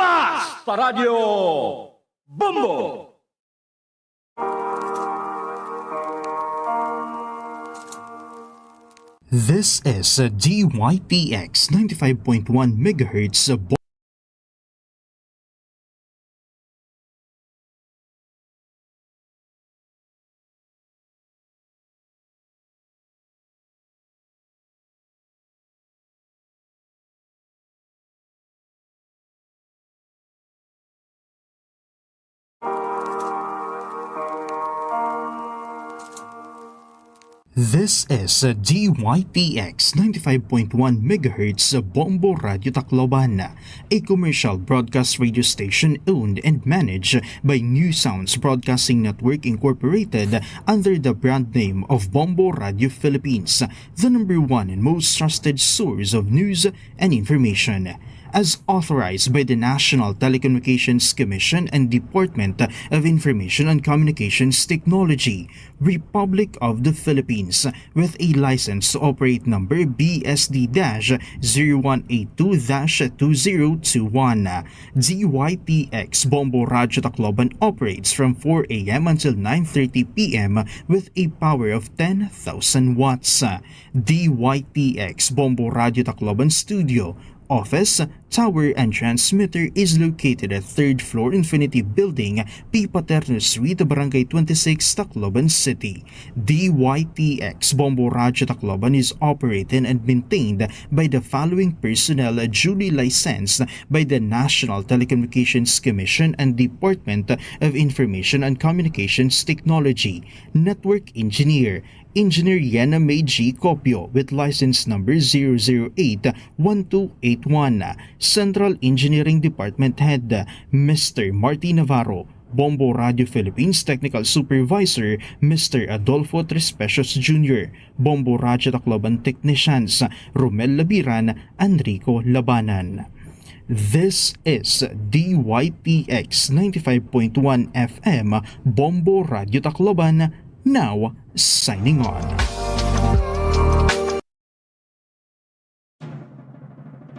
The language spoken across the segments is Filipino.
Basta Radio Bombo! This is DYPX 95.1 MHz. This is DYPX 95.1 MHz Bombo Radio Tacloban, a commercial broadcast radio station owned and managed by New Sounds Broadcasting Network Incorporated under the brand name of Bombo Radio Philippines, the number one and most trusted source of news and information. As authorized by the National Telecommunications Commission and Department of Information and Communications Technology, Republic of the Philippines, with a license to operate number BSD-0182-2021. DYPX Bombo Radio Tacloban operates from 4 a.m. until 9:30 p.m. with a power of 10,000 watts. DYPX Bombo Radio Tacloban Studio, office, tower, and transmitter is located at 3rd floor Infinity Building, P. Paterno Suite, Barangay 26, Tacloban City. DYPX Bombo Radio Tacloban is operated and maintained by the following personnel duly licensed by the National Telecommunications Commission and Department of Information and Communications Technology. Network Engineer Engineer Yana May G. Copio with license number 008-1281. Central Engineering Department Head Mr. Marty Navarro. Bombo Radio Philippines Technical Supervisor Mr. Adolfo Trespecios Jr. Bombo Radio Tacloban Technicians Romel Labiran, Enrico Labanan. This is DYPX 95.1 FM Bombo Radio Tacloban, now signing on.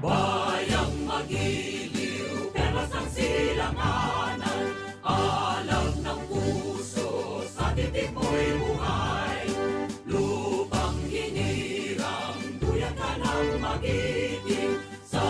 Bayang magiliw, perlas ng silanganan, alam ng puso, sa titik mo'y buhay. Lupang hinirang, duyan ka ng magiting, sa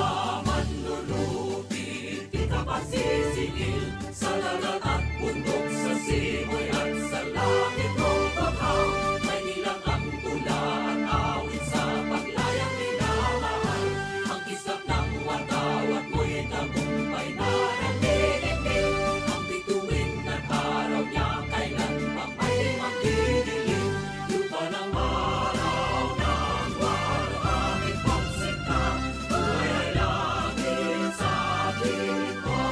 manlulupit, di ka pasisingil, sa dagat at bundok, sa simoy at sa langit mong bahaw, may nilang ang tula at awit sa paglayang minamahal. Ang kisap ng watawat mo'y tagumpay na nagdidikit, ang bituin at araw niya kailan pa may magdidilim. Lupa ng araw ng walo aming pagsita, buhay ay langit sa piling mo.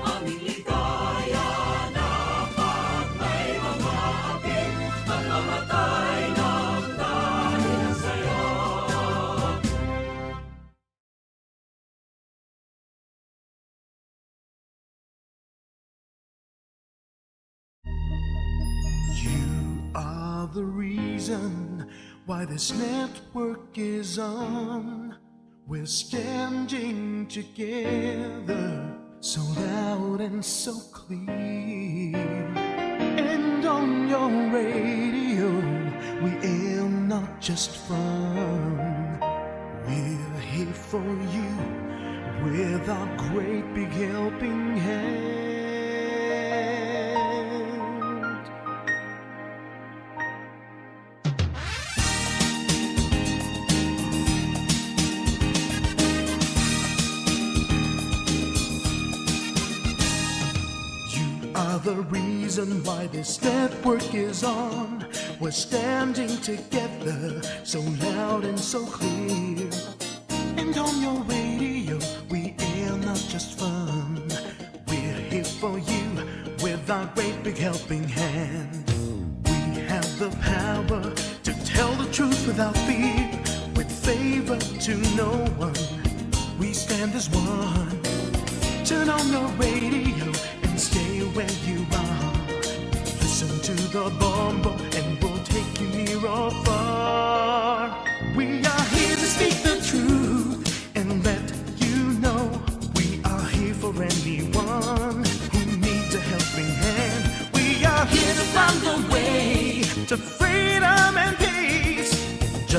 Aming ligaya na pag may mamapit, at mamatay ng dahil sa'yo. You are the reason why this network is on. We're standing together, so loud and so clear. And on your radio, we aim not just fun. We're here for you with our great big helping hand. Are the reason why this network is on. We're standing together, so loud and so clear. And on your radio, we air not just fun. We're here for you with our great big helping hand. We have the power to tell the truth without fear, with favor to no one. We stand as one. Turn on your radio and stay where you are. Listen to the Bombo and we'll take you near or far. We are here to speak the truth and let you know we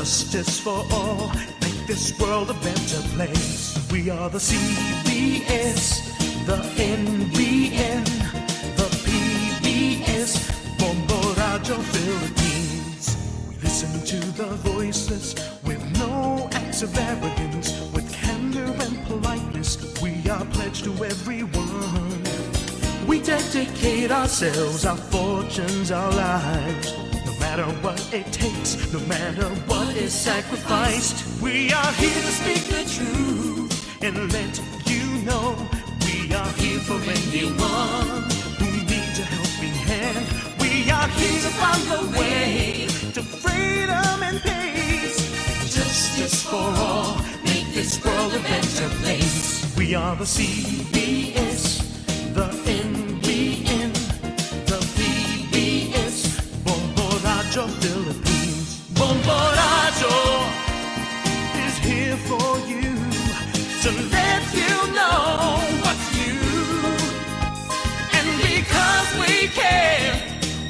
justice for all, make this world a better place. We are the CBS, the NBN, the PBS, Bombo Radio Philippines. We listen to the voiceless with no acts of arrogance, with candor and politeness. We are pledged to everyone. We dedicate ourselves, our fortunes, our lives. No matter what it takes, no matter what is sacrificed, we are here to speak the truth and let you know. We are here for anyone who needs a helping hand. We are here to find the way to freedom and peace. Justice for all, make this world a better place. We are the CBS, the NBN, the PBS, Bombo Radio Philippines. Bombo Radio is here for you to let you know what's new. And because we care,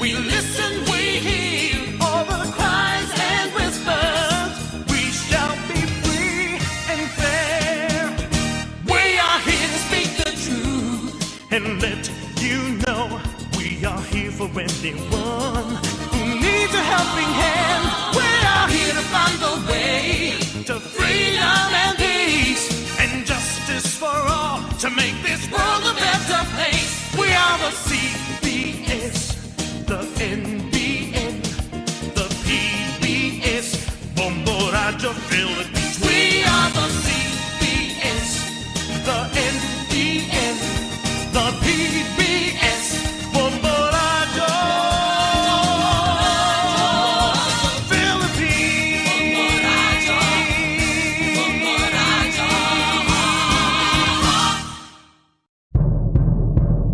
we listen, we hear all the cries and whispers. We shall be free and fair. We are here to speak the truth and let you know. We are here for anyone who needs a helping hand. We are here to find the way to freedom and peace and justice for all, to make this world a better place. We are the CBS, the NBN, the PBS, Bombo Radio Philippines. We are the CBS, the NBN, the PBS, Bombo Radio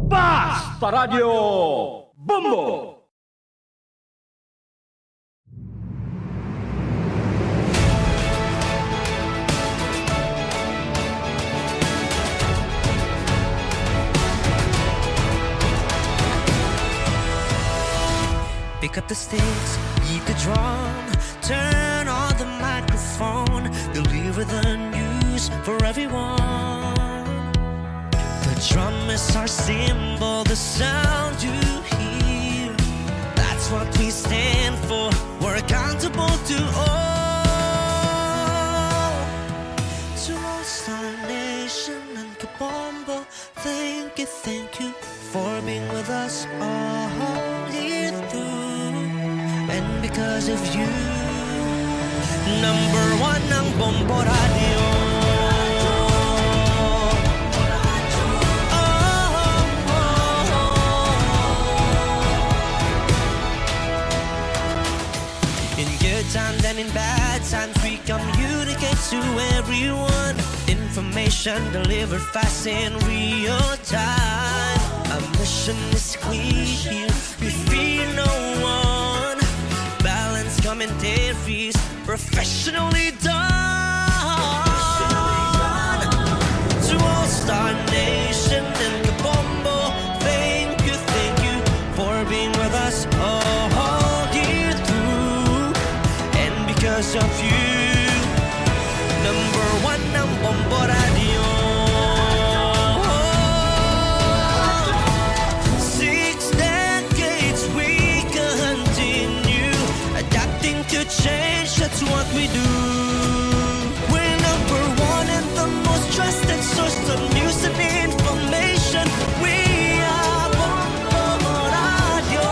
Basta Radio Bombo! Pick up the sticks, beat the drum, turn on the microphone, deliver the news for everyone. The drum is our symbol, the sound you hear. That's what we stand for, we're accountable to all. To all Star Nation and Kabombo, thank you for being with us all year through. And because of you, number one ang Bombo Radio. In good times and in bad times, we communicate to everyone. Information delivered fast in real time. Our mission is clear, we fear no one. Balanced commentaries, professionally done. To all Star Nation and Kabombo, thank you for being with us all year through. And because of you, number one ang Bombo Radio. 6 decades we continue adapting to change, that's what we do. We're number one and the most trusted source of news and information. We are Bombo Radio.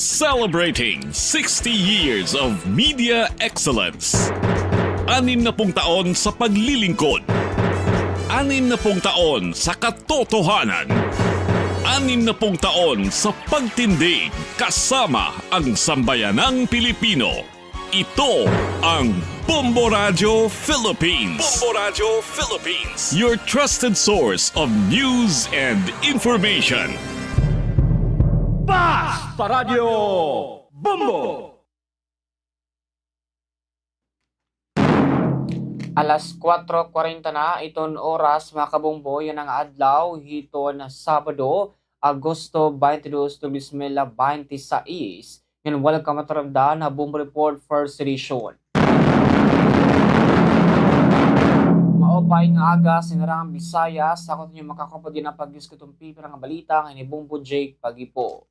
Celebrating 60 years of media excellence. 60 taon sa paglilingkod. 60 taon sa katotohanan. 60 taon sa pagtindig kasama ang sambayanang Pilipino. Ito ang Bombo Radio Philippines. Bombo Radio Philippines. Your trusted source of news and information. Basta Radio Bombo! Alas 4:40 na iton oras mga kabungbo, yan ang adlaw hiton Sabado, Agosto 22, 2026. Yan welcome at ramdaan na Bombo Report First Edition. Maopay nga aga sinarang Bisaya sa ako ninyo makakapod din ang pag-diskutong pipirang balita ng Bombo Jake Pagipo.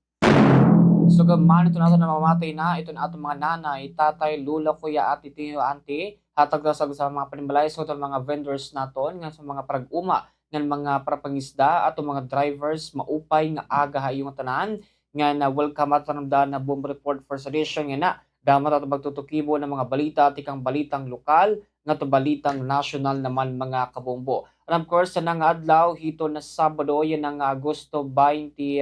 So gaman ito natin na mamatay na ito na atong mga nanay, tatay, lula, kuya at titiyo, auntie. Hatag sa mga panimbalay so itong mga vendors naton nga sa mga parag-uma ng mga parapangisda at mga drivers maupay nga aga hayong tanan nga na welcome at tanamdaan na Bombo Report First Edition nga na damat at magtutukibo ng mga balita at ikang balitang lokal nga to balitang national naman mga kabombo. And of course sa nang adlaw hito na Sabado yan ang Agosto 22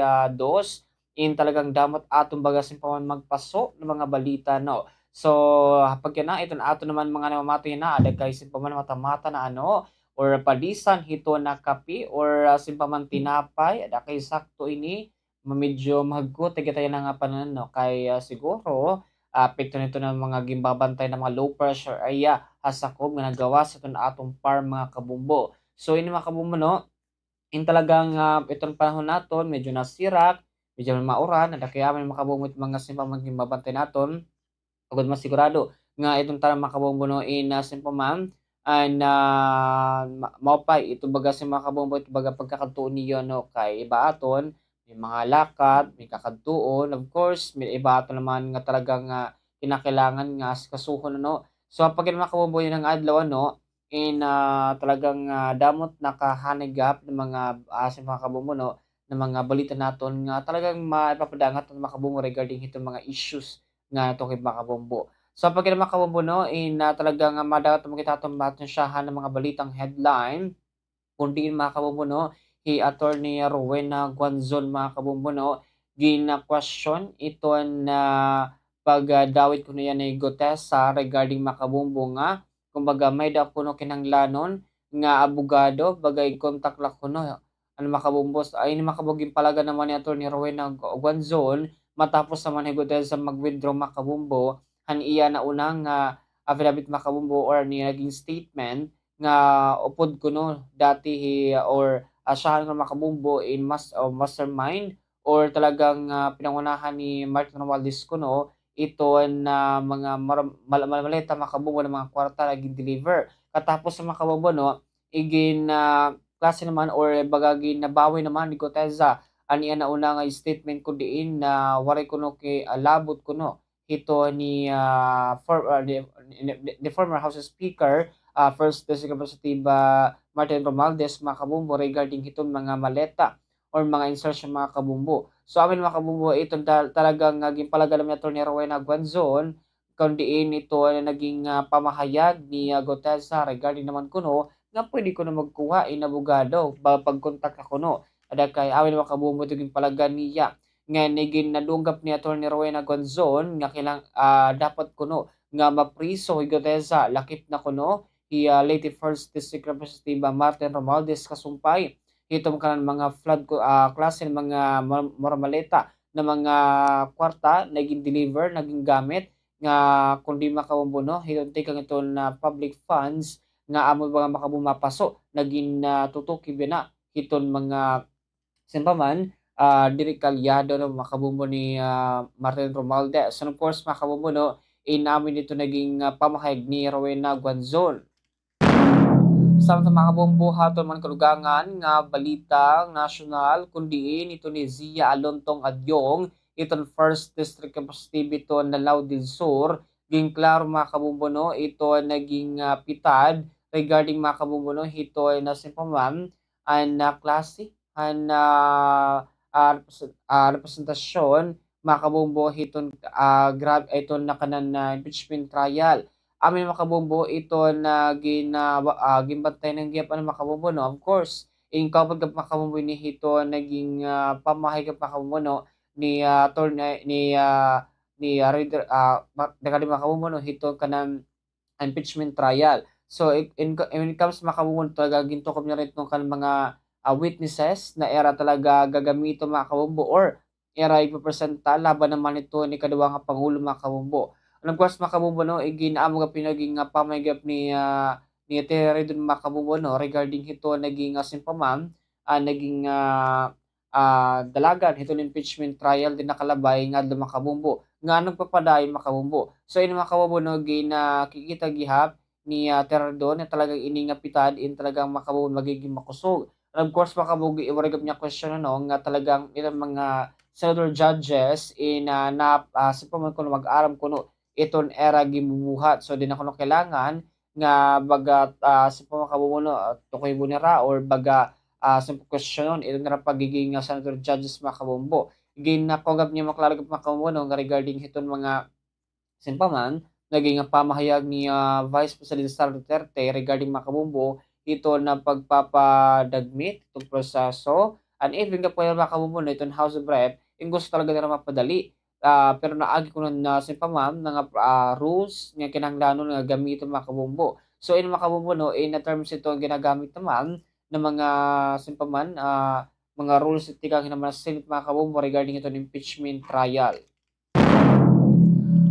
in talagang damat atong bagasin pa man magpaso ng mga balita no. So, pag yan na, ito na ato naman mga namamatay na, ada kay simpaman mata-mata na ano, or palisan, hito na kapi, or simpaman tinapay, ada kay sakto ini, medyo mahagkot, tayo na nga panan, no, kay siguro, apekto nito ng mga gimbabantay ng mga low pressure area, hasakob nga nagawa sa ito na atong farm mga kabumbo. So, ini mga kabumbo, no, in talagang itong panahon naton, medyo nasirak, medyo mauran, ada kaya may makabumbo mga simpaman gimbabantay naton, agad masigurado nga itong tarang makabombo in simpaman and maupay ito baga si makabombo ito baga pagkakatuon niyo no kay iba aton may mga lakat may kakatuon of course may iba aton naman nga talagang kinakailangan nga kasuhon no so pag makabombo yun ang adlaw no in talagang damot nakahanagap ng mga makabombo no ng mga balita naton nga talagang maipapadangat ng makabombo regarding itong mga issues nga ito kay makabombo. So pag makabombo no, talagang madagat mo kita itong matensyahan ng mga balitang headline, kundi makabombo no, Attorney Rowena Guanzon makabombo no, gina-question ito na pagdawit ko na yan ay Gotesa regarding makabombo nga, kumbaga may daw kuno kinanglanon nga abogado, bagay kontak la kuno, ano makabombo, ay makaboging palaga naman ni Attorney Rowena Guanzon, matapos naman higutin sa mag-withdraw makabumbo, iya na unang affidavit makabumbo or naging statement nga upod ko no dati or asahan ng makabumbo in mastermind or talagang pinangunahan ni Martin Romualdez ko no ito na mga maleta makabumbo ng mga kwarta naging deliver. Katapos sa makabumbo no, igin klase naman or bagagin nabawi naman ni Goteza ani na una nga statement ko diin na waray kuno kay labot kuno ito ni the former House Speaker First District Representative Martin Romualdez makabumbo regarding itong mga maleta or mga insertion mga kabumbo. So amin mga kabumbo ito talagang naging palagalam ni Atty. Rowena Guanzon kundiin ito na naging pamahayag ni Goteza regarding naman kuno nga pwede ko na magkuha in abogado pagkontak ako no. Ada kay awin makabumbo tiging palagan niya nga naging nadunggap ni Atty. Rowena Guanzon nga kilang dapat kuno nga mapriso higotesa lakip na kuno late First District Representative Martin Romualdez kasumpay hitom kanan mga flood klase ng mga mormaleta na mga kwarta naging deliver naging gamit nga kundi makabumbo no hiton tikang ito na public funds nga amo mga makabumapaso naging tutuki bina hiton mga simpaman, diri kalyado no makabumbo ni Martin Romualdez. So of course makabumbo no, inamin dito naging pamahayag ni Rowena Guanzon. Samtang makabumbo haton man kalugangan nga balitang national kundiin ito ni Zia Alontong Adyong iton First District Representative ito na Lao del Sur ging klaro makabumbo no ito naging pitad regarding makabumbo no ito ay nasimpaman an klase an representasyon makabombo hiton grab iton na kanan na impeachment trial. Amin makabombo ito na ginbantay ng gyap ano makabombo no. Of course, in kapag makabombo ni hito naging pamahay ka makabombo no ni Reader nakali makabombo no hito kanang impeachment trial. So when it comes makabombo talaga gintukob niya rin itong mga witnesses na era talaga gagamito mga kabombo or era ipapresenta laban naman ito ni kaduwa nga Pangulo mga kabombo. And of course mga kabombo no, ginaamo nga pinaging pamaygap ni Teredon mga kabombo no, regarding ito naging simpamam, naging dalagan ito impeachment trial din nakalabay nga do mga kabombo nga nagpapadayon mga kabombo. So ini mga kabombo no, kikita gihap ni Teredon na talagang iningapitan in talagang makabombo magiging makusog. And of course, makabugi iwaragap niya question ano nga talagang ilang mga senador judges in sa paman ko mag-aram kuno iton era gimubuhat. So din ako no kailangan nga baga sa pamakabuno tukoy bunira or baga sa question iton ra pagiging senador judges makabombo. Ginakogap niya maklaragap makabombo nga regarding iton mga simpaman naging pamahayag ni Vice President Sara Duterte regarding makabombo ito na pagpapadagmit itong proseso and even ka po yung makabumbo na itong House of Rep yung gusto talaga na mapadali pero naagi ko na simpamam ng rules nga kinahanglanon nga gamiton makabumbo. So in makabumbo no in terms ito ang ginagamit naman ng mga simpaman mga rules iti kang naman sa Senate makabumbo regarding itong impeachment trial.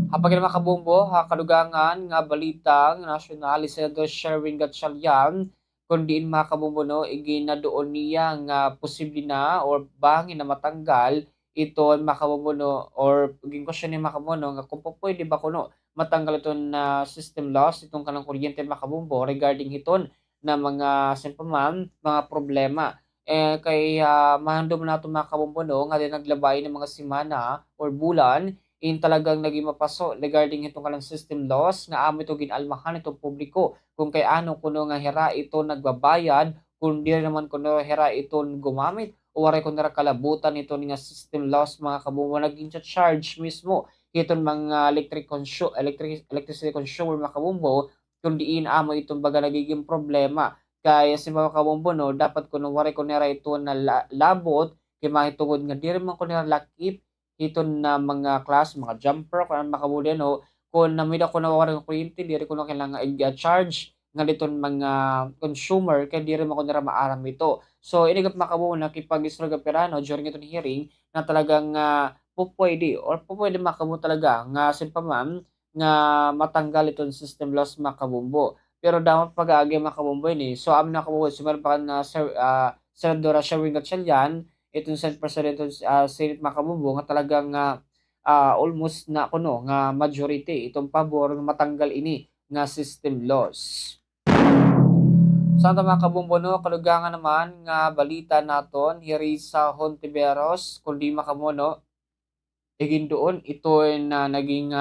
Kapag makabumbo kadugangan nga balitang nasyonal ni Senator Sherwin Gatchalian kundiin makabombo no igina doon niya nga posible na or bangin na matanggal ito makabombo no or gin question ni makabombo no nga kung pwede ba kuno matanggal ito na system loss itong kanang kuryente makabombo regarding hiton na mga simpaman mga problema kay mahandom na ito makabombo no nga din naglabay ng mga semana or bulan in talagang naging mapaso regarding itong kanang system loss nga amo ito ginalmahan itong publiko kung kay ano kuno nga hera ito nagbabayad kung di naman kuno hera ito gumamit o waray kuno kalabutan ito nga system loss mga kabumbo naging charge mismo iton mga electricity consumer mga kabumbo kung diin amo itong baga nagiging problema kaya si mga kabumbo no dapat kuno waray kuno hera ito na labot kay mahitungod nga di man kuno lakip iton na mga class, mga jumper, kung ano makabuli, no? Kung namida ko na wawalan ng kuryente, di rin ko na kailangan i-charge nga diton mga consumer, kaya di rin ako nila maaram ito. So, inigap makabuo na kipag-isroga perano during itong hearing na talagang pupwede or pupwede makabuo talaga nga simpaman nga matanggal itong system loss makabumbo. Pero dapat pag-aagi makabumbo ini. So, amin nakabuo, sumaran pa na Senadora Sherwin Gatchalian, itong Senate President Senate makabumbo nga talagang almost na kuno nga majority itong pabor nga matanggal ini nga system loss. Santa makabumbo no kalugangan naman nga balita naton hiri sa Hontiveros kundi makamono igin doon ito na naging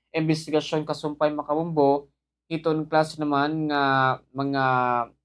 investigasyon kasumpay makabumbo iton class naman nga mga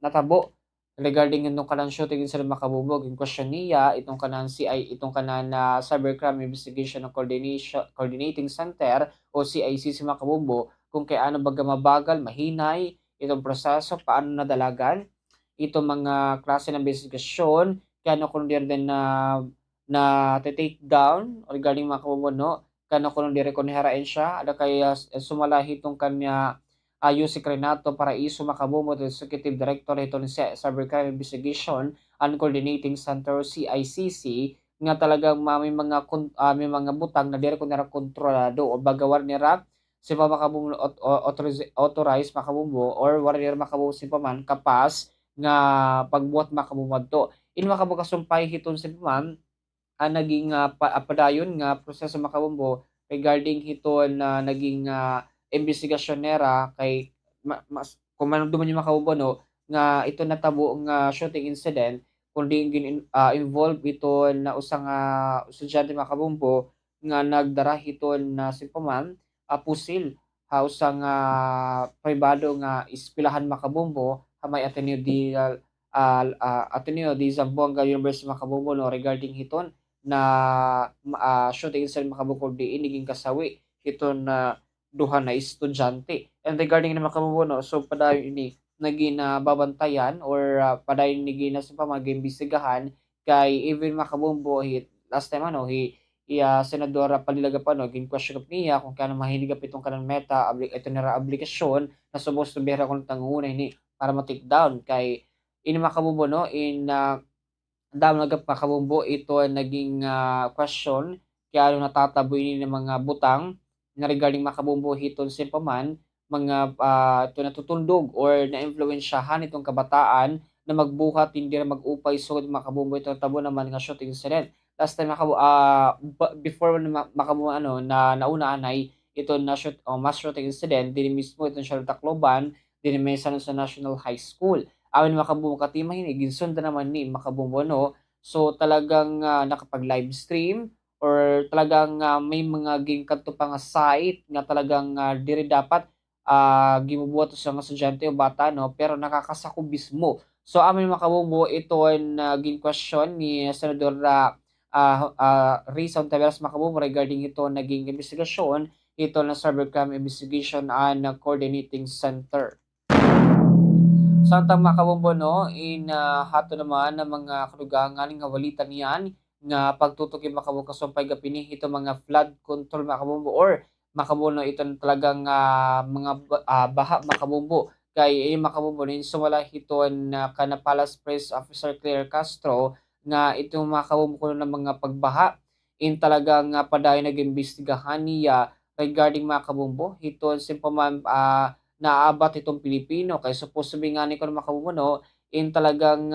natabo regarding itong kanang shooting sa makabubog in question niya itong kanang itong kanang Cybercrime Investigation and Coordinating Center o CICC makabumbo kung kay ano baga mabagal mahinay itong proseso paano nadalagan itong mga klase ng investigasyon kaya ano kung din na take down regarding makabumbo no kano kung di rekonherain siya ada kay sumalahi itong kanya Yusek Renato Paraiso Makabumbo, the Executive Director ito ng Cybercrime Investigation and Coordinating Center CICC nga talagang may mga butang na dire ko nira kontrolado o bagawar nira si pa makabumbo authorized makabumbo or war nira makabumbo si paman kapas nga pagbuhat makabumbo to in makabumbo kasumpay hiton si paman naging padayon nga proseso makabumbo regarding hiton na naging investigasyon nera kay kung man duman yung makabubo no nga ito natabo nga shooting incident kundi involved ito na usang estudyante makabumbo nga nagdara ito na simpaman pusil usang pribado nga ispilahan makabumbo may Ateneo di Zamboanga University makabumbo no regarding hiton shooting incident makabukod di iniging kasawi ito na duha na estudyante. And regarding na makabubo no, so padayon ini naging babantayan or padayon naging na sa mag-imbestigahan kay even makabumbo last time senadora Palilaga pa no, gin question up niya kung kano mahilig itong kanang meta ito na aplikasyon na supposed to be kung tangunay ni para ma-take down kay ini makabumbo no in dami makabumbo ito naging question kaya natataboy ni ng mga butang na regarding makabumbo hiton simpaman mga ito natutundog or na-influensyahan itong kabataan na magbuhat hindi na mag-upay sugod makabumbo ito tabo naman nga shooting incident. Last time before makabumbo na naunaan ay ito na mass shooting incident din mismo itong siya Tacloban din may sa National High School. Amin makabumbo katimay ni ginsundan naman ni makabumbo no. So talagang nakapag-live stream or talagang may mga gingkanto pa nga site nga talagang diri dapat gimubuhat sa mga estudyante o bata no pero nakakasako mismo. So amin makabumbo ito ang naging question ni Senador Risa Ontiveros makabumbo regarding ito naging investigasyon ito na Cybercrime Investigation and Coordinating Center. Samtang makabumbo no in hato naman ng mga kalugangan nga walitan niyan nga pagtutok yung makabumbo kasumpay gapini ito mga flood control makabumbo or makabumbo ito talagang mga baha makabumbo kay makabumbo rin sumala ito na Palace Press Officer Claire Castro nga itong makabumbo kuno ng mga pagbaha in talagang padayon nag-imbestigahan niya regarding makabumbo ito simpaman naabat itong Pilipino kay supposed to be nga ni kuno makabumbo no in talagang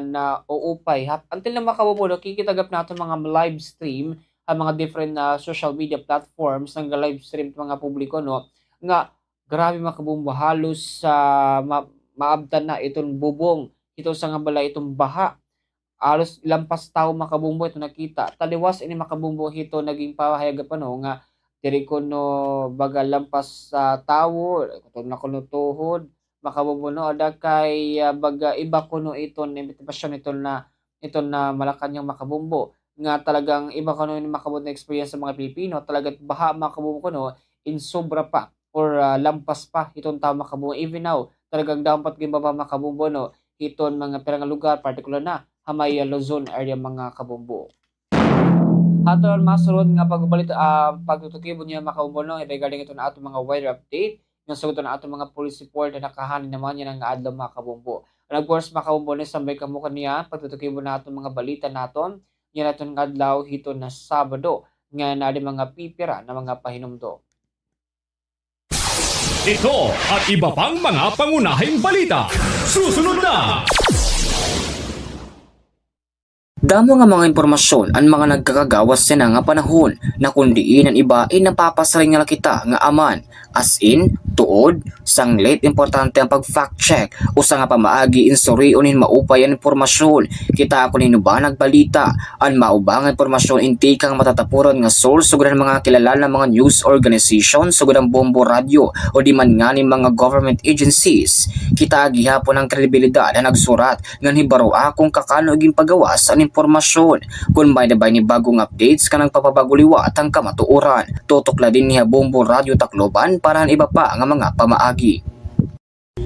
na uupay until na makabumbo kikitagap natin mga live stream ang mga different social media platforms ng live stream mga publiko no nga grabe makabumbo halos maabtan na itong bubong ito sa nga bala itong baha halos lampas tao makabumbo ito nakita taliwas ini makabumbo ito naging pahayag pa no nga diri ko no baga lampas sa tawo kuno na kuno tuhod makabumbo no ada kay baga iba kuno ito na invitation ito na Malacanang makabumbo nga talagang iba kuno ni makabumbo na experience sa mga Pilipino talagang baha makabumbo kuno in sobra pa or lampas pa itong tao makabumbo even now talagang dapat gimbaba makabumbo no iton mga pirang lugar particular na Hamay Luzon area mga kabumbo. Hatol masulod nga pagtutukibo niya makabumbo no regarding ito na ato mga weather update nga sugod na ato mga police report na nakahanin naman yan nga adlaw makabumbo. And of course makabumbo ni sambay kamo kaniya pagtutukibo na ato mga balita naton yan aton nga adlaw hito na Sabado nga na mga pipira na mga pahinumdo. Ito at iba pang mga pangunahing balita. Susunod na! Damo nga mga impormasyon ang mga nagkakagawas sa nga panahon na kundiin ang iba ay napapasaring nga kita nga aman as in, tuod, sanglit importante ang pag-fact check o sa nga pamaagi insuri unin maupay ang impormasyon kita ako ba nagbalita ang maubang impormasyon inti kang matatapuran nga source sugod ang mga kilala na mga news organization sugod ang Bombo Radio o di man nga ni mga government agencies kita gihapon ang kredibilidad na nagsurat nga hibaro akong kakano iging pagawas ang impormasyon kung may na ni bagong updates ka ng papabaguliwa at ang kamatuoran tutukla din niya Bombo Radio Tacloban para iba pa nga mga pamaagi.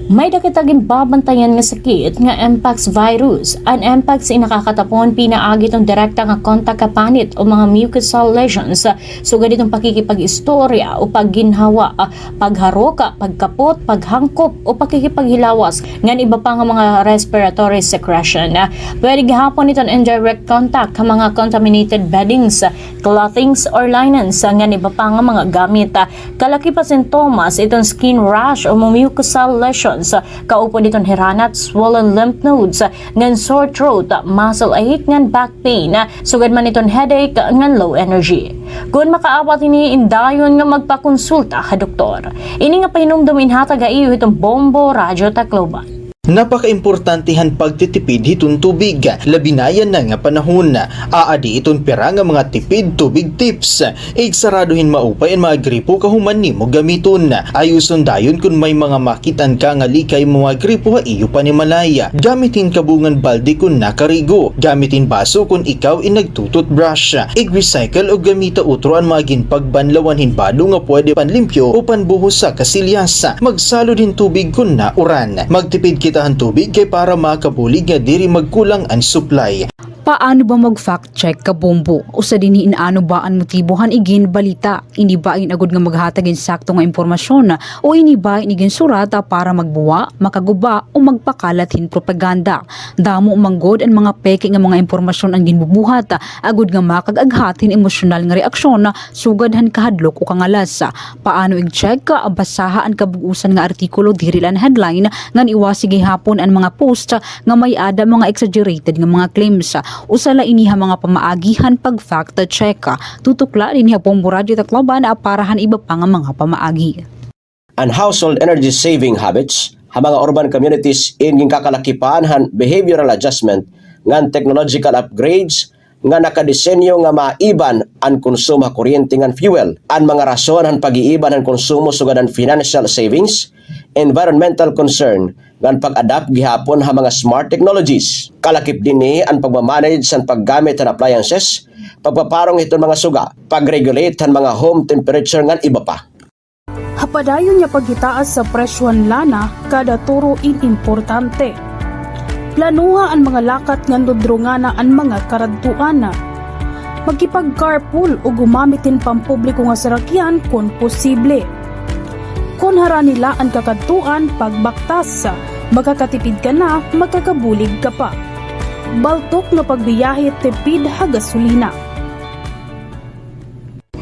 May dakitaging babantayan nga sakit nga Mpox virus. Ang Mpox ay nakakatapon pinaagi itong direkta nga kontak kapanit o mga mucosal lesions. Sugad itong pakikipag-istorya o pagginhawa, pagharoka, pagkapot, paghangkop o pakikipaghilawas. Ngan iba pa nga mga respiratory secretion. Pwede gihapon itong indirect contact ka mga contaminated beddings, clothings or linens. Ngan iba pa nga mga gamit. Kalaki pa sintomas itong skin rash o mucosal lesions. Kaupo ditong hiranat, swollen lymph nodes, ngan sore throat, muscle ache, ngan back pain, sugad man itong headache, ngan low energy. Kung makaawat ini indayon nga magpakonsulta ka doktor. Ini nga pahinumdum inhatag iyo itong Bombo Radio Tacloban. Napakaimportantehan pagtitipid hiton tubig, labinayan na nga panahon. Aadi iton pera nga mga tipid tubig tips. Igsaraduhin maupay ang mga gripo kahuman nimo gamiton. Ayuson dayon kung may mga makitan ka nga likay mga gripo ha iyo pa ni malaya. Gamitin kabungan balde kung nakarigo. Gamitin baso kung ikaw nagtututbrush. I-recycle o gamita utro ang mga ginpagbanlawan hinbado nga pwede panlimpyo o panbuhos sa kasilyas. Magsalo din tubig kung nauran. Magtipid kita ang tubig kay para makabulig nga diri magkulang ang supply. Paano ba mag-fact check ka bombo? O sa diniin ano ba ang motibohan igin balita? Ini ba in agud nga maghatag insakto nga impormasyon o ini ba igin surata para magbuwa, makaguba o magpakalatin propaganda? Damo manggod ang mga peke nga mga impormasyon ang ginbubuhat agud nga makagaghatin emosyonal nga reaksyon sugadhan kahadlok o kangalas. Paano i-check ka basaha ang kabuusan nga artikulo diri lan headline ngan iwasi gihapon ang mga post nga may ada mga exaggerated nga mga claims. Usala iniha mga pamaagihan pag fact check. Tutukla rin niya Bombo Radio Tacloban parahan iba pa nga mga pamaagi. And household energy saving habits, ha mga urban communities in kakalakipan han behavioral adjustment ngan technological upgrades nga nakadesenyo nga maiban ang konsumo kuryente ngan fuel. Ang mga rason han pag-iiban ang konsumo sugad ang financial savings, environmental concern ngan pag-adapt gihapon ha mga smart technologies. Kalakip din ni ang pagmamanage sa paggamit ng appliances, pagpaparong itong mga suga, pag-regulate ang mga home temperature ngan iba pa. Hapadayon niya paghitaas sa presyon lana kada turo importante. Planuha ang mga lakat nga dudrungana ang mga karadtuana. Magkipag-carpool o gumamitin pampubliko nga sarakyan kung posible. Kung hara nila ang kakadtuan pagbaktas, makakatipid ka na, makakabulig ka pa. Baltok nga pagbiyahe tipid ha gasolina.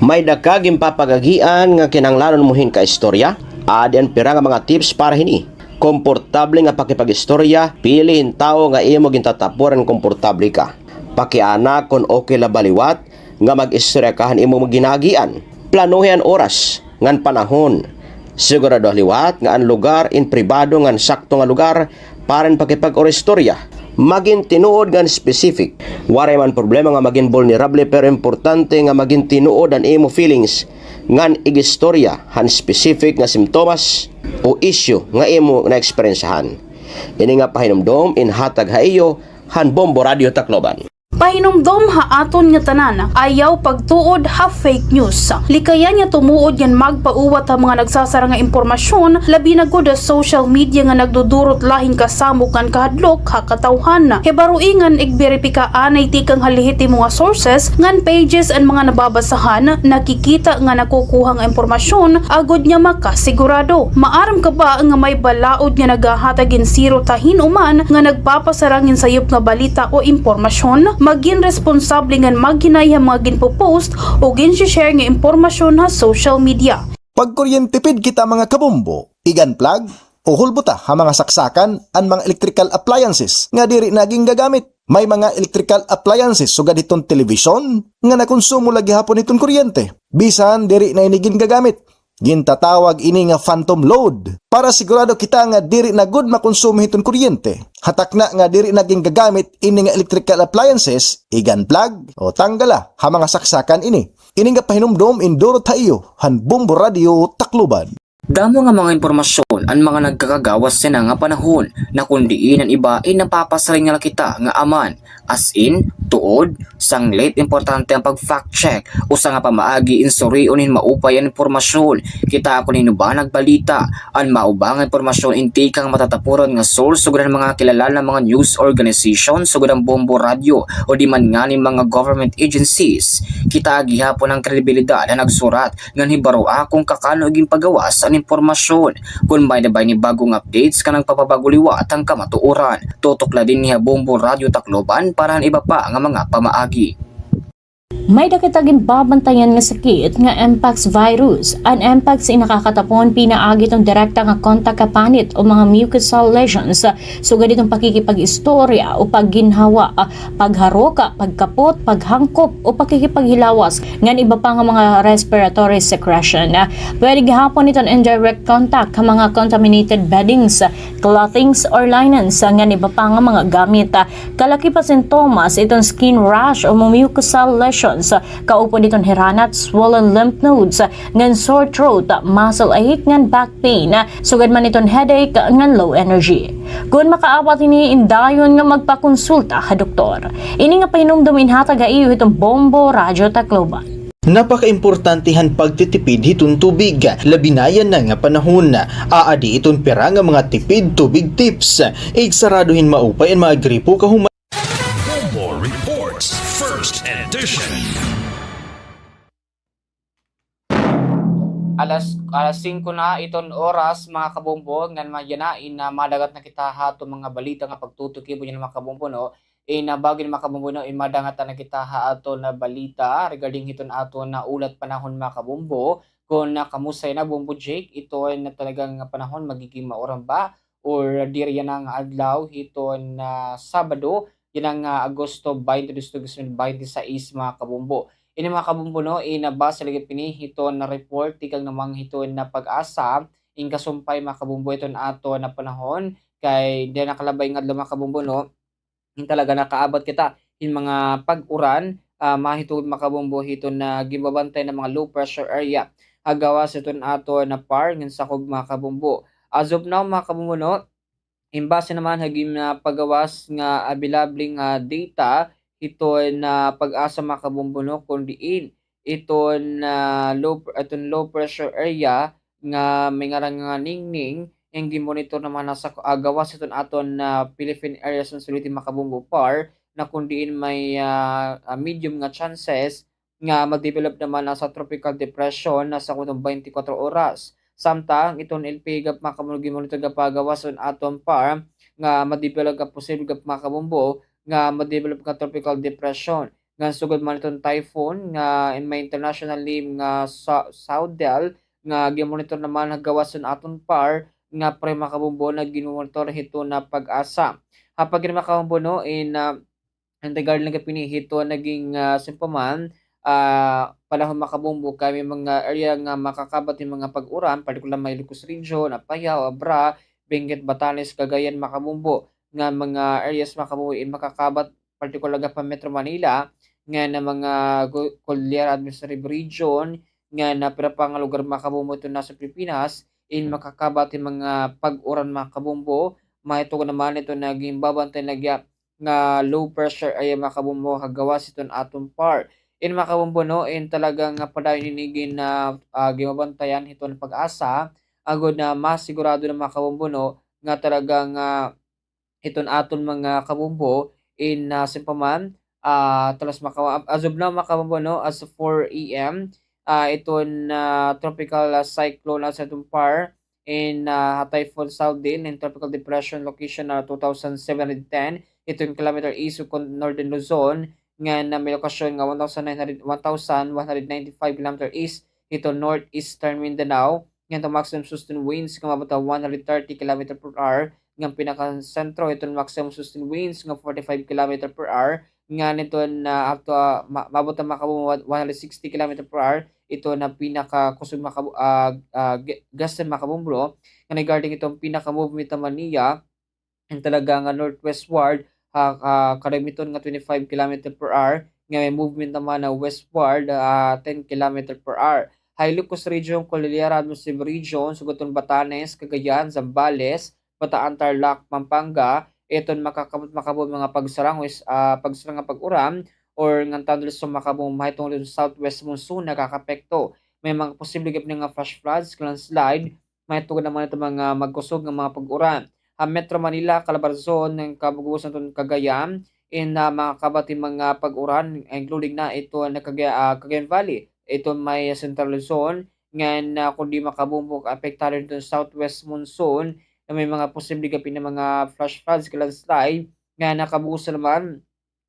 May dakaging papagagian nga kinanglanon muhin ka istorya, adian pira nga mga tips para hini. Komportable nga pakipag-istorya, piliin tao nga imo gintatapuran komportable ka. Pakiana kung okay la baliwat nga mag-istorya kahan imo maginagian. Planuhin oras ngan panahon. Sigurado liwat nga ang lugar in pribado ngan sakto nga lugar para pakipag-istorya. Maging tinuod ngan specific. Waray man problema nga maging vulnerable pero importante nga maging tinuod ang imo feelings ngan igistorya han specific nga simptomas o issue nga imo na eksperyensahan. Ini nga pahinumdom in hatag ha iyo han Bombo Radio Tacloban. Pahinumdom ha aton nga tanan, ayaw pagtuod ha fake news. Likaya niya tumuod yan magpauwat ha mga nagsasara nga impormasyon, labi na gud sa social media nga nagdudurot lahing kasamok ngan kahadlok ha katawhan. Hebaruingan igberipika anay tikang halihiti mga sources ngan pages ang mga nababasahan, nakikita nga nakukuha nga impormasyon, agod niya makasigurado. Maaram ka ba nga may balaod nga nagahatagin zero tahin uman nga nagpapasarangin sayop nga balita o impormasyon? Maging responsable nga maghinay mga ginpo-post o gin-share nga impormasyon sa social media. Pagkuryentipid kita mga kabombo, igan plug o hulbuta ha mga saksakan ang mga electrical appliances nga diri naging gagamit. May mga electrical appliances sugad itong television nga nakonsumo lagi hapon itong kuryente. Bisan diri na inigin gagamit. Gintatawag ini nga phantom load para sigurado kita nga diri na good makonsumo hiton kuryente. Hatak na nga diri naging gagamit ini nga electrical appliances, igan plug o tanggala ha mga saksakan ini. Ini nga pahinumdom induro tayo han Bombo Radio Tacloban. Damo nga mga impormasyon ang mga nagkakagawas sa nga panahon na kundiin ang iba ay napapasaring nga kita nga aman as in, tuod, sanglit importante ang pag-fact check o sa nga pamaagi insuriunin maupay ang impormasyon. Kita ako ba nagbalita ang maubang impormasyon inti kang matatapuran nga source sugad ang mga kilala na mga news organization sugad ang Bombo Radio o di man nga ni mga government agencies. Kita gihapon ang kredibilidad na nagsurat nga hibaro akong kakano iging pagawas ang impormasyon. Kung may nabay ni bagong updates ka nang papabaguliwat ang kamatuoran. Tutok la din niya Bombo Radio Tacloban para iba pa ang mga pamaagi. May dakitaging babantayan nga sakit nga Mpox virus. Ang Mpox nakakatapon pinaagi itong direkta nga kontak kapanit o mga mucosal lesions. Sugad itong pakikipag-istorya o pagginhawa, pagharoka, pagkapot, paghangkop o pakikipaghilawas ngan iba pa nga mga respiratory secretion. Pwede gihapon itong indirect contact ka mga contaminated beddings, clothings or linens ngan iba pa nga mga gamit. Kalaki pa sintomas itong skin rash o mucosal lesions, kaupo nitong hiranat, swollen lymph nodes, ngan sore throat, muscle ache, ngan back pain, sugad man itong headache, ngan low energy. Kung makaawat ini indayon nga magpakonsulta ka doktor. Ini nga pahinumdumin hatag iyo itong Bombo Radyo Tacloban. Napaka-importantihan pagtitipid hitong tubig, labinayan na nga panahon. Aadi itong pera nga mga tipid tubig tips. Igsaraduhin maupay ang mga gripo kahuma. Bombo Reports First Edition. Alas 5 na iton oras mga kabombo ngan magyanain na madagat na kita hato mga balita nga pagtutukibo niya mga kabombo no. Nabagin mga kabombo no, madagat na kita ato na balita regarding iton ato na ulat panahon mga kabombo. Kung nakamusay na Bombo Jake, ito ay na talagang panahon magiging maurang ba or diri yan ang adlaw ito na Sabado, yan ang Agosto 22, 2026 mga kabombo. Ini mga kabombo no, inabasa lagi pini hito na report tikang namang hito na pag-asa in kasumpay mga kabombo ito na ato na panahon kay di nakalabay nga mga kabombo no, in talaga nakaabot kita in mga pag-uran mahito mga kabombo hito na gibabantay ng mga low pressure area agawas ito na ato na par ng sakog mga kabombo. As of now mga kabombo no, imbase naman hagim na pagawas nga available nga data ito na pag-asa mga kabombo no, kundi ito na low pressure area nga may ngarang nga ningning ang gimonitor naman nasa gawas ito aton na Philippine Area Sensitivity mga kabombo par na kundi may medium nga chances nga mag-develop naman nasa tropical depression nasa 24 oras. Samtang itong LPGAP mga kabombo gimonitor nga pagawas aton par nga ma-develop ka posible mga kabombo nga ma-develop nga tropical depression nga sugod man itong typhoon nga in may international name nga Saudel nga gimonitor naman hagawason aton par nga pre makabombo na ginmonitor hito na pag-asa. Hapag gin makabombo no in regard lang kapini hito naging simpaman panahon makabombo kami mga area nga makakabat yung mga pag-uran partikular may Ilocos Region, Apayao, Abra, Benguet, Batanes, Cagayan makabombo nga mga areas makabuhin makakabat partikular pa Metro Manila nga na mga Cordillera Administrative Region nga na pirapang lugar makabumbo ito nasa Pilipinas in makakabat yung mga pag-uran makabumbo mahito naman ito naging babantay nagya nga low pressure ay makabumbo hagawas ito aton par in makabumbo no in talagang padayon ninigin na gimabantayan ito ng pag-asa agod na masigurado na makabumbo no nga talagang iton aton mga kabombo in simpaman talas as of now makabombo no as of 4 AM iton tropical cyclone sa itong par in Typhoon Saudin in tropical depression location na 2,710 itong kilometer east of northern Luzon nga na may lokasyon nga 1,195 km east ito northeastern Mindanao nga ito maximum sustained winds nga mabata 130 km per hour ng pinaka-sentro itong maximum sustained winds ng 45 km per hour nga nito na up to mabot ang makabum 160 km per hour ito na pinaka-kusog gaston makabumbro nga regarding itong pinaka-movement ng Mania ang talaga nga northwestward karamiton nga 25 km per hour nga may movement naman na westward 10 km per hour. High Ilocos Region, Cordillera Administrative Region, Suguton, Batanes, Cagayan, Zambales, Bataan, Tarlac, Pampanga, iton makabot mga pagsarang pagsarang pag-uram or ngantandol sa makabong mahitong southwest monsoon nakakapekto. May mga posible gap nga flash floods, landslide, mahitong naman ito mga magkusog ng mga pag-uran. Metro Manila, Calabarzon, ng Kabugusan itong Cagayan, in mga kabati mga pag-uran, including na ito na Cagayan Valley. Ito may Central Luzon, nga kundi makabumbok apektado nito southwest monsoon, na may mga posible gapin na mga flash floods, landslide nga nakabuso naman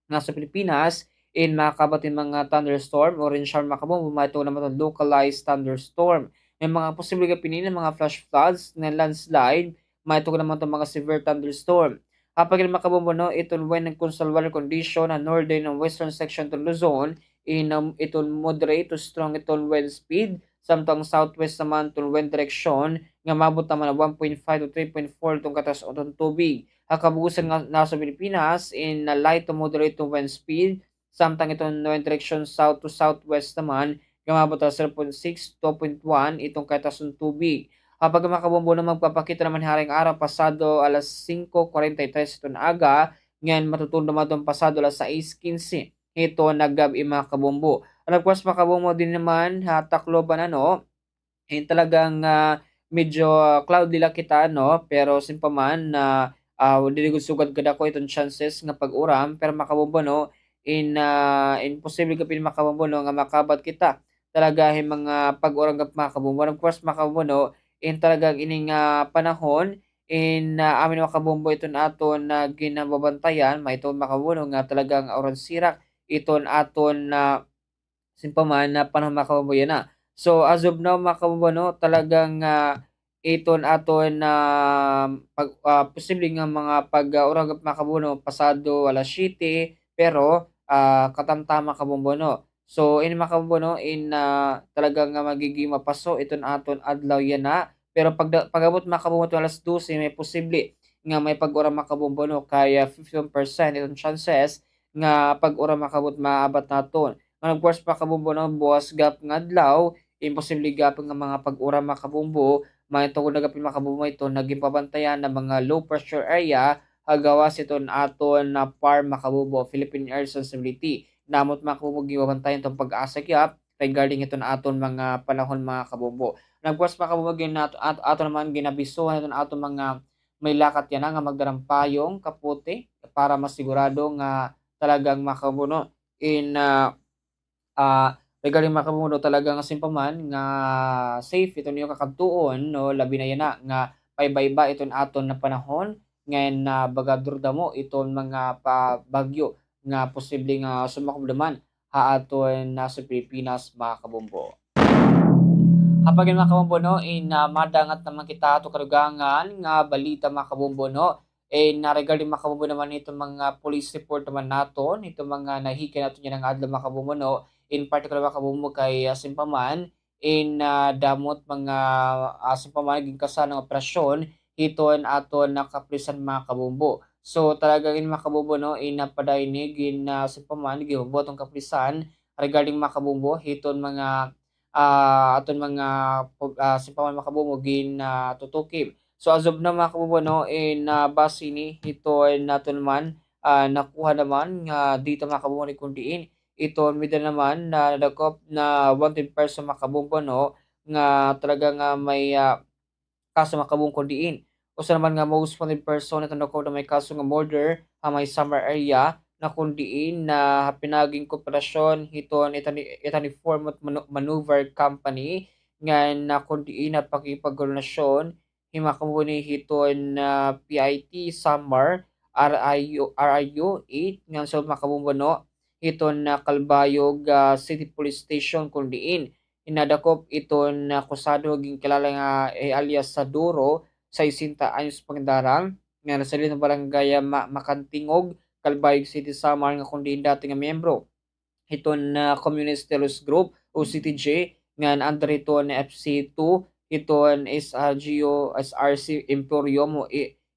nga sa Pilipinas in makabating mga thunderstorm, orange alarm mga kabombo, maitog naman itong localized thunderstorm. May mga posibleng kapinin ng mga flash floods, na landslide, maitog naman itong mga severe thunderstorm. Kapag mga kabombo, no, itong wind and coastal weather condition, ang northern and western section itong Luzon, in itong moderate to strong itong wind speed, samtang southwest naman itong wind direction, nga mabot naman na 1.5 to 3.4 itong katas o itong tubig. Kabugusan nga nasa Pilipinas in light to moderate to wind speed, samtang itong wind direction south to southwest naman, gamabot na 0.6 to 2.1 itong katas ng tubig. Kapag mga kabombo na magpapakita naman haring araw pasado alas 5:43 ito na aga, ngayon matutunan naman itong pasado alas 6:15 ito naggabi mga kabombo. And of course mga kabombo din naman Tacloban talagang medyo cloudy lang kita pero simpaman na dili sugad gud ako itong chances nga pag-uram pero makabombo in imposible kapin makabombo nga makabat kita talaga mga pag-uram gap makabombo. Of course makabombo in talagang ining panahon in amin makabombo ito na aton na ginababantayan maiton makabombo nga talagang orange sirak iton aton na simpaman na panahon makabombo yan na. So as of now makabombo talagang iton aton na posible nga mga pag-uragap makabombo pasado alas 7 pero katamtama kabombo So in makabombo in talagang magiging mapaso iton aton adlaw yan na. Pero pag-abot makabombo alas 12 may posible nga may pag-ura makabombo kaya 15% itong chances nga pag-ura makabot maabat naton. Of course makabombo buwas gap nga adlaw imposible gap nga mga pag-ura makabombo may tungod na gapin makabombo ito naging pabantayan ng mga low pressure area hagawas iton aton na PAR makabombo Philippine Air Responsibility namot makabombo gibabantayan itong pag-asa gyap regarding iton aton mga panahon mga kabombo. Of course makabombo aton naman ginabisuhan iton aton mga may lakat yan nga magdarang payong kapote para masigurado nga talagang makabombo in regarding makabombo talagang simpaman nga safe ito niyo kakabtuon labi na yan nga paybayba iton aton na panahon ngayon na bagadurda mo iton mga bagyo nga posibleng sumakublaman haaton sa Pilipinas mga kabombo. Kapag mga kabombo in madangat naman kita ato karugangan nga balita mga kabombo na regarding mga kabombo naman itong mga police report naman naton itong mga nahikin nato niya ng adlaw mga kabombo in particular mga kabombo kay simpaman in damot mga simpaman naging kasan ng operasyon iton aton nakaprisan mga kabombo. So talagang in mga kabombo in napadayinig in simpaman gihubot ang kaprisan regarding mga kabombo iton mga aton mga simpaman mga kabombo gin tutukim. So as of now mga kabombo in base ni ito naton man nakuha naman dito mga kabombo ni kundiin ito mida naman na dakop na wanted person mga kabombo nga talagang may kaso mga kabombo kundiin. Usa naman nga most wanted person ito nakop na may kaso nga murder may summer area na kundiin na pinaging kooperasyon hiton itani form of maneuver company nga na kundiin na pakipagkoordinasyon himakabuni hiton na PIT Summer RIU 8 nga sa makabumbo hiton na Calbayog City Police Station kundiin inadakop iton na kusado ging kilala nga alias Saduro sa 60 anyos pagdarang nga nasalin ng barangay Makantingog Calbayog City Samar nga kundi dati nga miyembro iton na Communist Terrorist Group o CTJ nga under iton na FC2 iton SRC Emporium o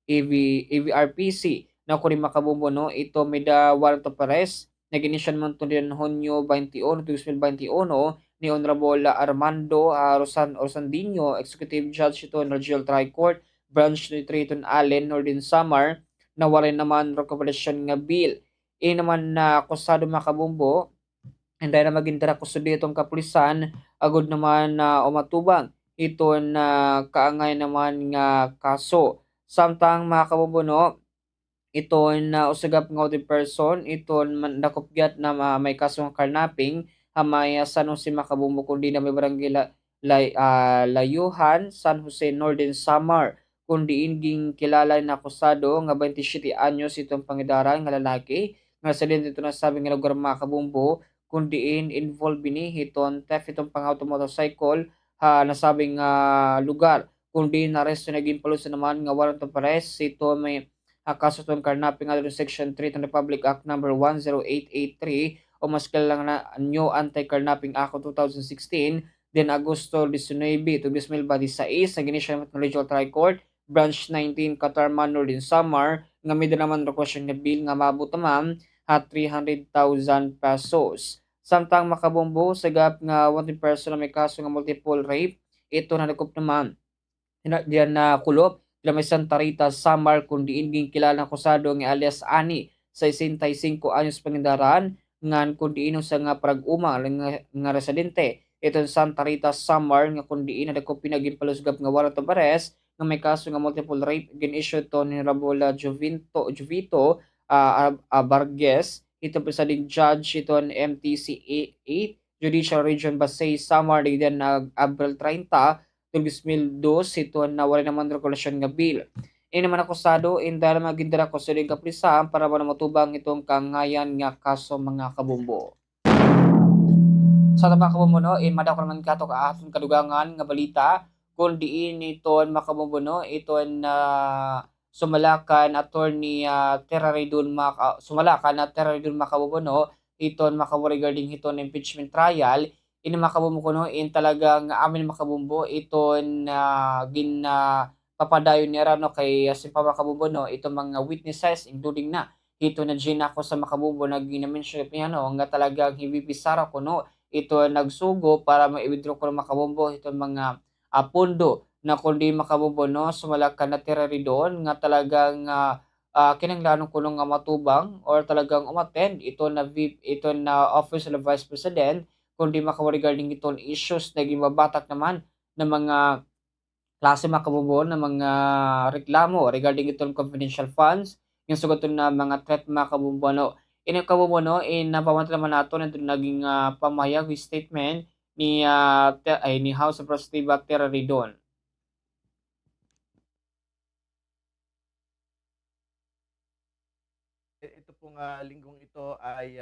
EVRPC na kung makabumbo ito may da warrant of arrest na ginisyon man ito din Hunyo 21, 2021 ni Honorable Armando Rosandino, Executive Judge ito ng Regional Trial Court Branch 23 iton Allen, Northern Samar na warin naman recommendation nga bill. Naman na akusado makabumbo and dahil na magintara kusudi itong kapulisan agod naman na umatubang ito na kaangay naman nga kaso. Samtang mga kabumbo ito na usagap nga other person ito nakupgyat na may kaso nga carnapping may San Jose makabumbo kundi na may barangay Layuhan, San Jose Northern Samar kundi inging kilala na akusado nga 27 anyos itong pangidaran nga lalaki nga residente ito na sabi nga lugar mga kabumbo, kundiin involved bini hiton theft itong pang-auto motorcycle nasabing lugar. Kundi naresto naging palusa naman nga warrant of arrest ito may kaso itong karnaping nga Section 3 ng Republic Act number 10883 o mas kilalang na New Anti-Carnapping Act of 2016 din Agosto 19 to 2026 sa Ginisya Regional Trial Court Branch 19 Qatar Manor din Samar nga may naman requestion nga bill nga maabot naman 300,000 pesos. Samtang makabombo sa gap nga wanted person na may kaso nga multiple rape ito na nakup naman diyan na kulop na may Santa Rita Samar kundi inging kilala akusado nga alias Ani sa 65 anyos pangindaraan ngan kundi ino sa nga parag-uma nga residente itong Santa Rita Samar nga kundi ina dako pinaging palusgap nga warrant of arrest nga may kaso nga multiple rape gin-issue to ni Rabola Jovito Barges ito pa sa din judge ito ang MTC 8 Judicial Region Basay Samar din nag Abril 30 2002 ito na wala naman regulasyon nga bill. Ini naman akusado in dahil magindara ko sa kapulisan para ba matubang itong kangayan nga kaso mga kabumbo. Sa mga kabumbo no, madaw ko naman kato kaatong kadugangan nga balita kung diin ito makabumbo no, ito na sumalakan attorney Terraridun makabumbo no, ito makabumbo regarding ito impeachment trial ini makabumbo ko no, in talagang amin makabumbo ito na papadayon ni Arano kay Simpa Makabumbo no ito mga witnesses including na ito na Gina ko sa Makabumbo na ginamention niya no nga talagang hibipisara ko no ito nagsugo para ma-withdraw ko ng Makabumbo ito mga pondo na kundi Makabumbo no sumalakan na terari doon nga talagang kinanglanong ko nga matubang or talagang umattend ito na Office of the Vice President kundi regarding itong issues naging mabatak naman ng mga klase makabubon ng mga reklamo regarding itong confidential funds, yung sugaton na mga threat makabubono. Ini kabubono napamantala naman nato na naging pamayag with statement ni House of Representatives Terra Ridon. Ito pong linggong ito ay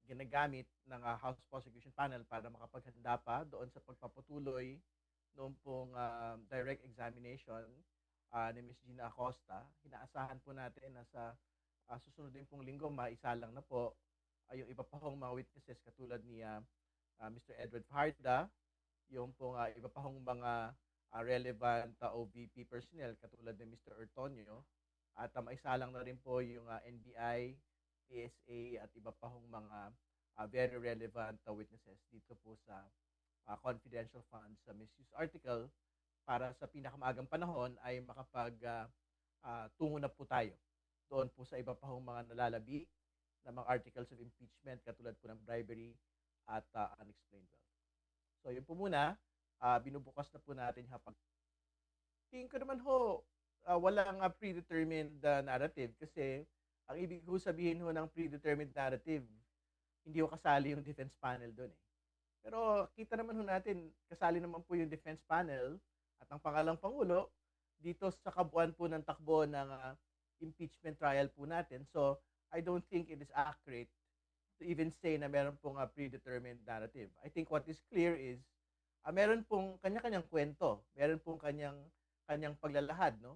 ginagamit ng House Prosecution Panel para makapaghanda pa doon sa pagpapatuloy noong pong direct examination ni Ms. Gina Acosta. Inaasahan po natin na sa susunod din pong linggo, maisalang na po yung iba pa hong mga witnesses katulad ni Mr. Edward Fajarda, yung pong iba pa hong mga relevant OVP personnel katulad ni Mr. Ortonio, at maisalang na rin po yung NBI, PSA at iba pa hong mga very relevant witnesses dito po sa confidential funds sa misuse article para sa pinakamaagang panahon ay tungo na po tayo doon po sa iba pa hong mga nalalabi na mga articles of impeachment katulad po ng bribery at unexplained wealth. So yun po muna, binubukas na po natin hapag. Tingin ko naman walang predetermined narrative kasi ang ibig ko sabihin ng predetermined narrative, hindi ko kasali yung defense panel doon eh. Pero kita naman natin, kasali naman po yung defense panel at ang pangalang Pangulo dito sa kabuuan po ng takbo ng impeachment trial po natin. So, I don't think it is accurate to even say na meron pong predetermined narrative. I think what is clear is meron pong kanya-kanyang kwento, meron pong kanyang paglalahad, no?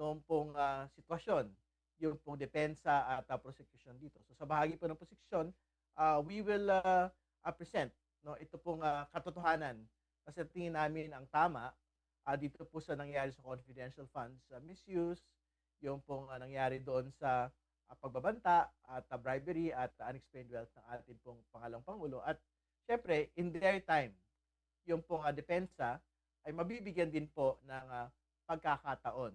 Noong pong sitwasyon, yung pong depensa at prosecution dito. So, sa bahagi po ng prosecution, we will present ito pong katotohanan kasi tingin namin ang tama dito po sa nangyari sa confidential funds misuse, yung pong nangyari doon sa pagbabanta at bribery at unexplained wealth ng ating pong pangalawang Pangulo. At syempre, in their time, yung pong depensa ay mabibigyan din po ng pagkakataon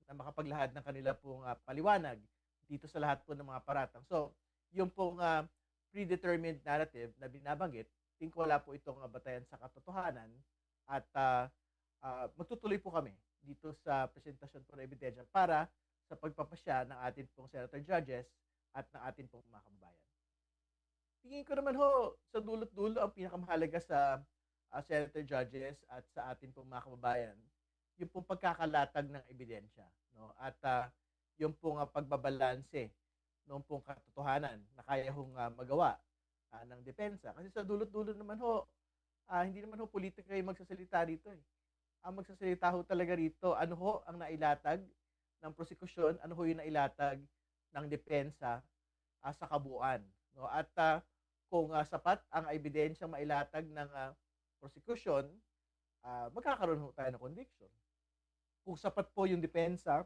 na makapaglahad ng kanila pong paliwanag dito sa lahat po ng mga paratang. So, yung pong predetermined narrative na binabanggit, think wala po itong batayan sa katotohanan at magtutuloy po kami dito sa presentasyon po ng ebidensya para sa pagpapasya ng ating pong senator judges at ng ating pong mga kababayan. Tingin ko naman sa dulot-dulo ang pinakamahalaga sa senator judges at sa ating pong mga kababayan, yung pong pagkakalatag ng ebidensya, no? At yung pong pagbabalanse noong pong katotohanan na kaya hong magawa ng depensa. Kasi sa dulot-dulot naman ho, hindi naman ho politika yung magsasalita rito eh. Ang magsasalita ho talaga rito, ano ho ang nailatag ng prosekusyon, ano ho yung nailatag ng depensa sa kabuuan. No? At kung sapat ang ebidensyang mailatag ng prosecution, magkakaroon ho tayo ng conviction. Kung sapat po yung depensa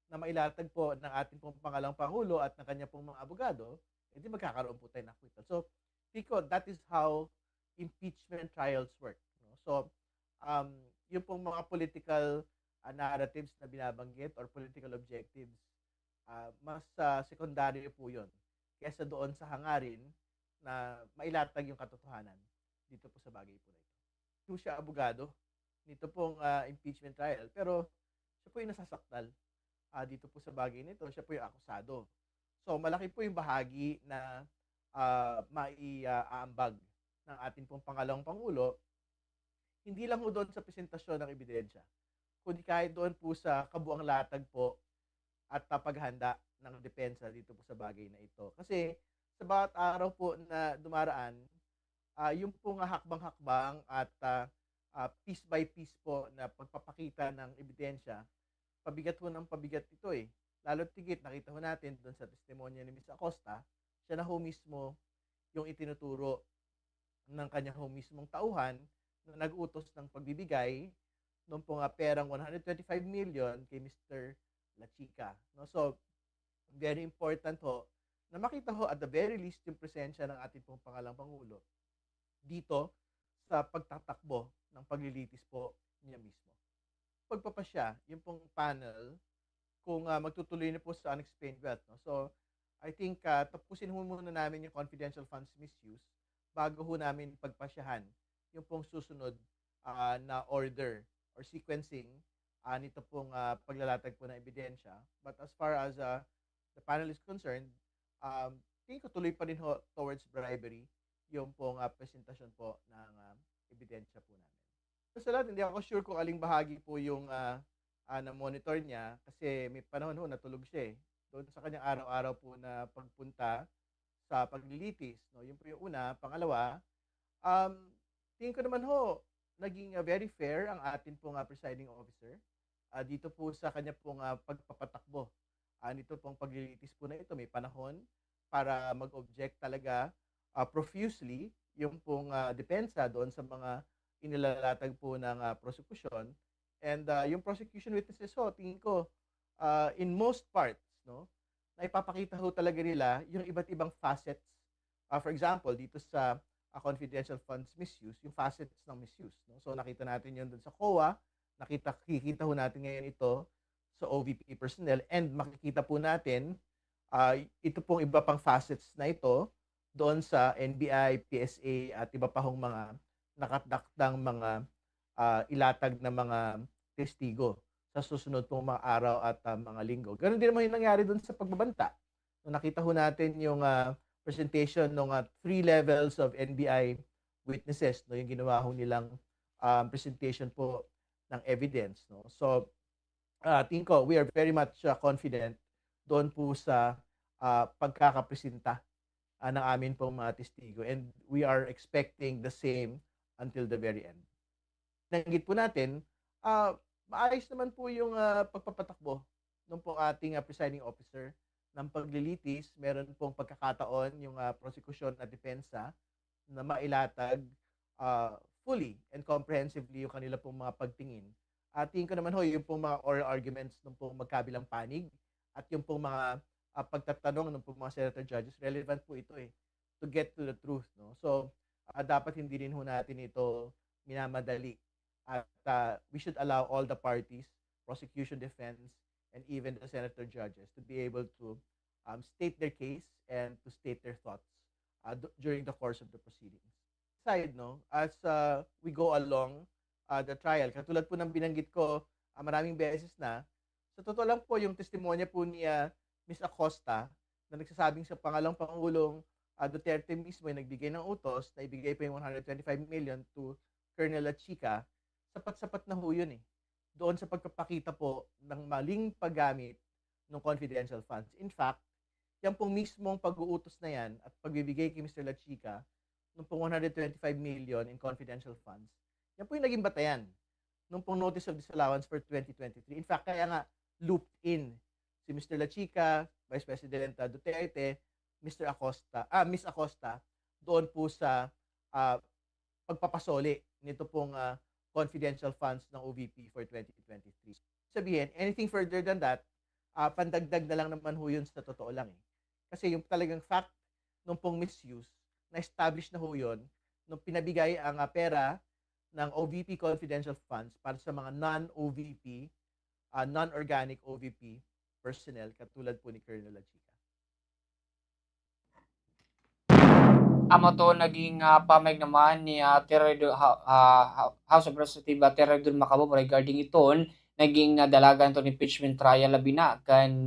na mailatag po ng ating pong pangalawang Pangulo at ng kanya pong mga abogado, edi magkakaroon po tayo ng acquittal. So, Tico, that is how impeachment trials work. No? So, yung pong mga political narratives na binabanggit or political objectives, mas secondary po yun kesa doon sa hangarin na mailatag yung katotohanan dito po sa bagay po na ito. Hindi siya abogado nito pong impeachment trial, pero siya po yung nasasaktal dito po sa bagay nito, siya po yung akusado. So, malaki po yung bahagi na maiaambag ng ating pong pangalawang Pangulo, hindi lang po doon sa presentasyon ng ebidensya, kundi kahit doon po sa kabuang latag po at paghanda ng depensa dito po sa bagay na ito. Kasi sa bawat araw po na dumaraan, yung pong hakbang-hakbang at piece by piece po na pagpapakita ng ebidensya, pabigat ho ng pabigat ito eh. Lalo tigit, nakita ho natin doon sa testimonya ni Ms. Acosta, siya na ho mismo yung itinuturo ng kanyang ho mismong tauhan na nag-utos ng pagbibigay ng pong perang 125 million kay Mr. La Chica. No? So, very important ho na makita ho at the very least yung presensya ng ating pong pangalang Pangulo dito sa pagtatakbo ng paglilitis po niya mismo. Pagpapasya, yung pong panel, kung magtutuloy na po sa unexplained wealth. No? So, I think tapusin ho muna namin yung confidential funds misuse bago ho namin pagpasyahan yung pong susunod na order or sequencing nito pong paglalatag po ng ebidensya. But as far as the panel is concerned, tingin ko tuloy pa rin ho towards bribery yung pong presentasyon po ng ebidensya po namin. Sa lahat, hindi ako sure kung aling bahagi po yung na-monitor niya kasi may panahon ho natulog siya eh. Doon sa kanyang araw-araw po na pagpunta sa paglilitis. No? Yun po yung una. Pangalawa, tingin ko naman ho, naging very fair ang atin pong presiding officer dito po sa kanya pong pagpapatakbo. Nito pong paglilitis po na ito, may panahon para mag-object talaga profusely yung pong depensa doon sa mga inilalatag po ng prosecution. And yung prosecution witnesses ho, tingin ko, in most parts, no, na ipapakita ho talaga nila yung iba't ibang facets. For example, dito sa confidential funds misuse, yung facets ng misuse. No? So nakita natin yun dun sa COA, kikita ho natin ngayon ito sa OVP personnel, and makikita po natin ito pong iba pang facets na ito doon sa NBI, PSA at iba pa hong mga nakatdaktang mga ilatag na mga testigo sa susunod pong mga araw at mga linggo. Ganon din naman yung nangyari doon sa pagbabanta. So, nakita ho natin yung presentation ng 3 levels of NBI witnesses, no, yung ginawa ho nilang presentation po ng evidence. No? So, tingin ko, we are very much confident doon po sa pagkakapresenta ng amin pong mga testigo. And we are expecting the same until the very end. Nanggit po natin, maayos naman po yung pagpapatakbo ng pong ating presiding officer ng paglilitis. Meron pong pagkakataon yung prosecution at depensa na mailatag fully and comprehensively yung kanila pong mga pagtingin. Tingin ko naman ho, yung pong mga oral arguments ng pong magkabilang panig at yung pong mga pagtatanong ng pong mga senator judges, relevant po ito eh, to get to the truth. No? So, dapat hindi rin ho natin ito minamadali. At we should allow all the parties, prosecution, defense, and even the senator judges to be able to state their case and to state their thoughts during the course of the proceedings. Aside, no, as we go along the trial, katulad po ng binanggit ko maraming beses na, sa totoo lang po yung testimonya po ni Ms. Acosta na nagsasabing sa pangalawang Pangulong Duterte mismo ay nagbigay ng utos na ibigay pa yung 125 million to Colonel La Chica, sapat-sapat na ho yun eh. Doon sa pagpapakita po ng maling paggamit ng confidential funds. In fact, yan pong mismong pag-uutos na yan at pagbibigay kay Mr. Lachica nung pong 125 million in confidential funds, yan po yung naging batayan nung pong notice of disallowance for 2023. In fact, kaya nga looped in si Mr. Lachica, Vice President Duterte, Miss Acosta, doon po sa pagpapasoli nito pong confidential funds ng OVP for 2023. Sabihin, anything further than that, pandagdag na lang naman ho yun sa totoo lang eh. Kasi yung talagang fact nung pong misuse, na-establish na ho yun nung pinabigay ang pera ng OVP confidential funds para sa mga non-OVP, non-organic OVP personnel katulad po ni Colonel Lachica. Amo to naging pamay naman ni House of Representatives Teredon Macabom regarding iton naging dalagan to impeachment trial labi na kan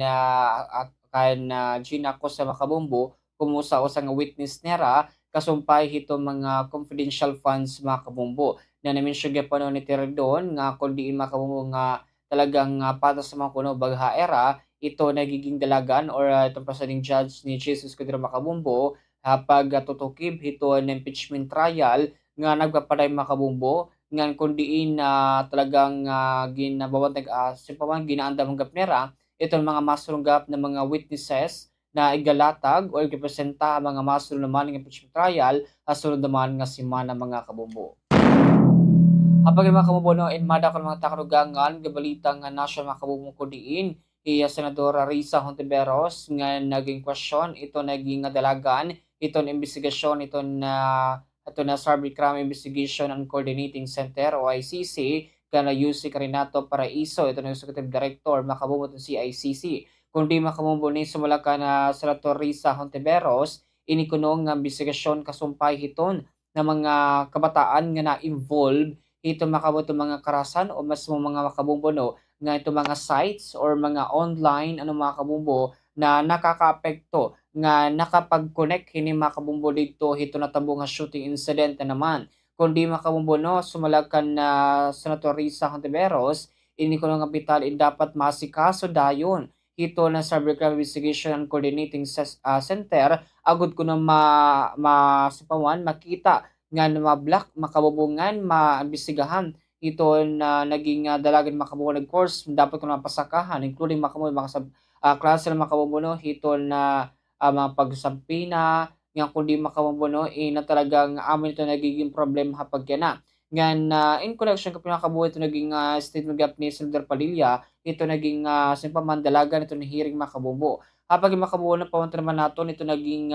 Gina Acosta Macabombo kumusa usang witness nera kasumpay hito mga confidential funds Macabombo na na-mention pa no ni Teredon nga kundi Macabombo nga talagang patas sa mga kuno bagha era ito nagiging dalagan or itong presiding judge ni Jesus Cudero Macabombo pag tutukib hito ng impeachment trial nga nagpapaday Macabombo nga kundiin talagang ginabawat sipaman ginaanda mga gapnera itong mga masurunggap na mga witnesses na igalatag o igipresenta ang mga masurung naman ng impeachment trial asunod naman nga simana mga kabombo. Kapag mga kabombo no inmada ko mga takarugangan gabalitang national mga kabombo kundiin Senadora Risa Hontiveros nga naging question ito naging dalagan itong investigasyon ito na Cybercrime Investigation and Coordinating Center o ICC kana UC Carinato Paraiso ito na Executive Director makabumbo ng CICC kundi makabumbo ni sumula ka na Senator Risa Hontiveros inikunong nga investigasyon kasumpay hiton na mga kabataan nga na-involve ito makabuto mga karasan o mas mga makabumbo no nga ito mga sites or mga online mga kabumbo na nakakaapekto nga nakapag-connect hini makabumbo dito hito natabo nga shooting incident na naman kundi makabumbo no sumalakan na Senator Risa Hontiveros ini ko nga bital dapat masikaso dayon hito na Cybercrime Investigation and Coordinating Center agud ko na masipawan makita nga ma-block makabubungan maimbestigahan ito na naging dalagan makabumbo ng course dapat ko na mapasakahan including makabumbo klase ng makabumbo no hito na mga pagsampi na nga kundi makabumbo na talagang amin ito nagiging problema kapag yan na. Nga in connection kapag pinakabuhay ito naging statement gap ni Senator Padilla, ito naging simpamandalagan ito ni hearing makabumbo. Kapag makabumbo na pamunta naman natin, ito naging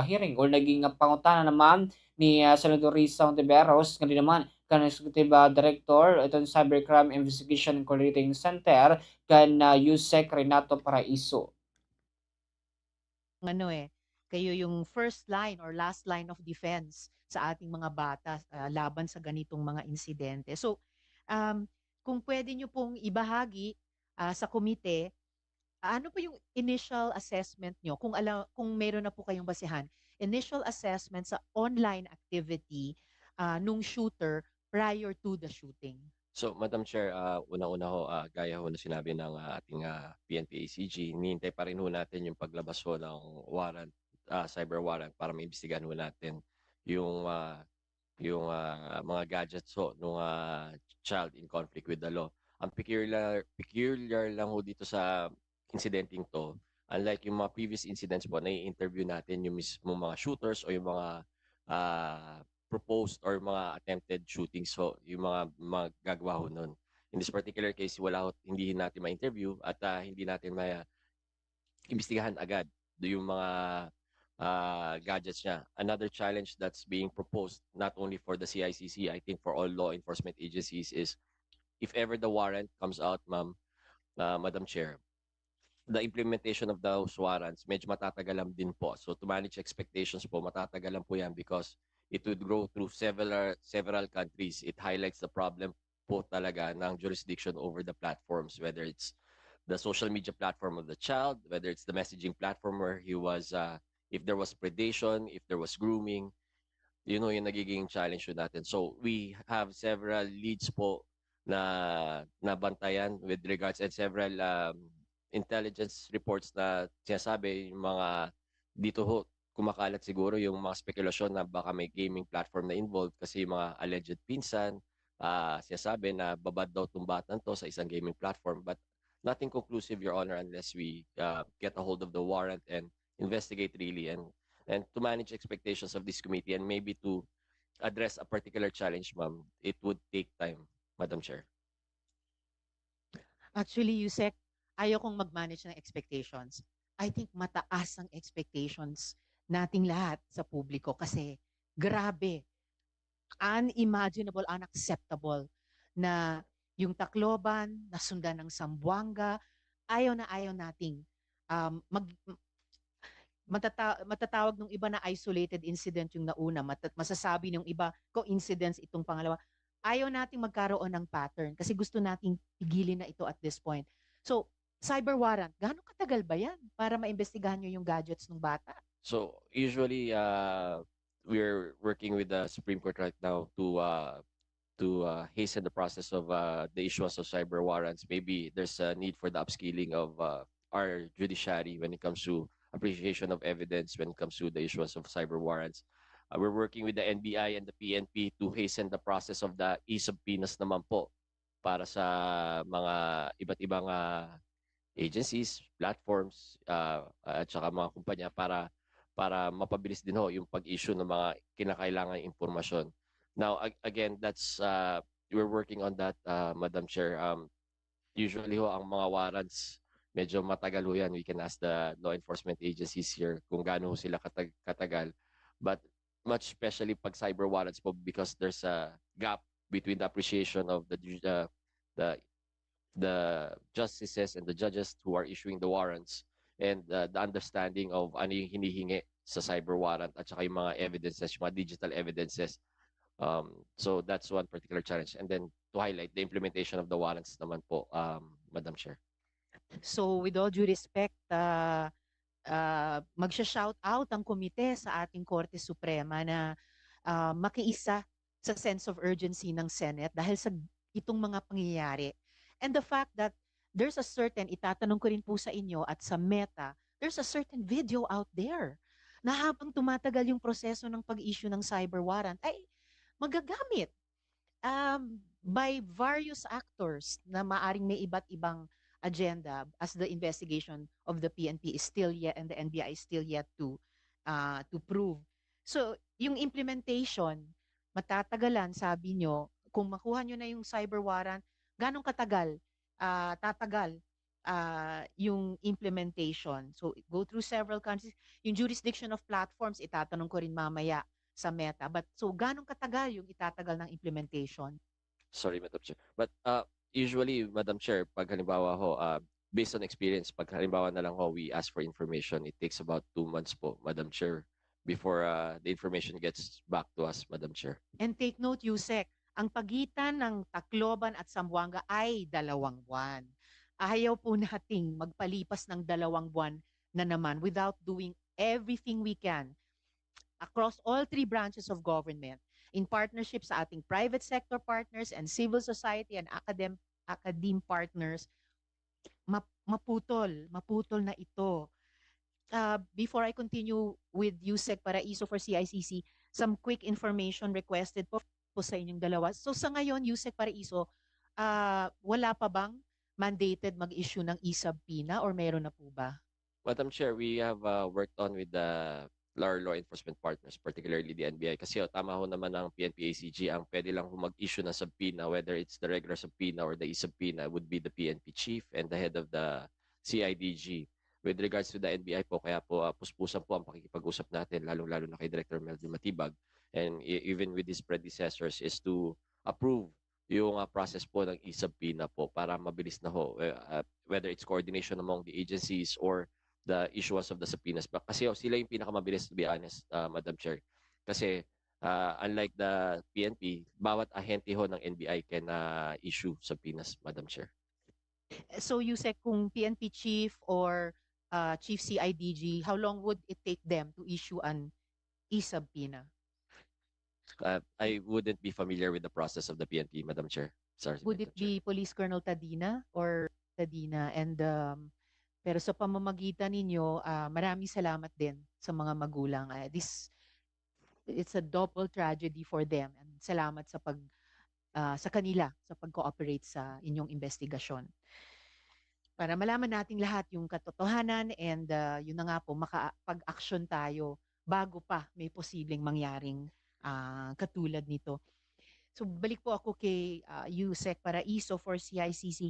hearing or naging pangutana naman ni Senator Risa Hontiveros, nga naman kan Executive Director ito ng Cybercrime Investigation and Coordinating Center kan USEC Renato Paraiso. Kayo yung first line or last line of defense sa ating mga bata laban sa ganitong mga insidente. So, kung pwede nyo pong ibahagi sa komite, ano pa yung initial assessment nyo? Kung meron na po kayong basihan, initial assessment sa online activity nung shooter prior to the shooting. So, Madam Chair, unang-una ho, gaya ho na sinabi ng ating PNP-ACG, hinihintay pa rin ho natin yung paglabas ho ng warrant, cyber warrant para maimbestigahan ho natin yung mga gadgets ho ng child in conflict with the law. Ang peculiar lang ho dito sa incidenting to, unlike yung mga previous incidents po, na-interview natin yung mismo mga shooters o yung mga proposed or mga attempted shootings so yung mga gagawa ho nun. In this particular case, hindi natin ma-interview at hindi natin imbestigahan agad yung mga gadgets niya. Another challenge that's being proposed not only for the CICC, I think for all law enforcement agencies is if ever the warrant comes out, Madam Chair, the implementation of those warrants medyo matatagalan din po. So to manage expectations po, matatagalan po yan because it would grow through several countries. It highlights the problem po talaga ng jurisdiction over the platforms, whether it's the social media platform of the child, whether it's the messaging platform where he was, if there was predation, if there was grooming, yung nagiging challenge natin. So we have several leads po na bantayan with regards and several intelligence reports na sinasabi yung mga dito ho kumakalat siguro yung mga spekulasyon na baka may gaming platform na involved kasi yung mga alleged pinsan sinasabi na babad daw tong batang to sa isang gaming platform, but nothing conclusive, Your Honor, unless we get a hold of the warrant and investigate really and to manage expectations of this committee and maybe to address a particular challenge, ma'am, it would take time, Madam Chair. Actually, Yusek, ayaw kong mag-manage ng expectations. I think mataas ang expectations nating lahat sa publiko kasi grabe, unimaginable, unacceptable na yung Tacloban, nasundan ng Zamboanga, ayaw nating matatawag ng iba na isolated incident yung nauna, masasabi ng iba coincidence itong pangalawa. Ayaw nating magkaroon ng pattern kasi gusto nating pigilin na ito at this point. So, cyber warrant, gaano katagal ba yan para maimbestigahan nyo yung gadgets ng bata? So usually we're working with the Supreme Court right now to hasten the process of the issuance of cyber warrants. Maybe there's a need for the upskilling of our judiciary when it comes to appreciation of evidence, when it comes to the issuance of cyber warrants. We're working with the NBI and the PNP to hasten the process of the e-subpoenas naman po para sa mga iba't ibang agencies, platforms, at saka mga kumpanya para mapabilis din ho yung pag-issue ng mga kinakailangang impormasyon. Now, again, that's we're working on that, Madam Chair. Usually ho, ang mga warrants, medyo matagal ho yan. We can ask the law enforcement agencies here kung gaano ho sila katagal. But much especially pag cyber warrants po because there's a gap between the appreciation of the justices and the judges who are issuing the warrants and the understanding of ano yung hinihingi sa cyber warrant at saka yung mga evidences, yung mga digital evidences. So that's one particular challenge. And then to highlight the implementation of the warrants naman po, Madam Chair. So with all due respect, magsha-shout out ang komite sa ating Korte Suprema na makiisa sa sense of urgency ng Senate dahil sa itong mga pangyayari. And the fact that there's a certain, itatanong ko rin po sa inyo at sa Meta, there's a certain video out there na habang tumatagal yung proseso ng pag-issue ng cyber warrant ay magagamit by various actors na maaring may iba't ibang agenda as the investigation of the PNP is still yet and the NBI is still yet to prove. So, yung implementation, matatagalan, sabi nyo, kung makuha nyo na yung cyber warrant, ganong katagal tatagal yung implementation? So, go through several countries. Yung jurisdiction of platforms, itatanong ko rin mamaya sa Meta. But, so, ganong katagal yung itatagal ng implementation? Sorry, Madam Chair. But usually, Madam Chair, pag halimbawa ho, based on experience, pag halimbawa na lang ho, we ask for information, it takes about 2 months po, Madam Chair, before the information gets back to us, Madam Chair. And take note, Yusek, ang pagitan ng Tacloban at Zamboanga ay 2 buwan. Ayaw po nating magpalipas ng 2 buwan na naman without doing everything we can across all 3 branches of government in partnership sa ating private sector partners and civil society and academe partners. Maputol na ito. Before I continue with Yusek Paraiso for CICC, some quick information requested po sa inyong dalawa. So sa ngayon, Yusek Paraiso, wala pa bang mandated mag-issue ng e-subpoena or meron na po ba? Madam Chair, we have worked on with the our law enforcement partners, particularly the NBI. Kasi tama ho naman ang PNP-ACG, ang pwede lang mag-issue ng subpoena, whether it's the regular subpoena or the e-subpoena, would be the PNP chief and the head of the CIDG. With regards to the NBI po, kaya po puspusan po ang pakikipag-usap natin, lalong-lalo na kay Director Melvin Matibag, and even with his predecessors, is to approve yung process po ng e-subpoena po para mabilis na ho, whether it's coordination among the agencies or the issuance of the subpoenas. Kasi sila yung pinakamabilis, to be honest, Madam Chair. Kasi unlike the PNP, bawat ahente ho ng NBI can issue subpoenas, Madam Chair. So Yusek, kung PNP chief or Chief CIDG, how long would it take them to issue an e-subpoena? I wouldn't be familiar with the process of the PNP, Madam Chair. Sorry, Would it be Police Colonel Tadina or Tadina and Pero sa pamamagitan ninyo, maraming salamat din sa mga magulang. It's a double tragedy for them. And salamat sa kanila sa pag-cooperate sa inyong investigasyon. Para malaman nating lahat yung katotohanan and yun na nga po, makapag-action tayo bago pa may posibleng mangyaring katulad nito. So balik po ako kay Yusek Paraiso for CICC.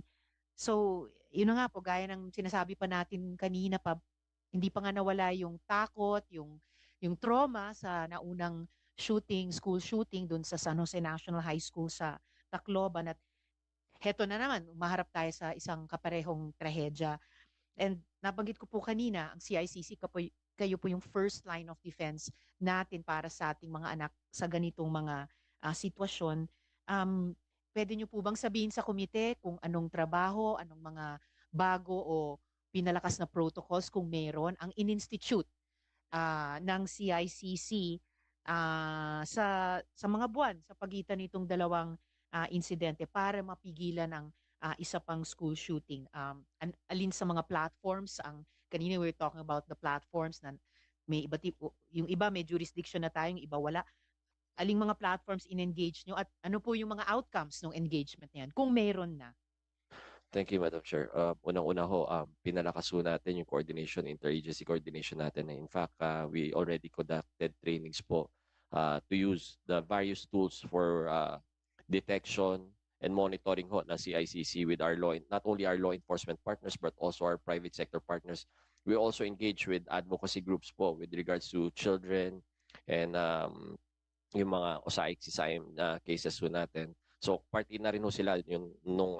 So yun na nga po, gaya ng sinasabi pa natin kanina pa, hindi pa nga nawala yung takot, yung trauma sa naunang school shooting dun sa San Jose National High School sa Tacloban. At heto na naman, umaharap tayo sa isang kaparehong trahedya. And nabanggit ko po kanina, ang CICC kayo po yung first line of defense natin para sa ating mga anak sa ganitong mga sitwasyon. Pwede nyo po bang sabihin sa komite kung anong trabaho, anong mga bago o pinalakas na protocols kung meron ang in-institute ng CICC sa mga buwan sa pagitan nitong dalawang insidente para mapigilan ang isa pang school shooting? Alin sa mga platforms, kanina we were talking about the platforms na may yung iba may jurisdiction na tayo, yung iba wala. Aling mga platforms in-engage nyo at ano po yung mga outcomes ng engagement na yan kung meron na? Thank you, Madam Chair. Unang-una ho, pinalakas ho natin yung coordination, interagency coordination natin. In fact, we already conducted trainings po to use the various tools for detection and monitoring ho na CICC with not only our law enforcement partners but also our private sector partners. We also engage with advocacy groups po with regards to children and yung mga OSAIC-CSIM cases ho natin. So, party na rin ho sila nung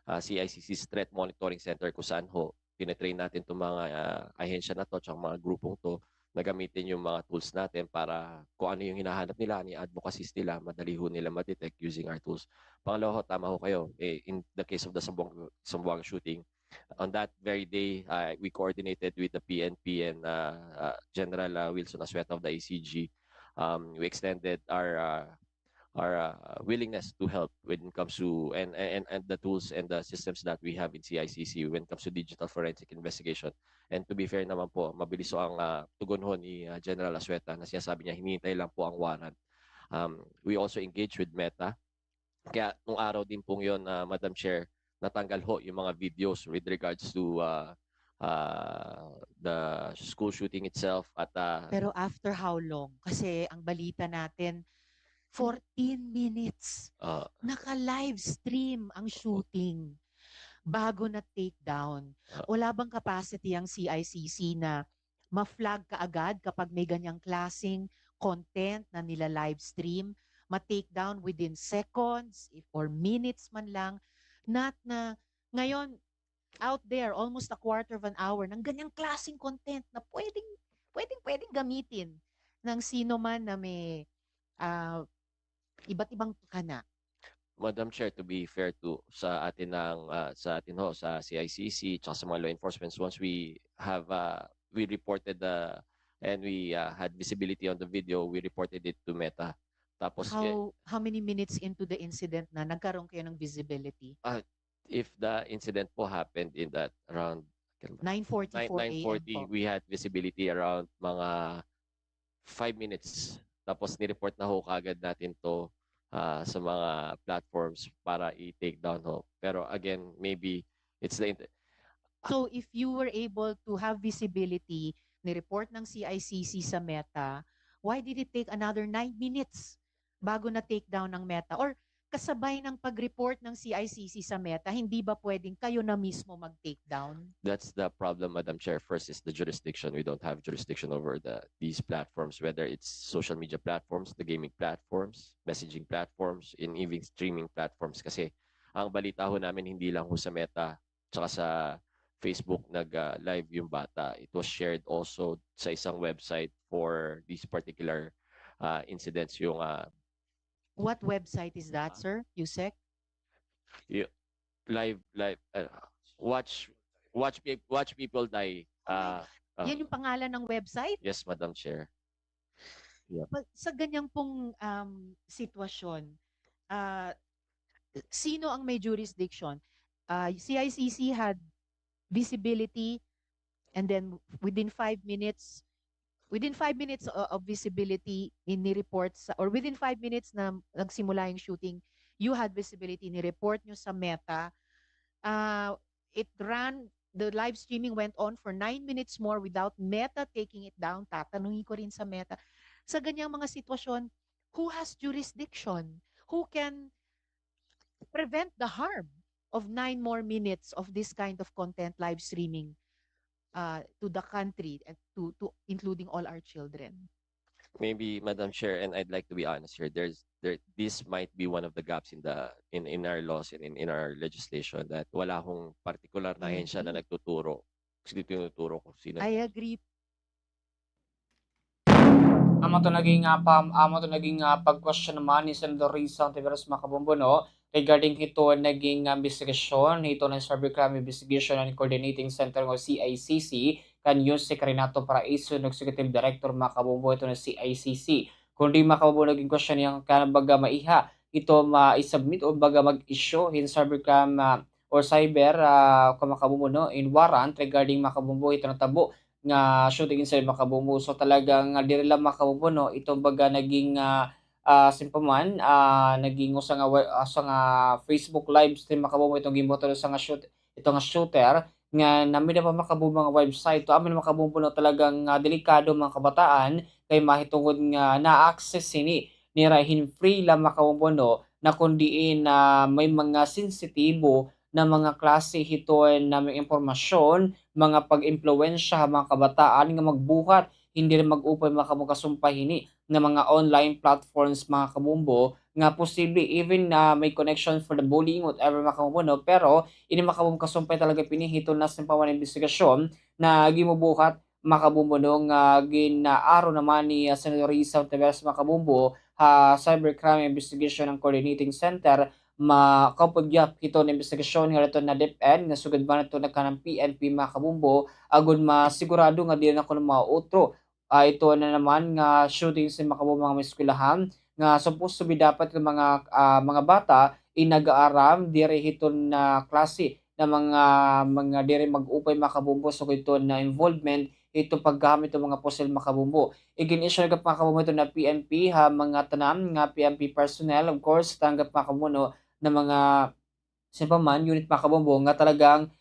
CICC's Threat Monitoring Center kung saan ho tinetrain natin itong mga ahensya na to at mga grupong to na gamitin yung mga tools natin para kung ano yung hinahanap nila, ni advocacies nila, madali ho nila ma-detect using our tools. Pangalawa ho, tama ho kayo, in the case of the Zamboanga shooting, on that very day, we coordinated with the PNP and General Wilson Asueta of the ACG. We extended our willingness to help when it comes to and the tools and the systems that we have in CICC when it comes to digital forensic investigation. And to be fair naman po, mabilis ho ang tugon ho ni General Asueta na sinasabi niya hinihintay lang po ang warrant. We also engage with Meta. Kaya nung araw din pong yun, Madam Chair, natanggal ho yung mga videos with regards to the school shooting itself at Pero after how long? Kasi ang balita natin 14 minutes naka-live stream ang shooting bago na takedown. Wala bang capacity ang CICC na ma-flag kaagad kapag may ganyang klaseng content na nila live stream, ma-takedown within seconds or minutes man lang? Not na ngayon out there almost a quarter of an hour ng ganyang klaseng content na pwedeng gamitin ng sino man na may iba't ibang tukana. Madam Chair, to be fair to sa atin sa CICC at sa mga law enforcement, once we have we reported and we had visibility on the video, we reported it to Meta. Tapos How many minutes into the incident na nagkaroon kayo ng visibility? If the incident po happened in that around 9:44 a.m. 9:40, we had visibility around mga 5 minutes. Tapos ni-report na ho kagad natin to sa mga platforms para i-take down ho. Pero again, maybe it's So if you were able to have visibility, ni-report ng CICC sa Meta, why did it take another 9 minutes bago na take down ng Meta? Or kasabay ng pag-report ng CICC sa Meta, hindi ba pwedeng kayo na mismo mag-take down? That's the problem, Madam Chair. First is the jurisdiction. We don't have jurisdiction over these platforms, whether it's social media platforms, the gaming platforms, messaging platforms, and even streaming platforms. Kasi ang balita ho namin hindi lang ho sa Meta, tsaka sa Facebook nag-live yung bata. It was shared also sa isang website for these particular incidents. Yung What website is that, sir? Yusek? Live watch people die. Yan yung pangalan ng website? Yes, Madam Chair. Yeah. Sa ganyang pong sitwasyon, sino ang may jurisdiction? CICC had visibility and then within 5 minutes of visibility in reports, or within 5 minutes na nagsimula yung shooting, you had visibility, ni-report nyo sa Meta. The live streaming went on for 9 minutes more without Meta taking it down. Tatanungin ko rin sa Meta, sa ganyang mga sitwasyon, who has jurisdiction? Who can prevent the harm of 9 more minutes of this kind of content live streaming to the country, and to including all our children? Maybe, Madam Chair, and I'd like to be honest here, this might be one of the gaps in our laws and in our legislation, that wala akong particular na ahensya na tinuturo kung sino. I agree. Amo to naging pag-question naman ni Senator Risa Ontiveros Macabombo, no, regarding ito naging investigasyon ito ng Cybercrime Investigation and Coordinating Center ng CICC kanyo si Carinato Paraiso ng Executive Director Macabombo ito ng CICC. Kundi Macabombo naging question yung kanabaga maiha ito ma-submit o baga mag-issue in Cybercrime or cyber Macabombo, no, in warrant regarding Macabombo ito natabo nga shooting inside Macabombo. So talagang diri lang Macabombo, no, itong baga naging simpaman naging usa nga Facebook live stream Macabombo itong gimoto sa nga shooter nga namin na pa Macabombo mga website to amin Macabombo, no, talagang delikado mga kabataan kay mahitungod nga na-access ni rahin free lang Macabombo, no, na kundiin may mga sensitibo na mga klase hito na may impormasyon, mga pag-impluwensya mga kabataan nga magbuhat, hindi rin mag-upay mga kamukasumpahini na mga online platforms mga kabumbo, nga posible even na may connection for the bullying, whatever mga kabumbo, no? Pero ini mga kabumbo kasumpay talaga pinihito na sa pawan investigasyon na gimubuhat mga kabumbo, no, nga ginaaro naman ni Senator Risa Ontiveros mga kabumbo Cybercrime Investigation and Coordinating Center makapagyap ito na investigasyon nga ito na DepEd nga sugad ba nato nagkanang PNP mga kabumbo agud masigurado nga di na ko na mautro ito na naman nga shooting sa makabumbo mga eskwelahan nga supposed to be dapat ng mga bata inag-aaram dire hiton na klase na mga dire mag-upay makabumbo so ito na involvement ito paggamit ng mga pusil makabumbo. Igin-issue na makabumbo ito na PNP mga tanan nga PNP personnel, of course tanggap makabumbo na mga simpaman unit makabumbo nga talagang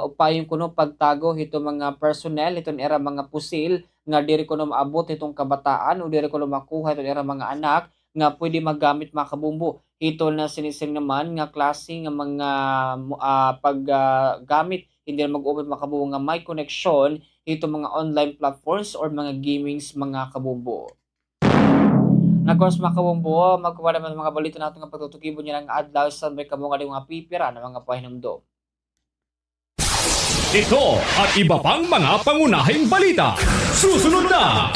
upayong kuno pagtago ito mga personnel itong era mga pusil nga diri kuno maabot itong kabataan o diri kuno makuha itong era mga anak nga pwede magamit makabumbo. Ito na sinising naman nga klase nga mga paggamit hindi na mag-open makabumbo nga may connection ito mga online platforms or mga gamings mga kabumbo. Nagkors mga kabumbo, magkuha naman mga balita natin nga pagtutukibo niya ng adlaw sa may kamunga ng mga pipira ng mga pahinumdom. Ito at iba pang mga pangunahing balita. Susunod na!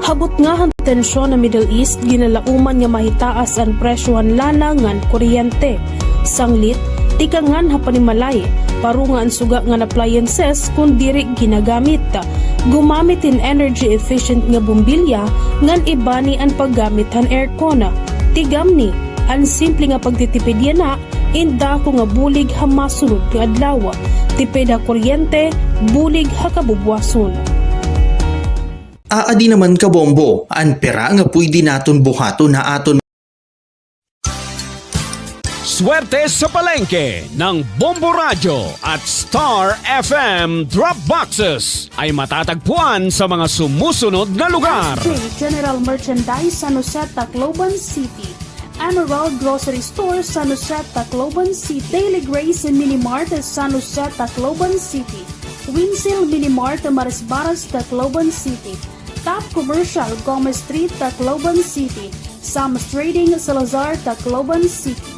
Habot nga ang tensyon na Middle East, ginalauman nga mahitaas ang presyohan lana ngan kuryente. Sanglit, tikangan hapanimalay, paro nga ang suga nga appliances kung diri ginagamit. Gumamit in energy efficient nga bumbilya ngan ibani ang paggamit han aircon. Tigamni, ang simple nga pagtitipid yan na, inda ko nga bulig ha masunod nga adlaw. Tipid ha kuryente, bulig ha kabubwason. Aadi naman kabombo, ang pera nga pwede naton buhato na aton. Swerte sa palengke ng Bombo Radio at Star FM Drop Boxes ay matatagpuan sa mga sumusunod na lugar. General Merchandise San Jose, Tacloban City. Emerald Grocery Store San Jose, Tacloban City. Daily Grace Mini Mart San Jose, Tacloban City. Winsil Mini Mart Marisbaras, Tacloban City. Top Commercial Gomez Street, Tacloban City. Sam's Trading Salazar, Tacloban City.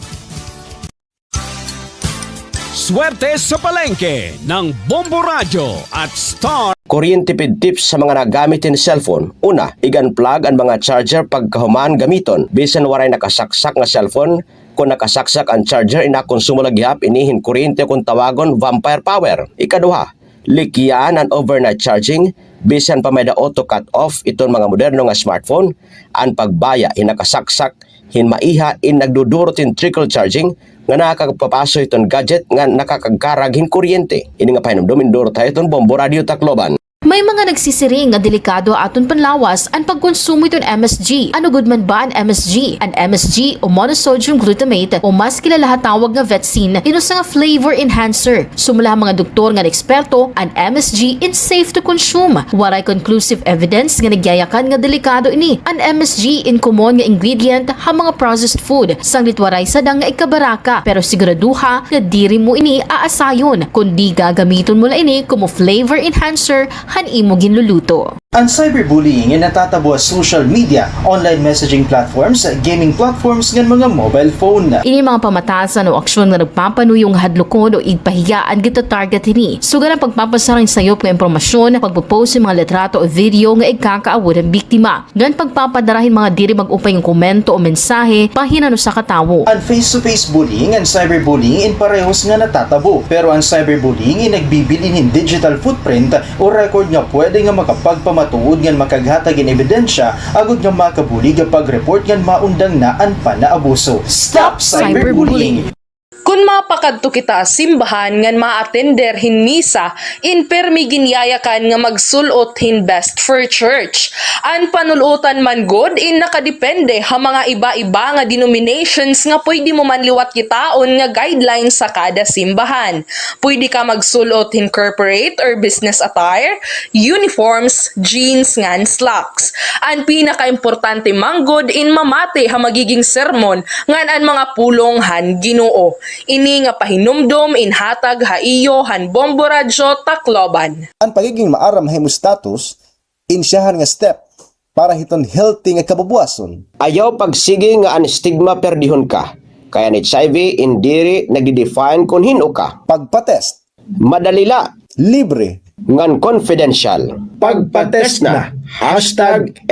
Swerte sa palengke ng Bombo Radio at Star. Kuryente tipid tips sa mga nagamitin cellphone. Una, i-unplug ang mga charger pagkahuman gamiton. Bisan waray nakasaksak nga cellphone, kung nakasaksak ang charger inakonsumo lagyap inihin kuryente kung tawagon vampire power. Ikaduha, likyan ang overnight charging. Bisan pa may da auto cut off iton mga moderno nga smartphone, ang pagbaya inakasaksak hinmaiha in nagdudurot in trickle charging nga nakakapapaso iton gadget nga nakakagkarag hin kuryente. Ini nga pahinumdum indurot tayo iton Bombo Radio Tacloban. May mga nagsisiring nga delikado aton panlawas ang pagkonsumo iton MSG. Ano gud man ba ang MSG? Ang MSG o monosodium glutamate o mas kilala tawag nga Vetsin inusa nga flavor enhancer. Sumula mga doktor nga eksperto, ang MSG is safe to consume. Waray conclusive evidence nga nagyayakan nga delikado ini. Ang MSG in common nga ingredient ha mga processed food. Sanglit waray sadang nga ikabaraka pero siguraduha nga diri mo ini aasayon kundi gagamiton mo la ini como flavor enhancer han imo ginluluto. Ang cyberbullying ay natatabo sa social media, online messaging platforms, gaming platforms ng mga mobile phone. Ini mga pamatasan o aksyon nga nagpapanuyong hadlokod o igpahiyaan kita target ini. Sugan ang pagpapasarang sayop nga impormasyon, pagpopost ng mga litrato o video nga ikakaawod ang biktima. Gan pagpapadarahin mga diri mag-upay ng komento o mensahe, pahinano sa katawo. Ang face-to-face bullying and cyberbullying in parehos nga natatabo. Pero ang cyberbullying ay nagbibilin ng digital footprint o record nga pwede nga makapagpamatuod nga makaghatag in ebidensya agud nga makabuli nga pag-report nga maundang na ang panaabuso. Stop cyberbullying! Kung mapakadto kita simbahan ngan ma-attender hin misa, in permi ginyayakan nga magsulot hin best for church. An panulutan man god in nakadepende ha mga iba-iba nga denominations nga pwede mo man liwat kitaon nga guidelines sa kada simbahan. Pwede ka magsulot hin corporate or business attire, uniforms, jeans ngan slacks. An pinaka-importante man god in mamate ha magiging sermon ngan an mga pulong han Ginoo. Ini nga pahinumdom inhatag haiyo han Bombo Radio Tacloban. Ang pagiging maaram hemostatus, insyahan nga step para hiton healthy nga kababuason. Ayaw pagsige nga ang stigma perdihon ka. Kaya ni HIV indiri nagdi-define kung hino ka. Pagpatest. Madalila. Libre. Ngan confidential. Pagpatest na.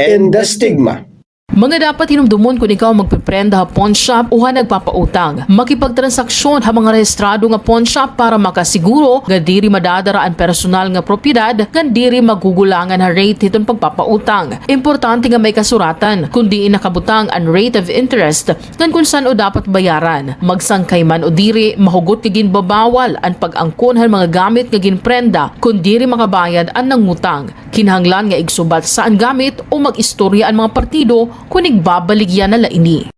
#End the Stigma. Mga dapat hinumdumon kung ikaw magpiprenda ha pawn shop o ha nagpapautang. Makipagtransaksyon ha mga rehistrado nga pawn shop para makasiguro nga diri madadara ang personal nga propiedad nga diri magugulangan ha rate hiton pagpapautang. Importante nga may kasuratan kundi inakabutang ang rate of interest ngan kung saan o dapat bayaran. Magsangkay man o diri mahugot nga ginbabawal ang pag-angkon ha mga gamit nga ginprenda kung diri makabayad ang nangutang. Kinahanglan nga igsubat saan gamit o mag-istorya ang mga partido kung igbabaligyan na laini.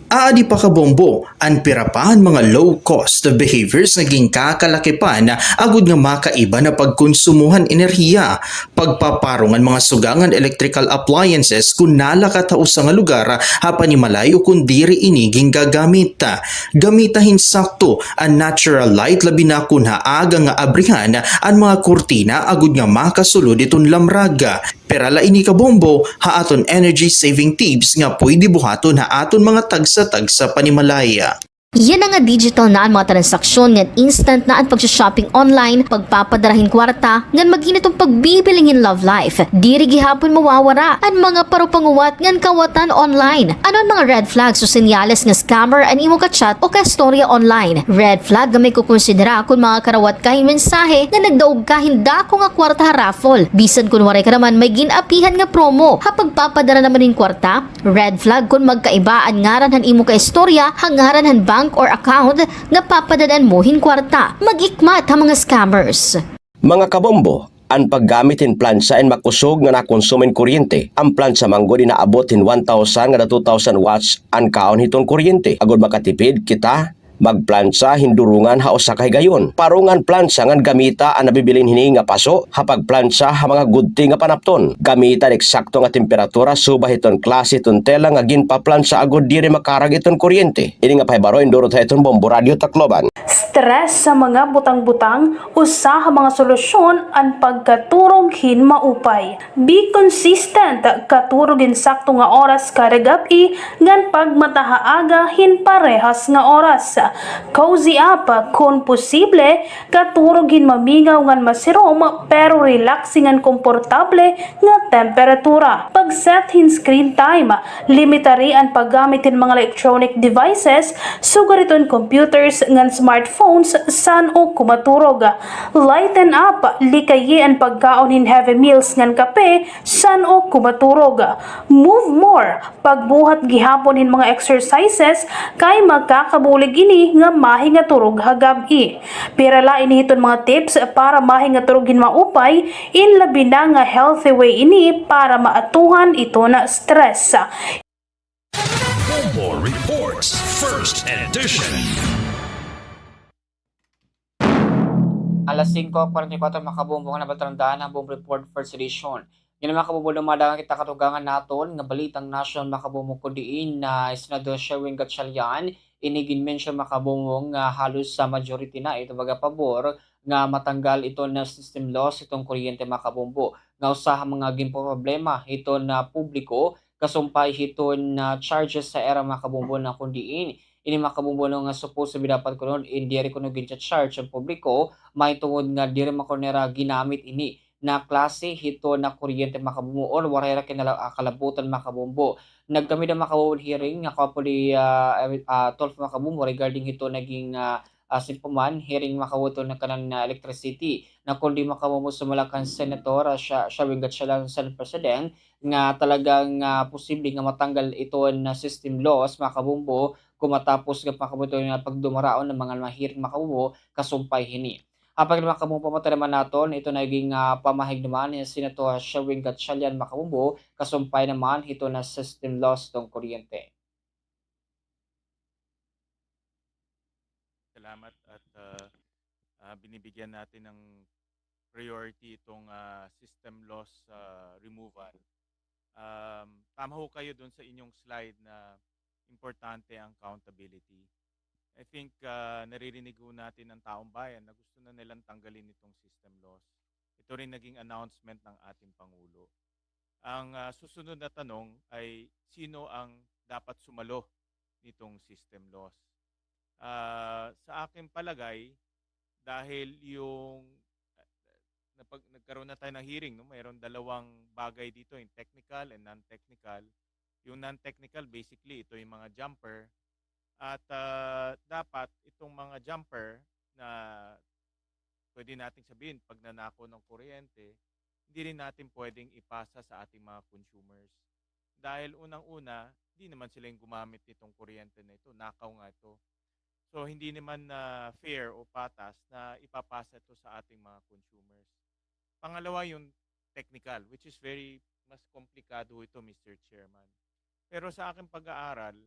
Aadi pa ka Bombo, ang pirapahan mga low-cost behaviors naging kakalakipan agud nga makaiba na pagkonsumuhan enerhiya, pagpaparungan mga sugangan electrical appliances kung nalakatao sa nga lugar hapan malayo kung diri iniging gagamit. Gamitahin sakto ang natural light labi na kun haaga nga abrihan ang mga kurtina agud nga makasulod iton lamraga. Perala ini ka Bombo, haaton energy saving tips nga pwede buhaton haaton mga tagsa-tagsa panimalaya. Yan ang nga digital na ang mga transaksyon ngan instant na ang pag-shopping online, pagpapadarahin kwarta, ngan maginitong pagbibiling in love life. Diri gihapon mawawara ang mga parupanguwat ngan kawatan online. Ano ang mga red flags o senyales nga scammer ang imo ka-chat o ka-storya online? Red flag nga may kukonsidera kung mga karawat kahin mensahe nga nagdaog ka hinda ko nga kwarta raffle. Bisan kung waray ka naman may ginapihan nga promo. Ha pagpapadara naman yung kwarta, red flag kung magkaiba ang ngaran han imo ka-istorya, hangaran han bank or account nga papadadan mo hin kwarta. Mag-ikmat ha mga scammers. Mga kabombo, ang paggamit in plansa and makusog nga nakonsumin kuryente. Ang plansa manggod inaabot in 1,000 nga 2,000 watts ang kaon hiton kuryente. Agod makatipid kita magplansa hindurungan ha usa ka higayon. Parungan plansa ngan gamita ang nabibilin hini nga paso hapag plansa ha mga gudti nga panapton. Gamitan eksakto nga temperatura subah iton klase iton tela nga ginpaplansa agod diri makarag iton kuryente. Ini nga pahibaro indurot ha iton Bombo Radio Tacloban. Stress sa mga butang-butang, usa ha mga solusyon ang pagkaturog hin maupay. Be consistent, katurogin sakto nga oras kada gabi ngan pagmatahaaga hin parehas nga oras. Cozy up kung posible, katurogin mamingaw ngan masirom pero relaxing ngan komportable nga temperatura. Pag-set hin screen time, limitary ang paggamit hin mga electronic devices, sugariton computers ngan smartphones san o kumaturog. Lighten up, likayi ang pagkaon hin heavy meals ngan kape san o kumaturog. Move more, pagbuhat gihapon hin mga exercises kay magkakabulig ini nga mahinga turog hagabi. Pirala inihiton mga tips para mahinga turog hin maupay in labi na nga healthy way ini para maatuhan ito na stress. Bombo Reports First Edition. Alas 5:44 makabombo nga nabatandaan ang Bomb Report First Edition. Yan ang makabombo na madang kita katugangan naton nga balitang national makabombo ko diin na Senador Sherwin Gatchalian inigin mention makabombo nga halos sa majority na ito baga pabor nga matanggal ito na system loss itong kuryente makabombo. Nga usaha mga gimpo problema ito na publiko kasumpay ito na charges sa era makabombo na kundiin. Ini makabombo nga supposed to be dapat kuno hindi rin kuno charge ang publiko may tungod nga diri makonera ginamit ini na klase hito na kuryente makabombo or warera kalabutan makabombo. Nagkami na makabombo hearing nga kapuli 12 makabombo regarding hito naging simpuman hearing makabuto na kanan na electricity na kundi makabombo sumalakan senator Sherwin Gatchalian Senate President nga talagang posible nga matanggal ito na system loss makabombo kung matapos nga makabuto na pagdumaraon ng mga mahiring makabombo kasumpay hini. Apag makabombo pamatay naman naton ito naging pamahig naman ni Senator Sherwin Gatchalian makabombo kasumpay naman ito na system loss tong kuryente. Salamat at binibigyan natin ng priority itong system loss removal. Tama ho kayo dun sa inyong slide na importante ang accountability. I think naririnig ho natin ng taong bayan na gusto na nilang tanggalin itong system loss. Ito rin naging announcement ng ating Pangulo. Ang susunod na tanong ay sino ang dapat sumalo nitong system loss? Sa aking palagay, dahil yung nagkaroon na tayo ng hearing, no? Mayroon dalawang bagay dito, yung technical and non-technical. Yung non-technical, basically, ito yung mga jumper. At dapat itong mga jumper na pwede nating sabihin pag nanako ng kuryente, hindi rin natin pwedeng ipasa sa ating mga consumers. Dahil unang-una, hindi naman sila yung gumamit nitong kuryente na ito. Nakaw nga ito. So, hindi naman fair o patas na ipapasa ito sa ating mga consumers. Pangalawa, yung technical, which is mas komplikado ito, Mr. Chairman. Pero sa aking pag-aaral,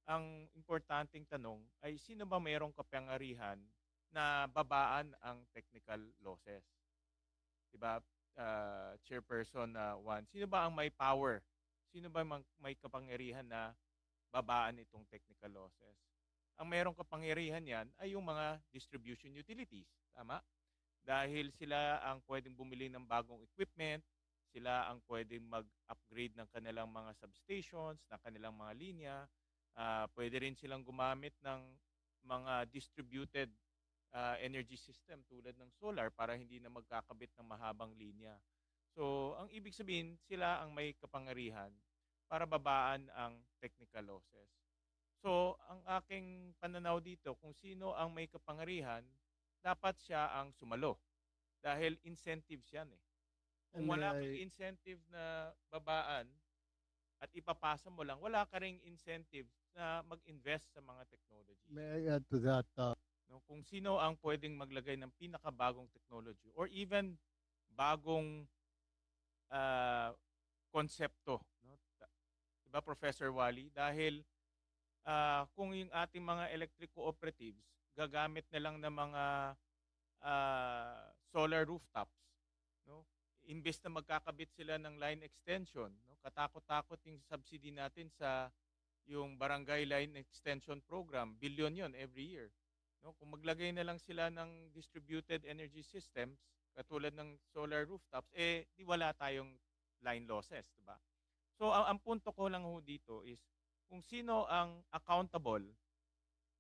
ang importanteng tanong ay sino ba mayroong kapangyarihan na babaan ang technical losses? Diba, Chairperson Juan? Sino ba ang may power? Sino ba may kapangyarihan na babaan itong technical losses? Ang mayroong kapangyarihan yan ay yung mga distribution utilities. Tama? Dahil sila ang pwedeng bumili ng bagong equipment, sila ang pwedeng mag-upgrade ng kanilang mga substations, ng kanilang mga linya, pwede rin silang gumamit ng mga distributed energy system tulad ng solar para hindi na magkakabit ng mahabang linya. So, ang ibig sabihin, sila ang may kapangyarihan para babaan ang technical losses. So, ang aking pananaw dito, kung sino ang may kapangyarihan, dapat siya ang sumalo. Dahil incentives yan eh. Kung wala kang incentive na babaan at ipapasa mo lang, wala ka ring incentive na mag-invest sa mga technology. May I add to that? No, kung sino ang pwedeng maglagay ng pinakabagong technology or even bagong konsepto. No? Diba, Professor Wally? Dahil kung yung ating mga electric cooperatives gagamit na lang ng mga solar rooftops, no? Imbes na magkakabit sila ng line extension, no? Katakot-takot yung subsidy natin sa yung barangay line extension program, billion yon every year. No? Kung maglagay na lang sila ng distributed energy systems, katulad ng solar rooftops, di wala tayong line losses, diba? So, ang punto ko lang ho dito is, kung sino ang accountable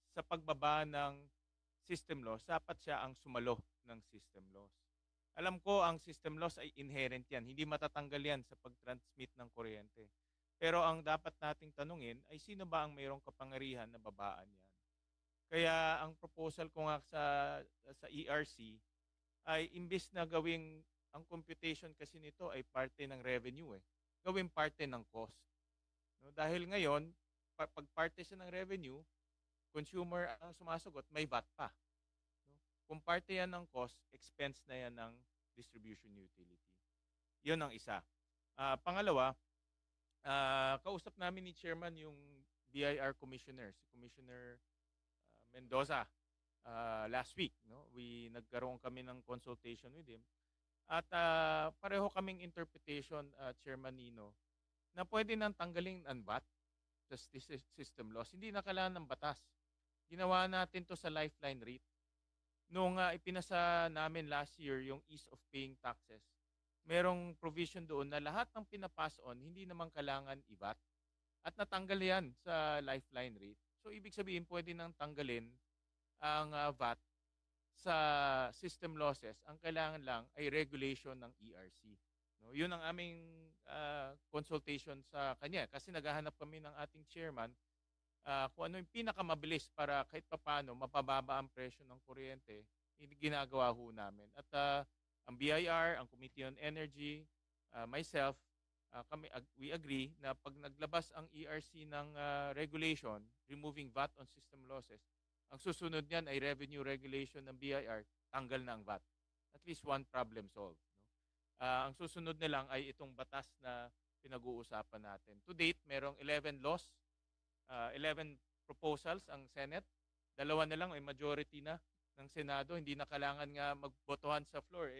sa pagbaba ng system loss, dapat siya ang sumalo ng system loss. Alam ko ang system loss ay inherent yan. Hindi matatanggal yan sa pag-transmit ng kuryente. Pero ang dapat nating tanungin ay sino ba ang mayroong kapangyarihan na babaan yan. Kaya ang proposal ko nga sa ERC ay imbis na gawing ang computation kasi nito ay parte ng revenue gawing parte ng cost. No? Dahil ngayon, pag parte siya ng revenue, consumer ang sumasagot, may VAT pa. No? Kung parte yan ng cost, expense na yan ng distribution utility. Yun ang isa. Pangalawa, kausap namin ni Chairman yung BIR Commissioner, si Commissioner Mendoza last week. No? Nagkaroon kami ng consultation with him. At pareho kaming interpretation, Chairman Nino, na pwede nang tanggalin ang VAT sa system loss. Hindi na kailangan ng batas. Ginawa natin to sa lifeline rate. Nung ipinasa namin last year yung ease of paying taxes, merong provision doon na lahat ng pinapass on, hindi naman kailangan i-VAT. At natanggal yan sa lifeline rate. So, ibig sabihin, pwede nang tanggalin ang VAT sa system losses. Ang kailangan lang ay regulation ng ERC. No, yun ang aming consultation sa kanya. Kasi naghahanap kami ng ating chairman kung ano yung pinakamabilis para kahit papano mapababa ang presyo ng kuryente, ginagawa ho namin. At ang BIR, ang Committee on Energy, myself, we agree na pag naglabas ang ERC ng regulation, removing VAT on system losses, ang susunod niyan ay revenue regulation ng BIR, tanggal na ang VAT. At least one problem solved. No? Ang susunod na lang ay itong batas na pinag-uusapan natin. To date, merong 11 laws, 11 proposals ang Senate. 2 na lang ay majority na ng Senado. Hindi na kailangan nga magbotohan sa floor.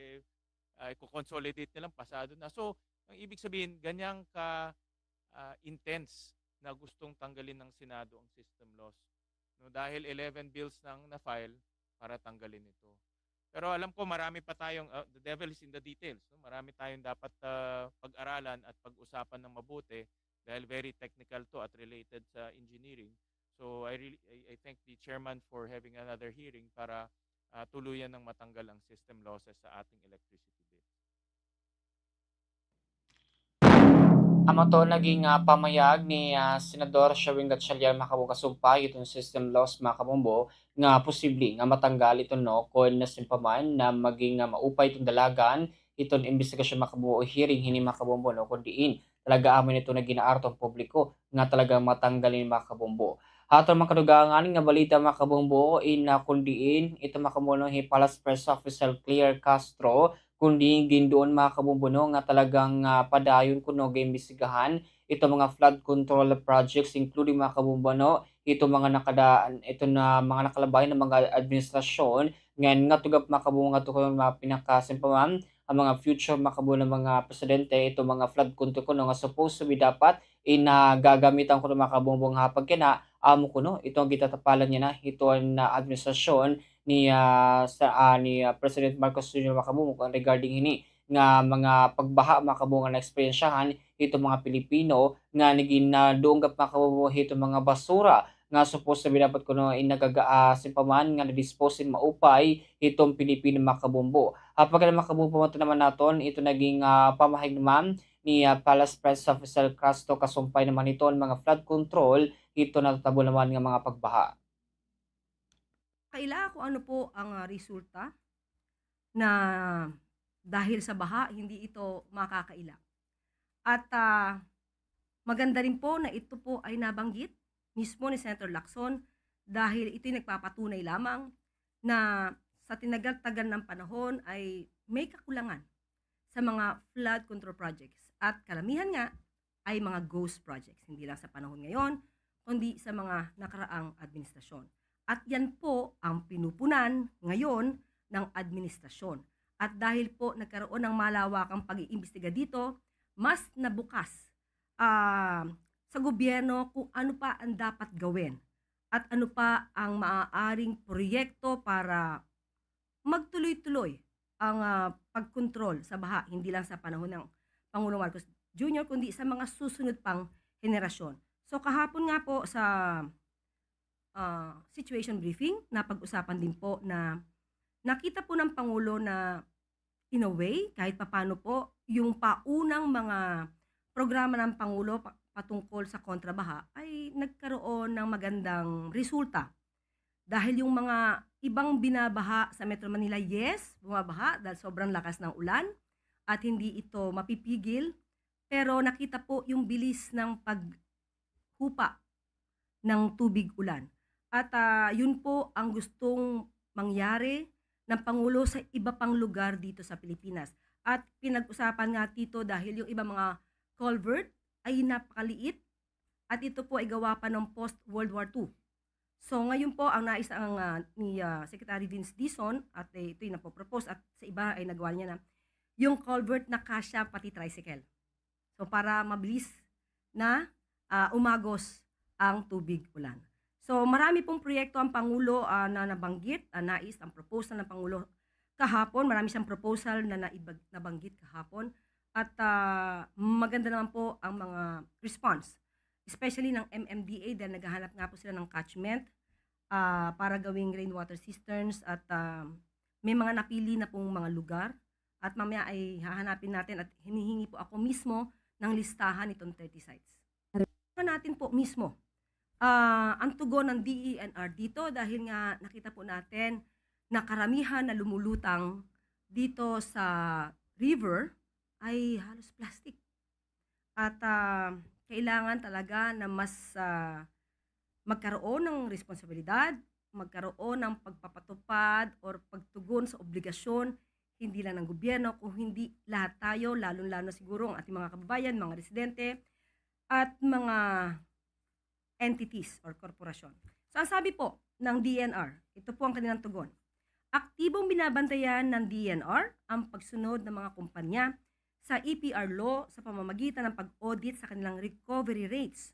Kukonsolidate na lang, pasado na. So, ang ibig sabihin, ganyang intense na gustong tanggalin ng Senado ang system laws. No, dahil 11 bills nang na-file para tanggalin ito. Pero alam ko marami pa tayong, the devil is in the details. No? Marami tayong dapat pag-aralan at pag-usapan ng mabuti dahil very technical to at related sa engineering. So I thank the chairman for having another hearing para tuluyan ng matanggal ang system losses sa ating electricity bill. Amo to naging pamayag ni Senador Sherwin Gatchalian makabukasumpay itong system loss mga kabombo nga posible nga matanggal ito no kung nasimpaman na maging maupay itong dalagan itong investigasyon makabombo o hearing hini mga kabombo no kung diin talaga amin ito na ginaartong publiko nga talagang matanggalin mga kabombo. Hatong mga kadugangan nga balita mga kabombo kundiin ito mga kabombo Hipalas Press Officer Claire Castro kundi gindoon mga kabumbuno nga talagang padayon kuno gaimbestigahan ito mga flood control projects including mga kabumbuno ito mga nakadaan ito na mga nakalabay na mga administrasyon nga tugap mga kabumbuno nga tukong mga pinakasimpaman ang mga future mga kabumbuno mga presidente ito mga flood control kuno nga supposed to be dapat gagamitan kuno mga kabumbuno hapag kina amo kuno ito ang gitatapalan niya na ito na administrasyon ni President Marcos Jr. Makabungo regarding hini nga mga pagbaha makabungo na eksperyensyahan ito mga Pilipino nga naging doonggap makabungo ito mga basura nga supposed na dapat kuno inagagasimpaman nga na-disposin maupay itong Pilipino makabumbo. Hapag na makabumbo naman naton ito naging pamahig naman ni Palace Press Officer Castro kasumpay naman ito ang mga flood control ito natatabo naman nga mga pagbaha. Kaila kung ano po ang resulta na dahil sa baha, hindi ito makakaila. At maganda rin po na ito po ay nabanggit mismo ni Senator Lacson dahil ito'y nagpapatunay lamang na sa tinagal-tagal ng panahon ay may kakulangan sa mga flood control projects. At kalamihan nga ay mga ghost projects, hindi lang sa panahon ngayon, kundi sa mga nakaraang administrasyon. At yan po ang pinupunan ngayon ng administrasyon. At dahil po nagkaroon ng malawakang pag-iimbestiga dito, mas nabukas sa gobyerno kung ano pa ang dapat gawin at ano pa ang maaaring proyekto para magtuloy-tuloy ang pagkontrol sa baha, hindi lang sa panahon ng Pangulong Marcos Jr., kundi sa mga susunod pang henerasyon. So kahapon nga po sa situation briefing na pag-usapan din po na nakita po ng Pangulo na in a way, kahit papano po, yung paunang mga programa ng Pangulo patungkol sa kontrabaha ay nagkaroon ng magandang resulta. Dahil yung mga ibang binabaha sa Metro Manila, yes, bumabaha dahil sobrang lakas ng ulan at hindi ito mapipigil. Pero nakita po yung bilis ng paghupa ng tubig ulan. At yun po ang gustong mangyari ng Pangulo sa iba pang lugar dito sa Pilipinas. At pinag-usapan nga dito dahil yung iba mga culvert ay napakaliit at ito po ay gawa pa ng post-World War II. So ngayon po ang nais ni Secretary Vince Dizon at ito yung napopropose at sa iba ay nagawa niya na yung culvert na kasya pati tricycle. So para mabilis na umagos ang tubig ulan. So marami pong proyekto ang Pangulo na nabanggit, nais ang proposal ng Pangulo kahapon. Marami siyang proposal na nabanggit kahapon at maganda naman po ang mga response. Especially ng MMDA dahil naghahanap nga po sila ng catchment para gawing rainwater cisterns at may mga napili na pong mga lugar at mamaya ay hahanapin natin at hinihingi po ako mismo ng listahan itong 30 sites. Natin po mismo ang tugon ng DENR dito dahil nga nakita po natin na karamihan na lumulutang dito sa river ay halos plastic. At kailangan talaga na mas magkaroon ng responsibilidad, magkaroon ng pagpapatupad or pagtugon sa obligasyon, hindi lang ng gobyerno, kung hindi lahat tayo, lalo-lalo siguro ang ating mga kababayan, mga residente, at mga entities or korporasyon. So ang sabi po ng DNR, ito po ang kanilang tugon. Aktibong binabantayan ng DNR ang pagsunod ng mga kumpanya sa EPR law sa pamamagitan ng pag-audit sa kanilang recovery rates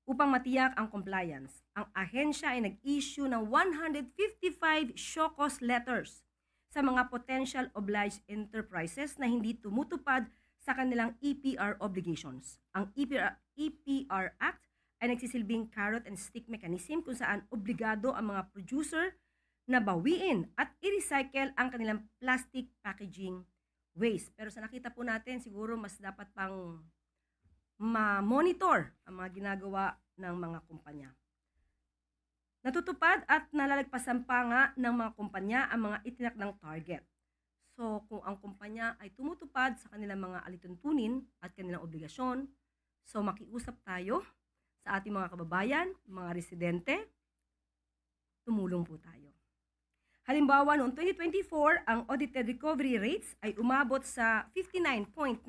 upang matiyak ang compliance. Ang ahensya ay nag-issue ng 155 show cause letters sa mga potential obliged enterprises na hindi tumutupad sa kanilang EPR obligations. Ang EPR Act ay nagsisilbing carrot and stick mechanism kung saan obligado ang mga producer na bawiin at i-recycle ang kanilang plastic packaging waste. Pero sa nakita po natin, siguro mas dapat pang ma-monitor ang mga ginagawa ng mga kumpanya. Natutupad at nalalagpasan pa nga ng mga kumpanya ang mga itinakdang target. So kung ang kumpanya ay tumutupad sa kanilang mga alituntunin at kanilang obligasyon, so makiusap tayo sa ating mga kababayan, mga residente, tumulong po tayo. Halimbawa, noong 2024, ang audited recovery rates ay umabot sa 59.98%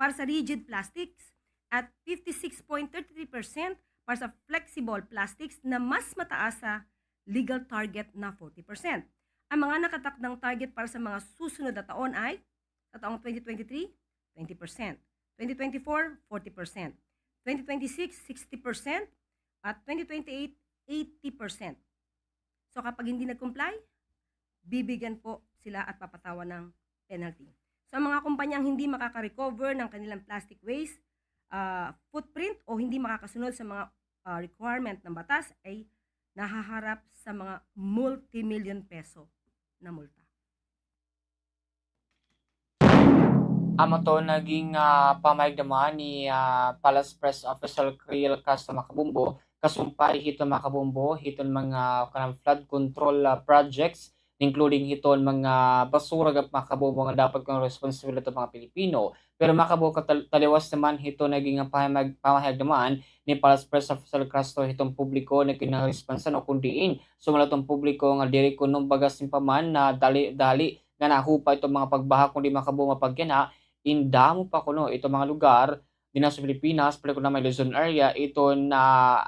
para sa rigid plastics at 56.33% para sa flexible plastics na mas mataas sa legal target na 40%. Ang mga nakatakdang target para sa mga susunod na taon ay sa taong 2023, 20%, 2024, 40%, 2026, 60%, at 2028, 80%. So kapag hindi nag-comply, bibigyan po sila at papatawan ng penalty. So ang mga kumpanyang hindi makaka-recover ng kanilang plastic waste, footprint o hindi makakasunod sa mga requirement ng batas ay nahaharap sa mga multi-million peso na multa. Amo to naging pamahigdaman ni Palace Press Officer Kriel Castro Makabumbo kasumpay hiton makabumbo hiton mga kanang flood control projects including hiton mga basura gap makabumbo nga dapat kang responsibilidad ng mga Pilipino pero makabo taliwas naman hiton naging pamahigdaman ni Palace Press Officer Castro hitong publiko na kinarresponsan o kundiin sumalatong publiko nga diri kuno bagas paman na dali nga nahupa itong mga pagbaha kundi makabumbo pagyana indamo pa kuno itong mga lugar din sa Pilipinas, pero kung na may Luzon area, ito na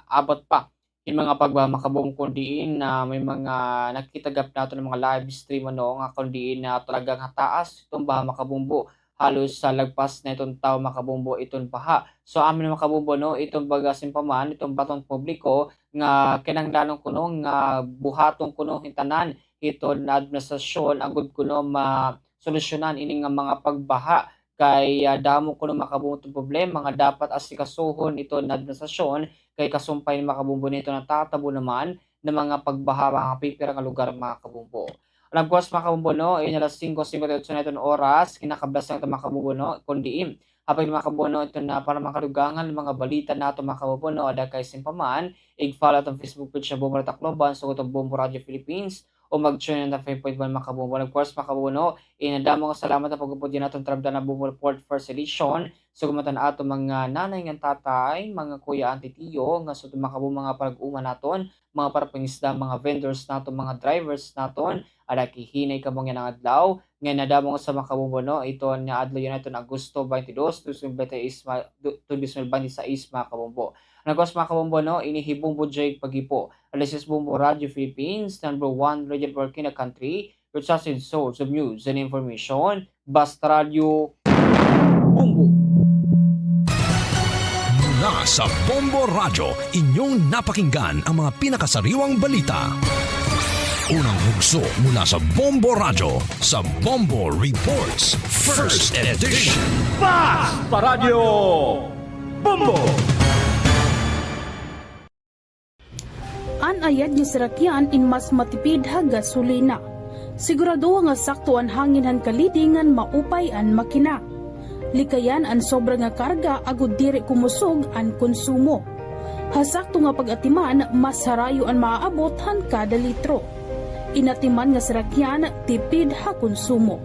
abot pa yung mga pagmamakabong kundiin na may mga nakitagap nato ng mga live stream nga kundiin na talagang hataas itong baha makabumbo halos sa lagpas na itong tao makabumbo itong baha. So amin makabumbo itong bagasin paman, itong batong publiko nga kinanglanong kuno nga buhatong kuno hintanan ito na administrasyon agud kuno ma solusyonan ini nga mga pagbaha kay damo ko ng makabungtong problema nga dapat asikasuhon ito na administrasyon kay kasumpay ng makabumbo nito na tatabo naman ng mga pagbaha mga pipira nga lugar mga kabumbo. Alam ko mga kabumbo no, alas 5:58 na itong oras, kinakablas na ito mga kabumbo no, kundi Habang mga kabuno ito na para makadugangan ng mga balita nato mga kabuno ada kay simpaman, i-follow atong Facebook page na Bombo Tacloban so itong Bombo Radio Philippines o mag-tune na 5.1 mga kabuno. Of course mga kabuno, inadamo ko salamat na pagpupod din natong trabda na Bombo Report First Edition. So kumatan ato mga nanay ng tatay, mga kuya, auntie, tiyo, nga so mga kabuno mga pag-uma naton, mga parapangisda, mga vendors naton, mga drivers naton, ada kihinay kamong yan ang adlaw. Ngayon nadamo sa mga kabumbono, ito na adlaw yun ito na Agosto 22, 2026 mga kabumbo. Nagos mga kabumbono, inihibumbo Jake Pagipo. Alisis Bombo Radio Philippines, #1 radio working in the country, your trusted source of news and information, Basta Radio Bombo. Mula sa Bombo Radio, inyong napakinggan ang mga pinakasariwang balita. Unang hugso mula sa Bombo Radio sa Bombo Reports First Edition. Basta Radio Bombo! Anayad ni Sarakian in mas matipid ha gasolina. Sigurado nga sakto ang hangin han kalidingan maupay an makina. Likayan an sobra nga karga agud diri kumusog an konsumo. Hasakto nga pag-atiman mas harayo an maaabot han kada litro. Inatiman nga Sarakian tipid ha konsumo.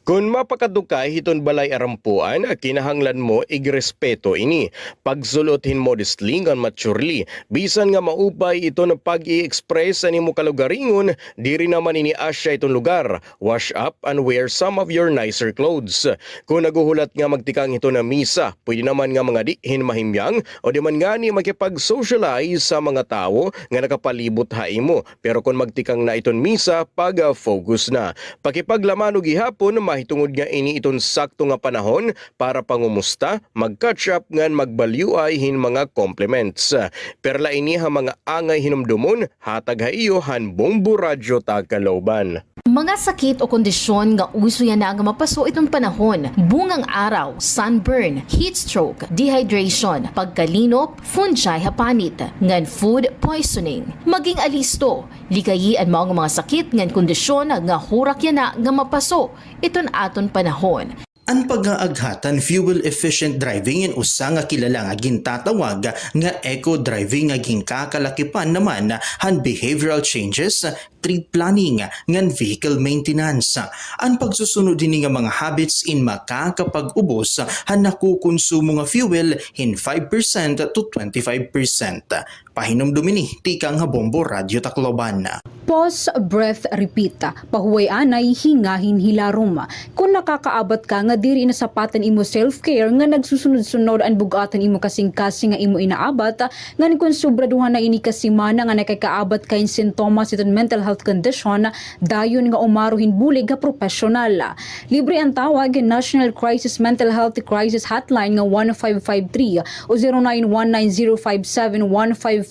Kung mapakadukay hiton balay arampuan, kinahanglan mo igrespeto ini. Pagsulothin modestly ngan maturely. Bisan nga maupay ito na pag-i-express sa nimo kalugaringon, diri naman ini asya itong lugar. Wash up and wear some of your nicer clothes. Kung naguhulat nga magtikang ito na misa, pwede naman nga mga dihin mahimyang o di man nga ni makipag-socialize sa mga tao nga nakapalibot haimo. Pero kung magtikang na iton misa, pag-focus na. Pakipaglaman o gihapon, mahitungod nga ini iton sakto nga panahon para pangumusta, mag-catch up ngan magbalyuay hin mga compliments. Perla ini ha mga angay hinumdumon, hatag ha iyo han Bombo Radio Tacloban. Mga sakit o kondisyon nga uso yan na nga mapaso itong panahon, bungang araw, sunburn, heat stroke, dehydration, pagkalinop, fungi hapanit, ngan food poisoning. Maging alisto, likayi ang mga sakit ngan kondisyon nga hurak yan na nga mapaso iton aton panahon. Ang pag-aaghatan fuel-efficient driving in usa nga kilala nga gintatawag nga eco-driving nga ginkakalakipan naman han behavioral changes, trip planning, ngan vehicle maintenance. Ang pagsusunod din nga mga habits in makakapag-ubos han nakukonsumo nga fuel in 5% to 25%. Pahinom dumini, tikang Bombo Radio Tacloban. Pause, breath, repeat. Pahuway anay, hingahin hilarom. Kung nakakaabot ka nga diri na sapatan imo self-care nga nagsusunod-sunod ang bugatan imo kasing-kasing nga imo inaabat, nga kung sobraduhan na ini kasimana nga nakakaabat kain sintomas iton mental health condition, dayon nga umaruhin bulig nga profesional. Libre ang tawag National Crisis Mental Health Crisis Hotline nga 1553 o 0919-057-1553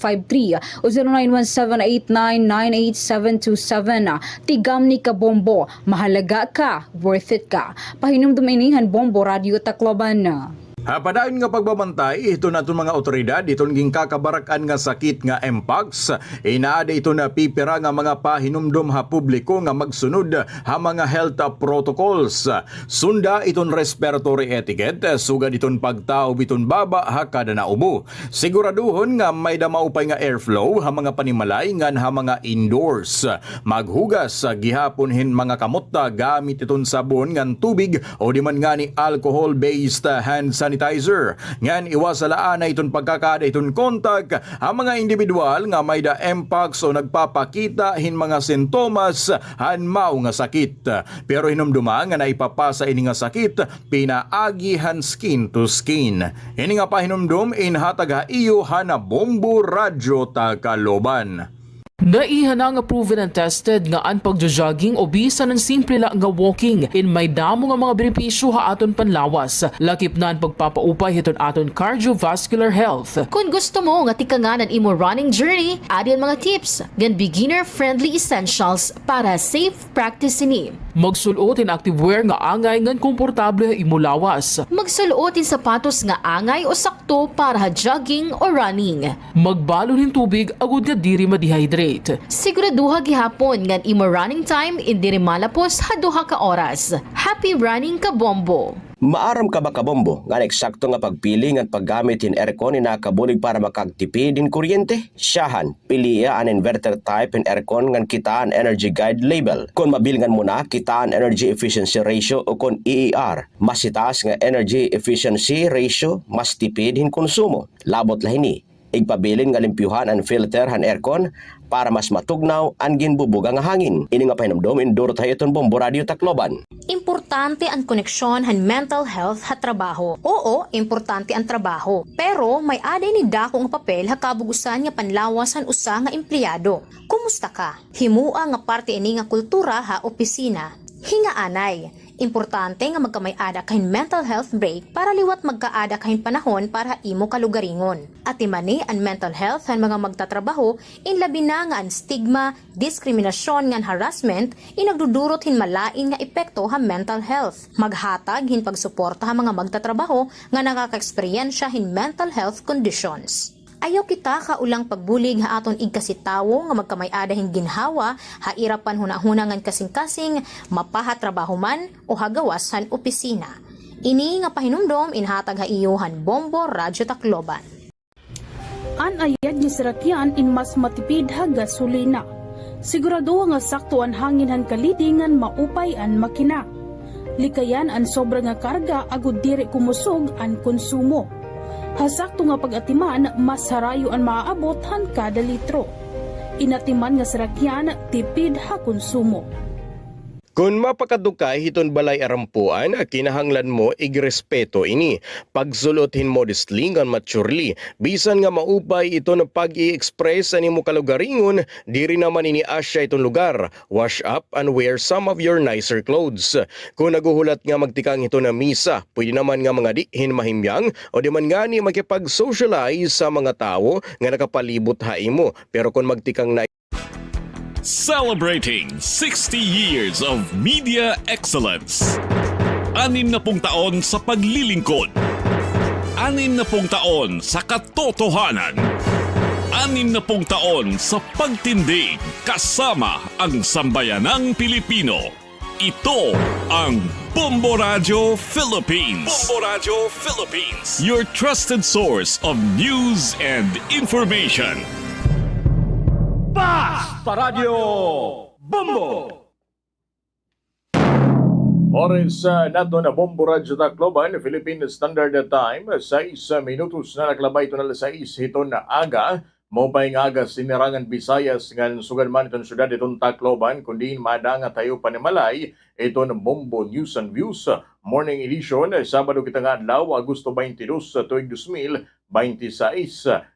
o 0917-899-88727. Tigam ni Kabombo, mahalaga ka, worth it ka. Pahinom duminihan Bombo Radio Tacloban. Padayon nga pagbabantay, ito na itong mga otoridad, itong ginkakabarakan nga sakit nga Mpox. Inaada ito na pipira nga mga pahinumdom ha publiko nga magsunod ha mga health protocols. Sunda itong respiratory etiquette, sugad itong pagtao bitong baba ha kada naubo. Siguraduhon nga may damaupay nga airflow ha mga panimalay ngan ha mga indoors. Maghugas gihapon hin mga kamotta gamit itong sabon ngan tubig o di man nga ni alcohol-based hand sanitizer. Ngan iwasalaan na itong pagkakada itong kontak ang mga individual nga may da Mpox o nagpapakita hin mga sintomas han mao nga sakit. Pero hinumduma nga naipapasa ini nga sakit pinaagi han skin to skin. Ini nga pahinumdum inhatag ha iyo han Bombo Radio Tacloban. Naihanang proven and tested nga ang pagjo-jogging o bisan ng simple lang nga walking in may damo nga mga benepisyo ha aton panlawas. Lakip na ang pagpapaupay hiton aton cardiovascular health. Kung gusto mo nga tikanganan imo running journey, adi ang mga tips gan beginner-friendly essentials para safe practice ini. Magsulotin activewear nga angay ngan komportable imulawas. Magsulotin sapatos nga angay o sakto para jogging o running. Magbalon tubig agud nga diri ma-dehydrate. Siguraduha gihapon ngan imo running time indiri malapos duha ka oras. Happy running ka bombo! Maaram ka ba kabombo nga eksakto nga pagpili nga paggamit in aircon ni nakabulig para makagtipid din kuryente? Siyahan, piliya an inverter type in aircon nga kitaan energy guide label. Kung mabilngan mo na kitaan energy efficiency ratio o kung EER, mas itaas nga energy efficiency ratio, mas tipid hin konsumo. Labot lahini, igpabilin nga limpyuhan ang filter han aircon para mas matugnaw ang ginbubuga nga hangin. Ini nga pahinumdom induro tayo itong Bombo Radio Tacloban. Importante ang koneksyon han mental health ha trabaho. Oo, importante ang trabaho. Pero may aday ni dako nga papel ha kabugusan nga panlawasan usa nga empleyado. Kumusta ka? Himua nga parte ini nga kultura ha opisina. Hingaanay. Importante nga magkamay-ada kahin mental health break para liwat magkaada kahin panahon para imo kalugaringon. At imani ang mental health han mga magtatrabaho in labi na nga ang stigma, diskriminasyon ngan harassment inagdudurot hin malain nga epekto ha mental health. Maghatag hin pagsuporta ha mga magtatrabaho nga nakaka-eksperyensya hin mental health conditions. Ayaw kita kaulang pagbulig ha aton igkasitawo nga magkamay-ada hin ginhawa ha irapan hunahuna ngan kasing-kasing mapaha trabaho man o hagawasan opisina. Ini nga pahinumdom inhatag ha iyuhan Bombo Radyo Tacloban. Anayad ni Sarakyan in mas matipid ha gasolina. Sigurado nga sakto ang hangin han kalidingan maupay an makina. Likayan an sobra nga karga agud diri kumusog an konsumo. Hasakto nga pag-atiman, mas harayo ang maaabot han kada litro. Inatiman nga Sarakyan, tipid ha konsumo. Kung mapakadukay hiton balay arampuan, kinahanglan mo igrespeto ini. Pagsulothin modestly ngan maturely, bisan nga maupay ito na pag-i-express sa nimo kalugaringon, diri naman ini asya itong lugar. Wash up and wear some of your nicer clothes. Kung naguhulat nga magtikang ito na misa, pwede naman nga mga dihin mahimyang o di man nga ni makipag-socialize sa mga tao nga nakapalibot ha imo. Pero kung magtikang na Celebrating 60 years of media excellence. 60 taon sa paglilingkod. 60 taon sa katotohanan. 60 taon sa pagtindig kasama ang sambayanang Pilipino. Ito ang Bombo Radio Philippines. Bombo Radio Philippines. Your trusted source of news and information. Basta Radio Bombo! Oras nato na Bombo Radyo Tacloban, Philippine Standard Time, 6 minutos na naglabay ito na 6 hiton na aga. Mopay nga aga sinirangan Visayas nga sugan man itong syudad itong Tacloban, kundi madanga tayo panimalay ito ng Bombo News and Views Morning Edition, Sabado kita nga adlaw, Agosto 22, tuig 2026.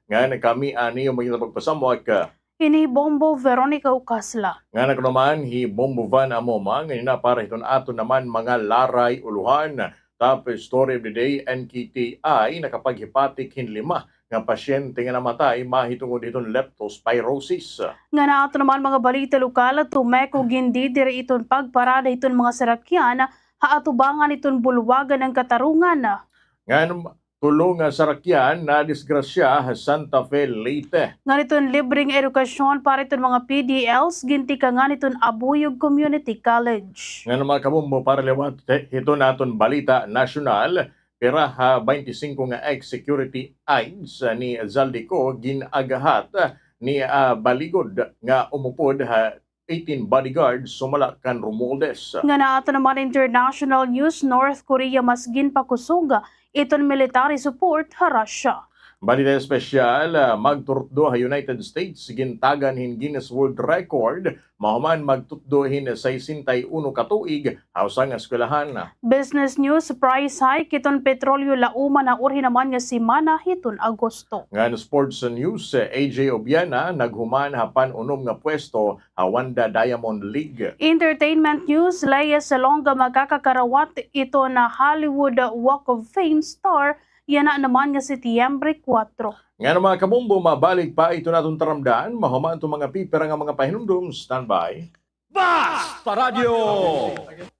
Nga kami ani yung mga pagpasamwak Ini Bombo Veronica Ucasla. nga naman hi Bombo Van Amoma ngayon na para iton ato naman mga laray uluhan. Top story of the day, NKTI nakapaghipatik hinlima nga pasyente nga namatay mahitungod iton leptospirosis. Nga na ato naman mga balita lokal at tumeko gindi diri iton pagparada iton mga Sarakyan haatubangan iton bulwagan ng katarungan. Nga tulong nga Sarakyan na disgrasya Santa Fe Leyte. Nga niton libreng edukasyon para iton mga PDLs ginti ka nga niton Abuyog Community College. Nga naman kabumbo para lewat ito naton balita nasyonal, pera ha 25 nga ex-security aides ni Zaldico ginagahat ni Baligod nga umupod ha 18 bodyguards sumala kan Romualdez. Nga na ato naman international news, North Korea mas ginpakusuga iton military support ha Russia. Balita espesyal, magturdo ha United States gintagan hin Guinness World Record, mahuman magtutdohin sa 61 katuig hausang eskwelahan. Business news, price hike iton petrolyo lauman na urhi naman nga simana hiton Agosto. Nga sports news, AJ Obiana naghuman hapan unom nga pwesto ha Wanda Diamond League. Entertainment news, Lea Salonga magkakakarawat ito na Hollywood Walk of Fame star. Yan na naman nga Setyembre 4. Nga naman kabumbo, mabalik pa ito natong taramdaan, mahuman itong mga pipera nga mga pahinumdum. Standby. Basta Radio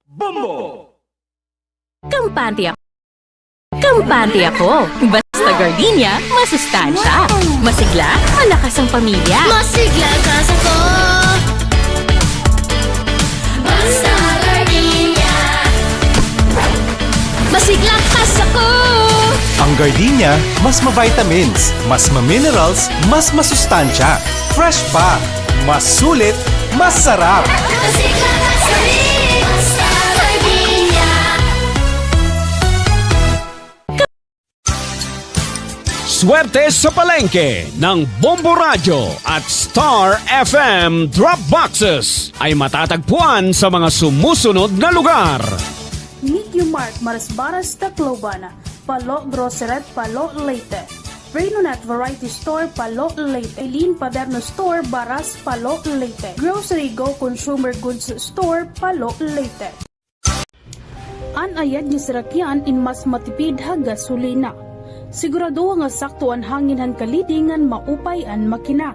Bombo! Kampante ako. Kampante ako. Basta gardenia, masustansya. Masigla, malakas ang pamilya. Masigla kas ako. Basta gardenia. Masigla kas ako. Ang gardenia, mas ma-vitamins, mas ma-minerals, mas masustansya. Fresh pa, mas sulit, mas sarap. Masigla kas rin. Basta gardenia. Swerte sa palengke ng Bombo Radio at Star FM Drop Boxes ay matatagpuan sa mga sumusunod na lugar. Nikyo Mart, Maras-Baras, Tacloban, Palo Groceret, Palo, Leyte. Renonet Variety Store, Palo, Leyte. Eileen Paderno Store, Baras, Palo, Leyte. Grocery Go Consumer Goods Store, Palo, Leyte. Anayad niya sirakyan in mas matipid ha gasolina. Sigurado nga sakto ang hanginhan kalidingan maupayan makina.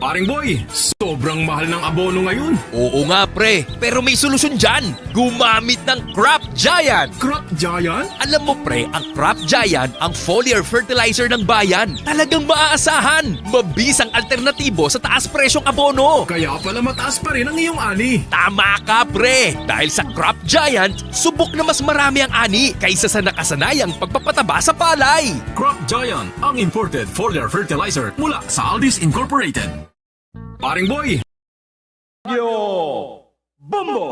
Paring boy, sobrang mahal ng abono ngayon. Oo nga pre, pero may solusyon dyan. Gumamit ng Crop Giant. Crop Giant? Alam mo pre, ang Crop Giant ang foliar fertilizer ng bayan. Talagang maaasahan. Mabisang alternatibo sa taas presyong abono. Kaya pala mataas pa rin ang iyong ani. Tama ka pre. Dahil sa Crop Giant, subok na mas marami ang ani kaysa sa nakasanayang pagpapataba sa palay. Crop Giant, ang imported foliar fertilizer mula sa Aldis Incorporated. Paring boy! Radio Bombo!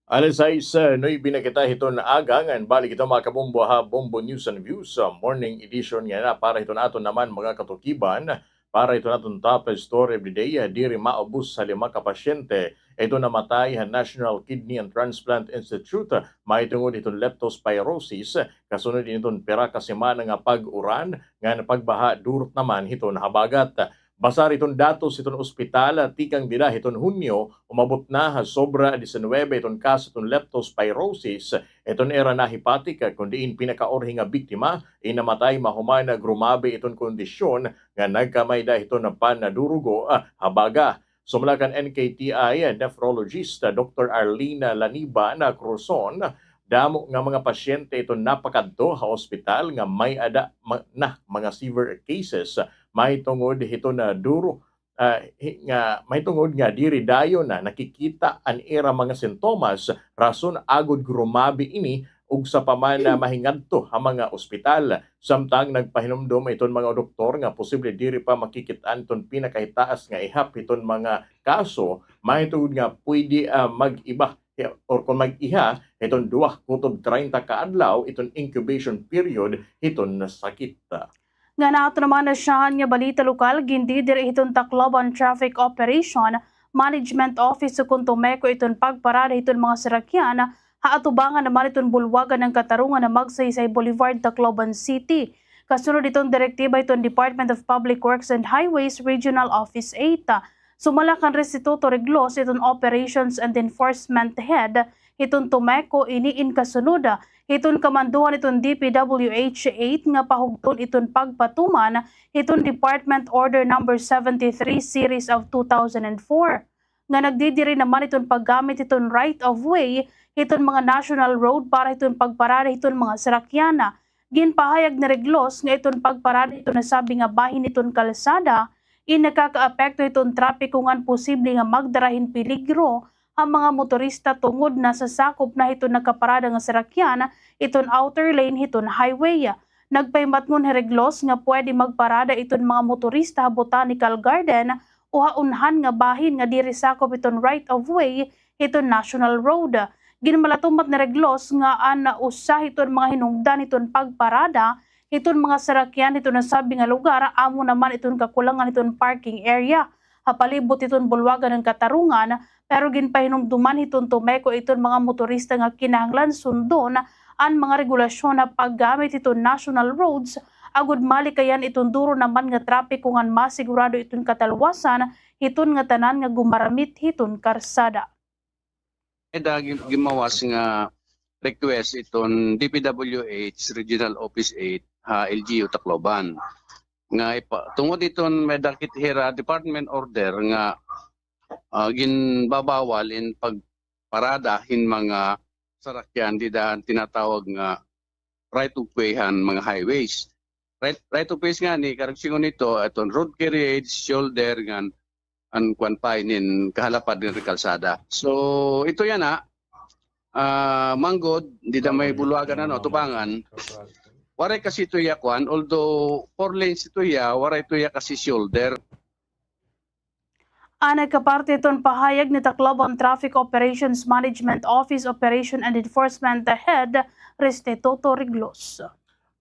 Alas 6, no'y binakita ito na agangan. Balik ito mga kabombo ha, Bombo News and Views. Morning edition nga na para ito natin naman mga katukiban. Para ito natin top story of the day. Diri maubos sa 5 kapasyente. Ito namatay ang National Kidney and Transplant Institute. Maitungod itong leptospirosis. Kasunod din itong pera kasimana nga pag-uran. Nga pagbaha durot naman itong habagat. Basar itong datos itong ospital tikang dila itong Hunyo, umabot na sobra 19 itong kaso itong leptospirosis. Itong era na hepatic, kundiin pinakaorhi nga biktima, inamatay mahuman na grumabe itong kondisyon nga nagkamay da ito na panadurugo habaga. Sumulakan NKTI nephrologist Dr. Arlina Laniba na Cruzon, damo nga mga pasyente ito napakadto sa ospital nga may ada na mga severe cases. May tungod ito na duro nga may tungod nga diri dayo na nakikita an era mga sintomas rason agud grumabi ini ug sa pamana mahingadto ang mga ospital. Samtang nagpahinumdom iton mga doktor nga posible diri pa makikit-an ton pinakahitaas nga ihap iton mga kaso. May tungod nga pwede mag-iba or kung mag-iha, itong 2-30 kaadlaw, itong incubation period, itong sakit. Nga nato naman na siya nga balita lokal, gindi diri itong Tacloban Traffic Operation Management Office sa Kuntumeko itong pagparada itong mga sarakyan, haatubangan naman itong bulwagan ng katarungan na Magsaysay Boulevard, Tacloban City. Kasunod itong direktiba itong Department of Public Works and Highways Regional Office 8. Sumalakan Restituto Reglos itong Operations and Enforcement Head itong Tumeko iniin kasunod itong kamanduhan itong DPWH 8 nga pahugton itong pagpatuman itong Department Order number 73 series of 2004 nga nagdidiri naman itong paggamit itong right of way itong mga national road para itong pagparada itong mga sarakyana. Ginpahayag na Reglos nga itong pagparada itong nasabi nga bahin itong kalsada nakakaapekto itong trapiko ngan posible nga magdarahin peligro ang mga motorista tungod na sa sakop na ito nakaparada nga sarakyan iton outer lane iton highway. Nagpaymatngon Reglos nga pwede magparada iton mga motorista Botanical Garden o haunhan nga bahin nga diri sakop iton right of way iton national road. Ginmalatumat na Reglos nga usah iton mga hinungdan iton pagparada iton mga sarakyan iton nasabi nga lugar amo naman iton kakulangan iton parking area. Hapalibot iton bulwagan ng katarungan pero ginpahinumduman iton Tumeko iton mga motorista nga kinahanglan sundon ang mga regulasyon na paggamit iton national roads agud malikayan iton duro naman nga trapiko ngan masigurado iton katalwasan iton nga tanan nga gumaramit iton karsada. Gimawas nga request iton DPWH Regional Office 8 LGU Tacloban nga tungod iton may dakit hira department order nga ginbabawal in pagparada hin mga sarakyan di daan tinatawag nga right of way han mga highways. Right of ways nga ni karagsingon nito aton road carriage shoulder ngan an kwan pa inin kahalapad ng kalsada. So ito yan manggod di da may buluagan tubangan. Waray kasi ito ya kwan although 4 lanes ito ya waray ito ya kasi shoulder. Nagkaparte itong pahayag ni Tacloban Traffic Operations Management Office Operation and Enforcement Head Restituto Riglos.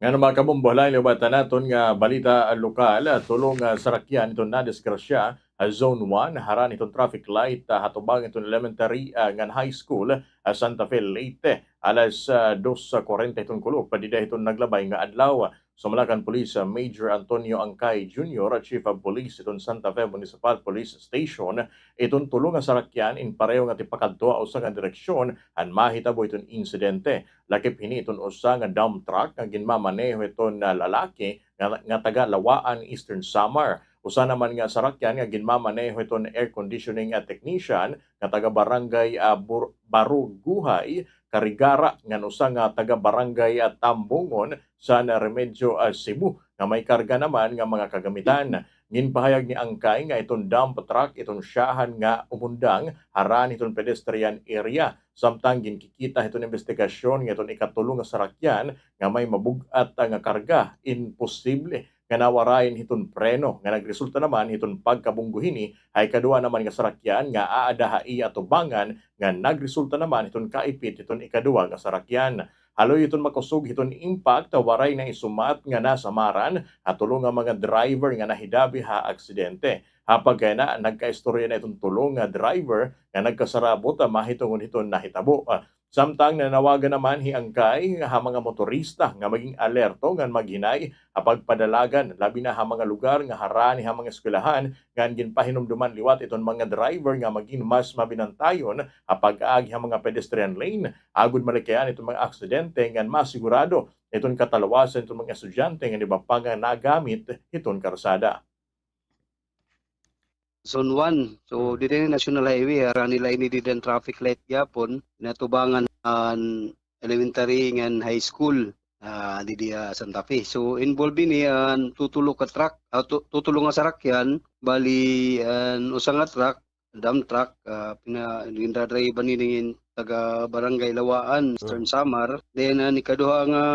Nga naman kabumbola, ilibatan natin nga balita lokal, tulong sarakyan itong nadiskrasya, Zone 1, haran itong traffic light, hatubang itong elementary ngan high school, Santa Fe, Leyte, alas 2:40 itong kulok, padida itong naglabay nga adlaw. Sumalakan Police Major Antonio Angkay Jr., Chief of Police itong Santa Fe Municipal Police Station, itong tulong nga sarakyan in pareho nga tipakadto usa nga direksyon an mahitabo itong insidente. Lakip hini itong usa nga dump truck nga ginmamaneho itong lalaki nga taga Lawaan, Eastern Samar. Usa naman nga sarakyan nga ginmamaneho itong air conditioning technician nga taga Barangay Baruguhay, Karigara, nga usa nga taga Barangay Tambungon sa Remedyo, Cebu, nga may karga naman nga mga kagamitan. Ginpahayag ni Angkay nga itong dump truck itong siyahan nga umundang haran itong pedestrian area. Samtang ginkikita itong investigasyon nga itong ikatulong nga sarakyan nga may mabugat nga karga. Imposible nga nawarayan itong preno nga nagresulta naman itong pagkabungguhini ay kadua naman nga sarakyan nga aadahay atubangan nga nagresulta naman itong kaipit itong ikadua nga sarakyan. Haloy itong makusog itong impact waray na isumat nga nasamaran at tulong nga mga driver nga nahidabi aksidente. Hapag kaya na nagkaistorya na itong tulong nga driver nga nagkasarabot mahitungon itong nahitabo. Samtang nanawagan naman hiangkay nga mga motorista nga maging alerto nga maghinay apagpadalagan labi na ha mga lugar nga harani ha mga eskwelahan nga ginpahinumduman liwat itong mga driver nga maging mas mabinantayon apag-agi ha mga pedestrian lane agud malikayan itong mga aksidente nga masigurado itong katalawasan itong mga estudyante nga di ba pa nga nagamit itong karsada. Zone 1. So, dito yung National Highway, nila ini din traffic light yapon, natubangan an elementary ngan high school di Santa Fe. So, involved ini tutulong ka truck, tutulong nga sarakyan, bali usang nga truck, dump truck, pinadrive ninin taga Barangay Lawaan, Eastern Samar. Then ni kaduha nga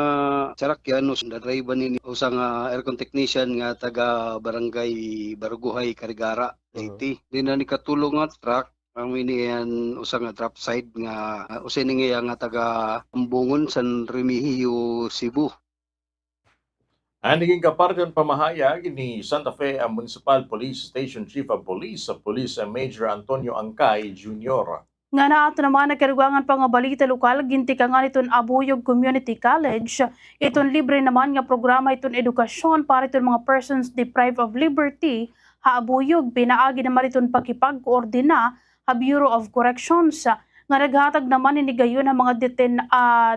sarakyan drive nini usang aircon technician nga taga Barangay Baruguhay, Karigara, Leyte. Then ni katulong nga truck ang minian usang nga drop side nga usin nga taga Ambungon, San Remigio, Cebu. Naging kaparte ang pamahayag ni Santa Fe Municipal Police Station Chief of Police, Police Major Antonio Angkay Jr. Nga naato naman nagkarugangan pa nga balita lokal, gintikangan iton Abuyog Community College. Iton libre naman nga programa iton edukasyon para iton mga persons deprived of liberty. Abuyog, pinaagi naman iton pagkipag-koordina ha Bureau of Corrections. Nga naghatag naman inigayon ang mga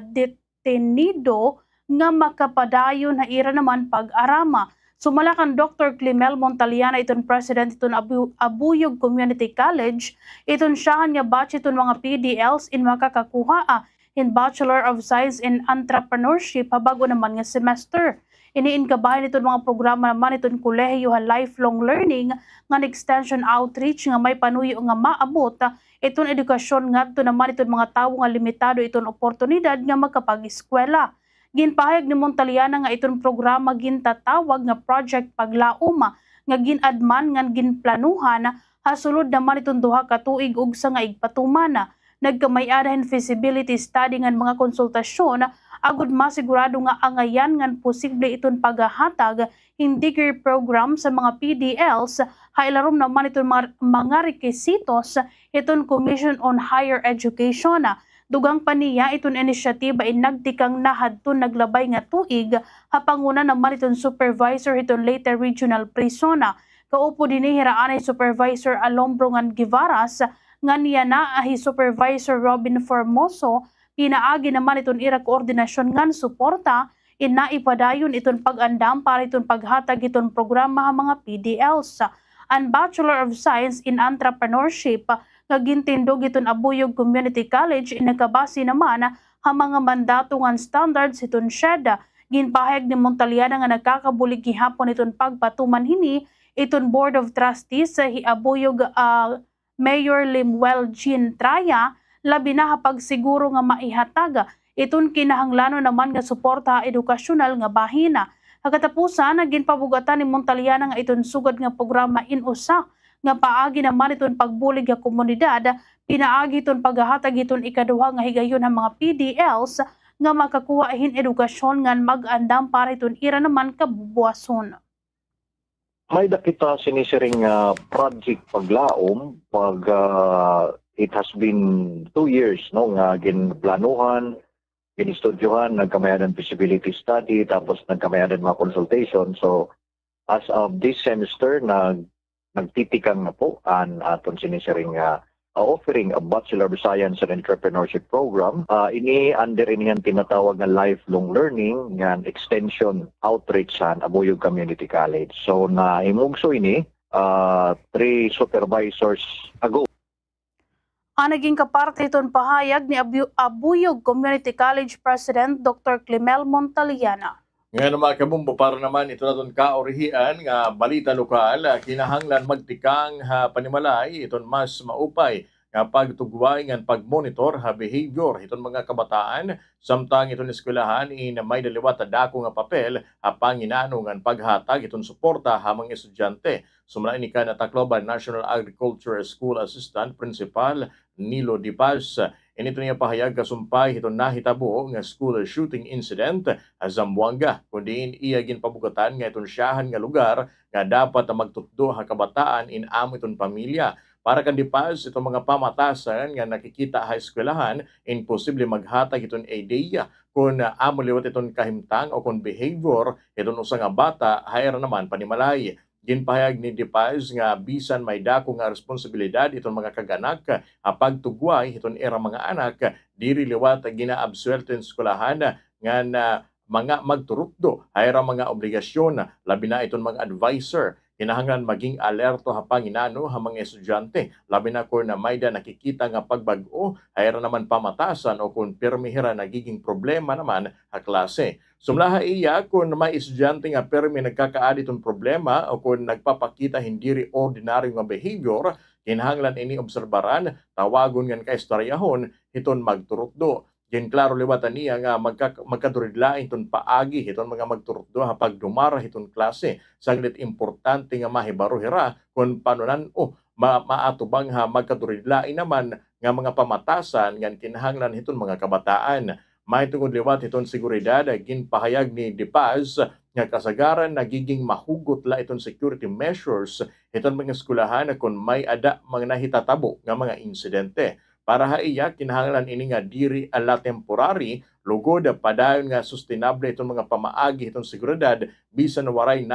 detenido nga makapadayon na ira naman pag-arama. Sumalakan Dr. Climel Montaliana iton president iton Abuyog Community College, iton siyahan nga batch iton mga PDLs in makakakuha in Bachelor of Science in Entrepreneurship bago naman nga semester. Iniinkabahin iton mga programa naman iton kolehiyo lifelong learning nga extension outreach nga may panuyo nga maabot iton edukasyon ngadto naman iton mga tawo nga limitado iton oportunidad nga makapag-eskwela. Ginpahayag ni Montaliana nga iton programa gintatawag nga Project Paglauma nga ginadman nga ginplanuhan hasulod naman iton duha ka tuig ug sa nga igpatumana. Nagkamay-adahin feasibility study nga mga konsultasyon agud masigurado nga angayan nga posible iton paghahatag in degree program sa mga PDLs hailarom naman iton mga rekisitos iton Commission on Higher Education. Dugang paniya iton inisyatiba nagtikang nahadton naglabay nga tuig hapanguna naman iton supervisor iton Leyte Regional Prison. Kaupo dinhi hiraanay Supervisor Alombro ngan Givaras nga niya na Supervisor Robin Formoso. Pinaagi naman iton ira koordinasyon ngan suporta inaipadayon iton pag-andam para iton paghatag iton programa ha mga PDLs. and Bachelor of Science in Entrepreneurship nga gintindog iton Abuyog Community College inagkabase naman ang mga mandatungan standards iton SHED. Ginpahayag ni Montaliana nga nagkakabulig gihapon iton pagpatuman hini iton Board of Trustees sa Abuyog Mayor Limuel Jean Traya labi na pagsiguro nga maihatag iton kinahanglanon naman nga suporta edukasyonal nga bahina. Katapusan naging pabugatan ni Montaliana nga iton sugod nga programa inusa nga paagi naman iton pagbulig nga komunidad, pinaagi iton paghahatag iton ikaduha nga higayon ang mga PDLs nga makakuha ihin edukasyon nga mag-andam para iton ira naman kabubuason. May dakita sinisiring project paglaom pag it has been 2 years no nga ginplanuhan, ginistudyohan, nagkamayanan feasibility study, tapos nagkamayanan mga consultation. So as of this semester nagtitikang na po ang aton sinisiring offering a Bachelor of Science and Entrepreneurship program. Ini under inihan tinatawag na lifelong learning nga extension outreach sa Abuyog Community College. So naimugso ini 3 supervisors ago. Naging kaparte iton pahayag ni Abuyog Community College President Dr. Clemel Montaliana. Ngayon mga kabumbo, para naman ito na doon kaorihian nga balita lokal, kinahanglan magtikang panimalay iton mas maupay nga pagtugway nga pagmonitor ha behavior iton mga kabataan samtang iton eskwelahan na may daliwat dako nga papel ha panginano nga paghatag iton suporta ha mga estudyante. Sumala ni na Tacloban National Agriculture School Assistant Principal Nilo Dipas. Inito niya pahayag kasumpay iton nahitabo nga school shooting incident sa Zamboanga. Kundiin iya ginpabugatan nga iton siyahan nga lugar nga dapat magtutdo ha kabataan in amo iton pamilya. Para kan Dipas, itong mga pamatasan nga nakikita ha eskwelahan, imposible maghatag iton ideya kung amo liwat iton kahimtang o kung behavior iton usa nga bata hayra naman panimalay. Ginpahayag ni Dipas nga bisan may dako nga responsibilidad itong mga kaganak pagtugway iton era mga anak diri liwat ginaabsuelto in eskwelahan nga mga magturukdo hayra mga obligasyon labi na iton mga advisor. Kinahanglan maging alerto ha panginano ha mga estudyante labi na kung na may da nakikita nga pagbag-o hayra naman pamatasan o kung pirmihira nagiging problema naman ha klase. Sumlaha iya kung may estudyante nga pirmi nagkakaadi itong problema o kung nagpapakita hindi ri ordinaryo nga behavior, kinahanglan ini obserbaran, tawagon nga kaistoryahon iton magturukdo. Klaro liwatan niya nga magkaduridlain iton paagi iton mga magturukdo ha pagdumara iton klase. Saglit importante nga mahibaruhira kung panunan maatubang ha magkaduridlain naman nga mga pamatasan nga kinahanglan iton mga kabataan. May tungod liwat iton seguridad ginpahayag ni Dipas nga kasagaran nagiging mahugot la iton security measures iton mga eskwelahan kung may ada mga nahitatabo nga mga insidente. Para haiya, kinahanglan ini nga diri ala temporary, lugod padayon nga sustainable itong mga pamaagi itong seguridad, bisan waray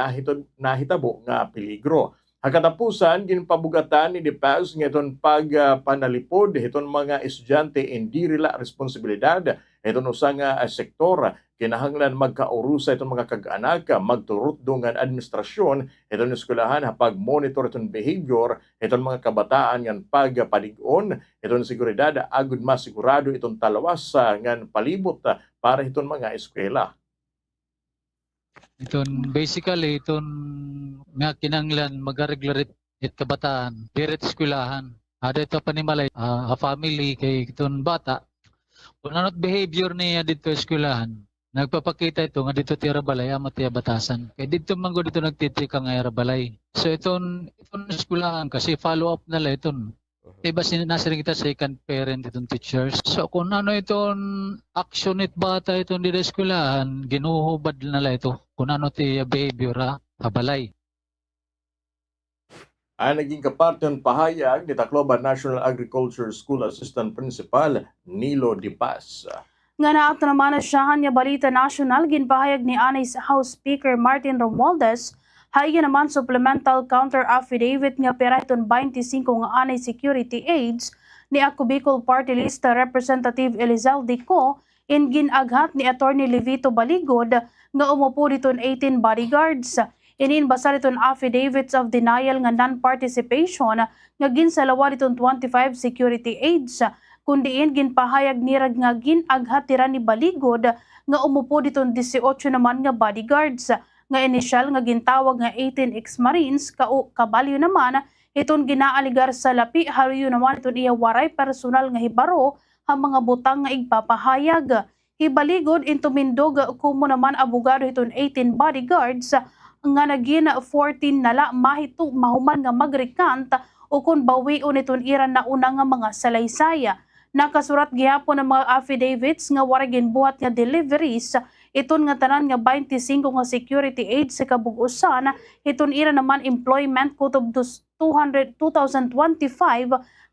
nahitabo nga peligro. Hagkatapusan, ginpabugatan ni Dipas nga itong pagpanalipod itong mga estudyante diri la responsibilidad itong usang sektor. Kinahanglan magkaurusa itong mga kag-anak, magturut dungan administrasyon, itong eskwelahan pag-monitor itong behavior, itong mga kabataan ng pagpalig-on, itong seguridad, agud masigurado itong talawas ng palibot para itong mga eskwela. Basically, nga kinahanglan mag-regulate it kabataan, diret eskwelahan. Ada ito panimalay, a family kay itong bata, kung ano't behavior niya dito eskwelahan, nagpapakita ito nga dito ti Arabalay amat ti batasan. Kaya dito man dito nagtitika nga Arabalay. So itong eskwelahan kasi follow up nila iton. Iba nasiring kita second parent itong teachers. So kung ano itong action it bata itong dito eskwelahan, ginuhubad nila ito. Kung ano ti behavior Abalay. Naging kaparte ng pahayag ni Tacloban National Agriculture School Assistant Principal Nilo Dipas. Nga naat naman na siyahan niya Balita National, ginpahayag ni Anis House Speaker Martin Romualdez, haya naman supplemental counter affidavit nga pera iton 25 nga anay security aids ni Ako Bicol Party List Representative Elizalde Co in ginaghat ni Attorney Levito Baligod nga umupo diton 18 bodyguards. Ininbasa iton affidavits of denial nga non-participation nga ginsalawa iton 25 security aids kundiin ginpahayag nirag nga ginaghatira ni baligod nga umupo diton 18 naman nga bodyguards nga inisyal nga gintawag nga 18 ex-marines kabalyo naman iton ginaaligar sa lapi hariyo naman iton iya waray personal nga hibaro ang mga butang nga igpapahayag. Hibaligod into mindog kumo naman abogado iton 18 bodyguards nga naging 14 nala mahuman nga magrecant o kung bawion iton iran na una nga mga salaysaya. Nakasurat gihapon ng mga affidavits nga wara ginbuhat nga deliveries iton nga tanan nga 25 nga security aids sa kabug-usan iton ira naman employment kutob 2025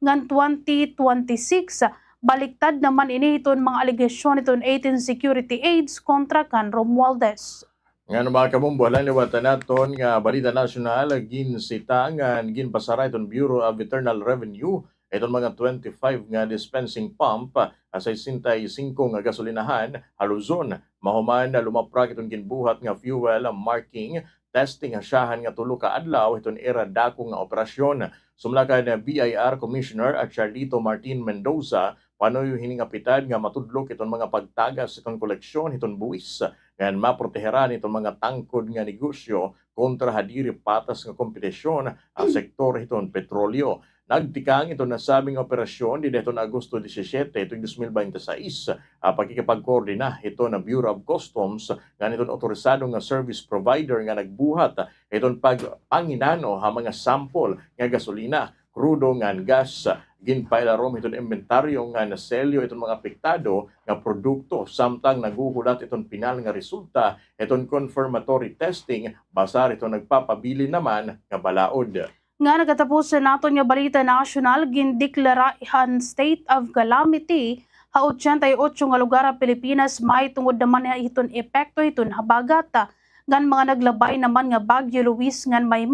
ngan 2026 baliktad naman ini iton mga alegasyon iton 18 security aids kontra kan Romualdez. Nga mga kabumbo, halang liwatan naton nga balita nasyonal ginsitangan ginpasara iton Bureau of Internal Revenue itong mga 25 nga dispensing pump sa 65 nga gasolinahan haluzon mahuman na lumaprak itong ginbuhat nga fuel marking testing asyahan nga tulo ka adlaw itong era dako nga operasyon. Sumlakad na BIR Commissioner at Charlito Martin Mendoza panoy hining kapitan nga matudlok itong mga pagtagas itong koleksyon itong buwis nga maproteheran itong mga tangkod nga negosyo kontra hadiri patas nga kompetisyon ang sektor itong petrolyo. Nagtikang ito nasabing operasyon di itong Agosto 17 itong 2026 pagkikipagkoordina ito na Bureau of Customs nga itong otorisado nga service provider nga nagbuhat itong pagpanginano ha mga sample nga gasolina, crudo nga gas, ginpailarom itong inventaryo nga naselyo itong mga apektado nga produkto samtang naguhulat itong pinal nga resulta itong confirmatory testing basar itong nagpapabili naman nga balaod. Nga nagatapos sa naton nga balita nasyonal gindeklaraan state of calamity ha 88 nga lugar sa Pilipinas may tungod naman na iton epekto iton habagata ngan mga naglabay naman nga Bagyo Luis ngan may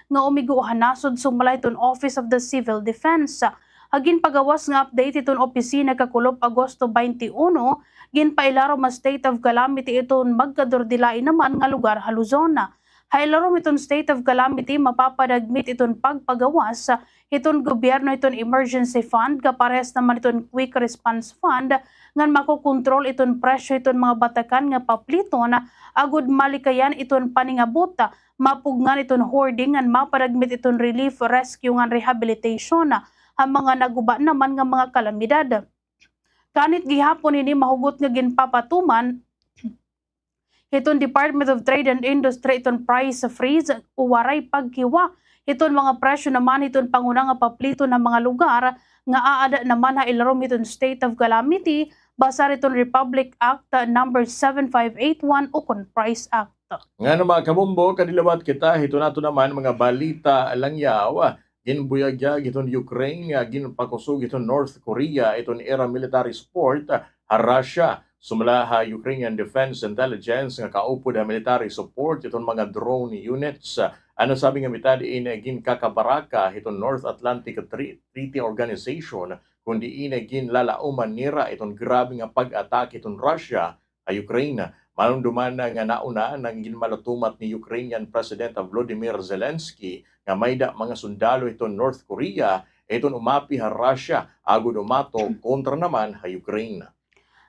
nga umiguhan nasod sumala iton Office of the Civil Defense. Hagin pagawas nga update iton opisina kakulob Agosto 21 ginpailaro ma state of calamity iton magkadordilay naman nga lugar ha Luzon. Hailarom iton state of calamity mapapadagmit iton pagpagawas iton gobyerno iton emergency fund kapares naman iton quick response fund ngan makokontrol iton presyo iton mga batakan nga papliton agud malikayan iton paningabot mapugngan iton hoarding ngan mapadagmit iton relief rescue ngan rehabilitation ang mga naguba naman nga mga kalamidad. Kanit gihapon ini mahugot nga ginpapatuman iton Department of Trade and Industry iton price freeze uwaray pagkiwa iton mga presyo naman iton panguna nga paplito ng mga lugar nga aada naman ha ilarom iton state of calamity basar iton Republic Act number 7581 ukon Price Act. Nga mga kabumbo, kadilawat kita ito nato naman mga balita langyaw ginbuyagya iton Ukraine ginpakusog iton North Korea iton era military sport ha Russia. Sumala ha Ukrainian Defense Intelligence nga kaupod ha military support itong mga drone units. Ano sabi nga mitad inagin kakabaraka itong North Atlantic Treaty Organization kundi inagin lalauman nira itong grabe nga pag-atake itong Russia ha Ukraine. Malumduman na nga nauna nang ginmalutumat ni Ukrainian President Volodymyr Zelensky nga mayda mga sundalo itong North Korea itong umapi ha Russia agud umato kontra naman ha Ukraine.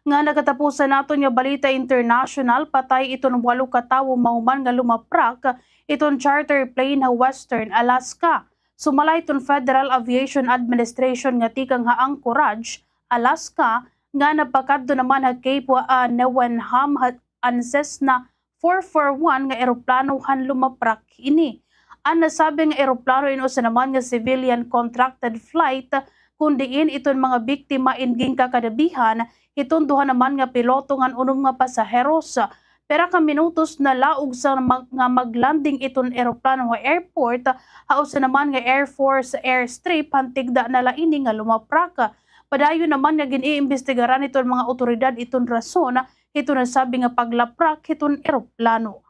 Nga nagatapusan naton nga balita international patay iton 8 ka tawo mahuman nga lumaprak iton charter plane ha Western Alaska. Sumala iton Federal Aviation Administration nga tikang ha Anchorage, Alaska nga napakadto naman ha Cape Newenham ang Cessna 441 nga eroplano han lumaprak ini. Ang nasabing eroplano inusa naman nga civilian contracted flight kundiin iton mga biktima inging kakadabihan iton duha naman nga piloto ngan unom nga pasaheros. Pera ka minutos na laog sa nga maglanding iton eroplano nga airport hausa naman nga Air Force airstrip hantigda na laini nga lumaprak. Padayon naman nga giniimbestigaran iton mga otoridad iton rason iton nasabi nga paglaprak iton eroplano.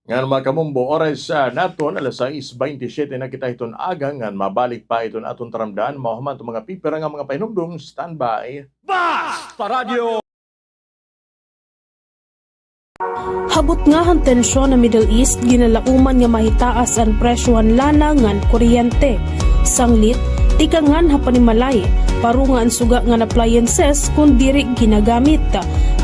Nga mga kamumbo, oras naton, alas 6:27 na kita iton agang, nga mabalik pa iton aton taramdaan, mahuman itong mga pipera nga mga pahinumdum, standby. Basta Radio! Habot nga ang tensyon na Middle East ginalauman nga mahitaas ang presyohan lana ngan kuryente. Sanglit, tikangan hapanimalay, paro nga ang suga nga appliances kung diri ginagamit.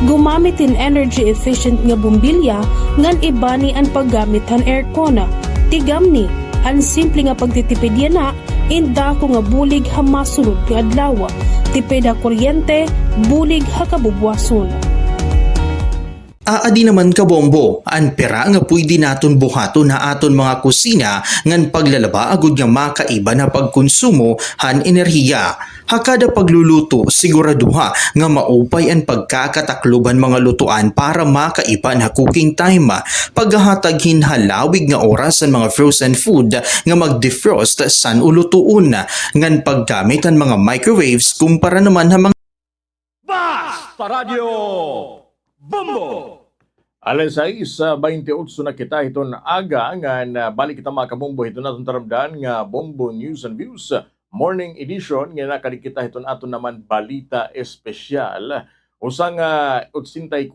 Gumamit in energy efficient nga bumbilya ngan ibani ang paggamit han aircon. Tigam ni, ang simple nga pagtitipid yan na, inda ko nga bulig ha masunod nga adlaw. Tipid ha kuryente, bulig ha kabubwason. Aadi naman kabombo, ang pera nga pwede naton buhaton na aton mga kusina ngan paglalaba agud nga makaiba na pagkonsumo han enerhiya. Hakada pagluluto siguraduha nga maupay ang pagkakatakluban mga lutuan para makaiba na cooking time. Paghahatag hinhalawig nga oras ang mga frozen food nga mag-defrost san ulutuon ngan paggamit ang mga microwaves kumpara naman ha mga Basta Radio Bombo! Alas 6:28 na kita ito na aga nga balik kita mga kabombo ito na itong taramdan nga Bombo News and Views Morning Edition nga nakadikita ito na ito naman balita espesyal. Usang 84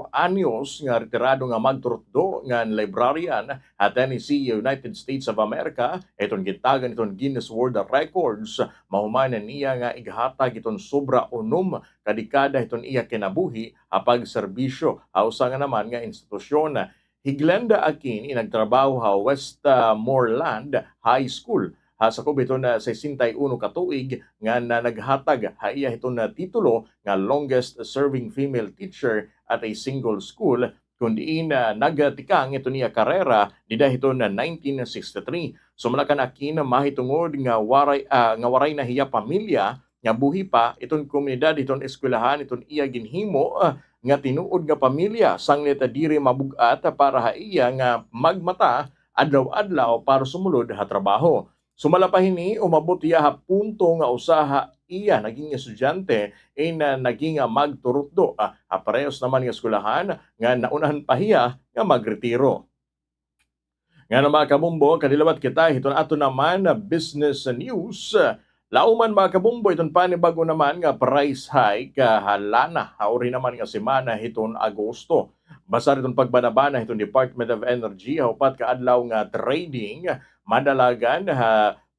anyos nga retirado nga magturutdo nga librarian at Tennessee, United States of America, itong gitagan itong Guinness World Records, mahumanan niya nga ighatag itong sobra unom kadikada itong iya kinabuhi apag serbisyo. Usang naman nga institusyon Higlenda Akin inagtrabaho ha Westmoreland High School. Sa kubito na 61 katuig nga naghatag haiya ito na titulo nga longest serving female teacher at a single school kundi nagatikang ito niya karera dida ito na 1963. Sumalakan Akin mahitungod nga waray na hiya pamilya nga buhi pa itong komunidad itong eskwelahan itong iya ginhimo nga tinuod nga pamilya sanglit diri mabugat para haiya nga magmata adlaw-adlaw para sumulod ha trabaho. Sumalapahini, umabot iya ha punto nga usaha iya naging estudyante naging magturutdo. Parehas naman nga eskwelahan nga naunahan pa hiya nga magretiro. Nga na mga kabumbo, kadilawat kita, ito na ato naman na business news. Lauman mga kabumbo, itong panibago naman nga price hike halana. Hauri naman nga semana itong Agosto. Basta itong pagbanabana itong Department of Energy, upat kaadlaw nga trading, madalagan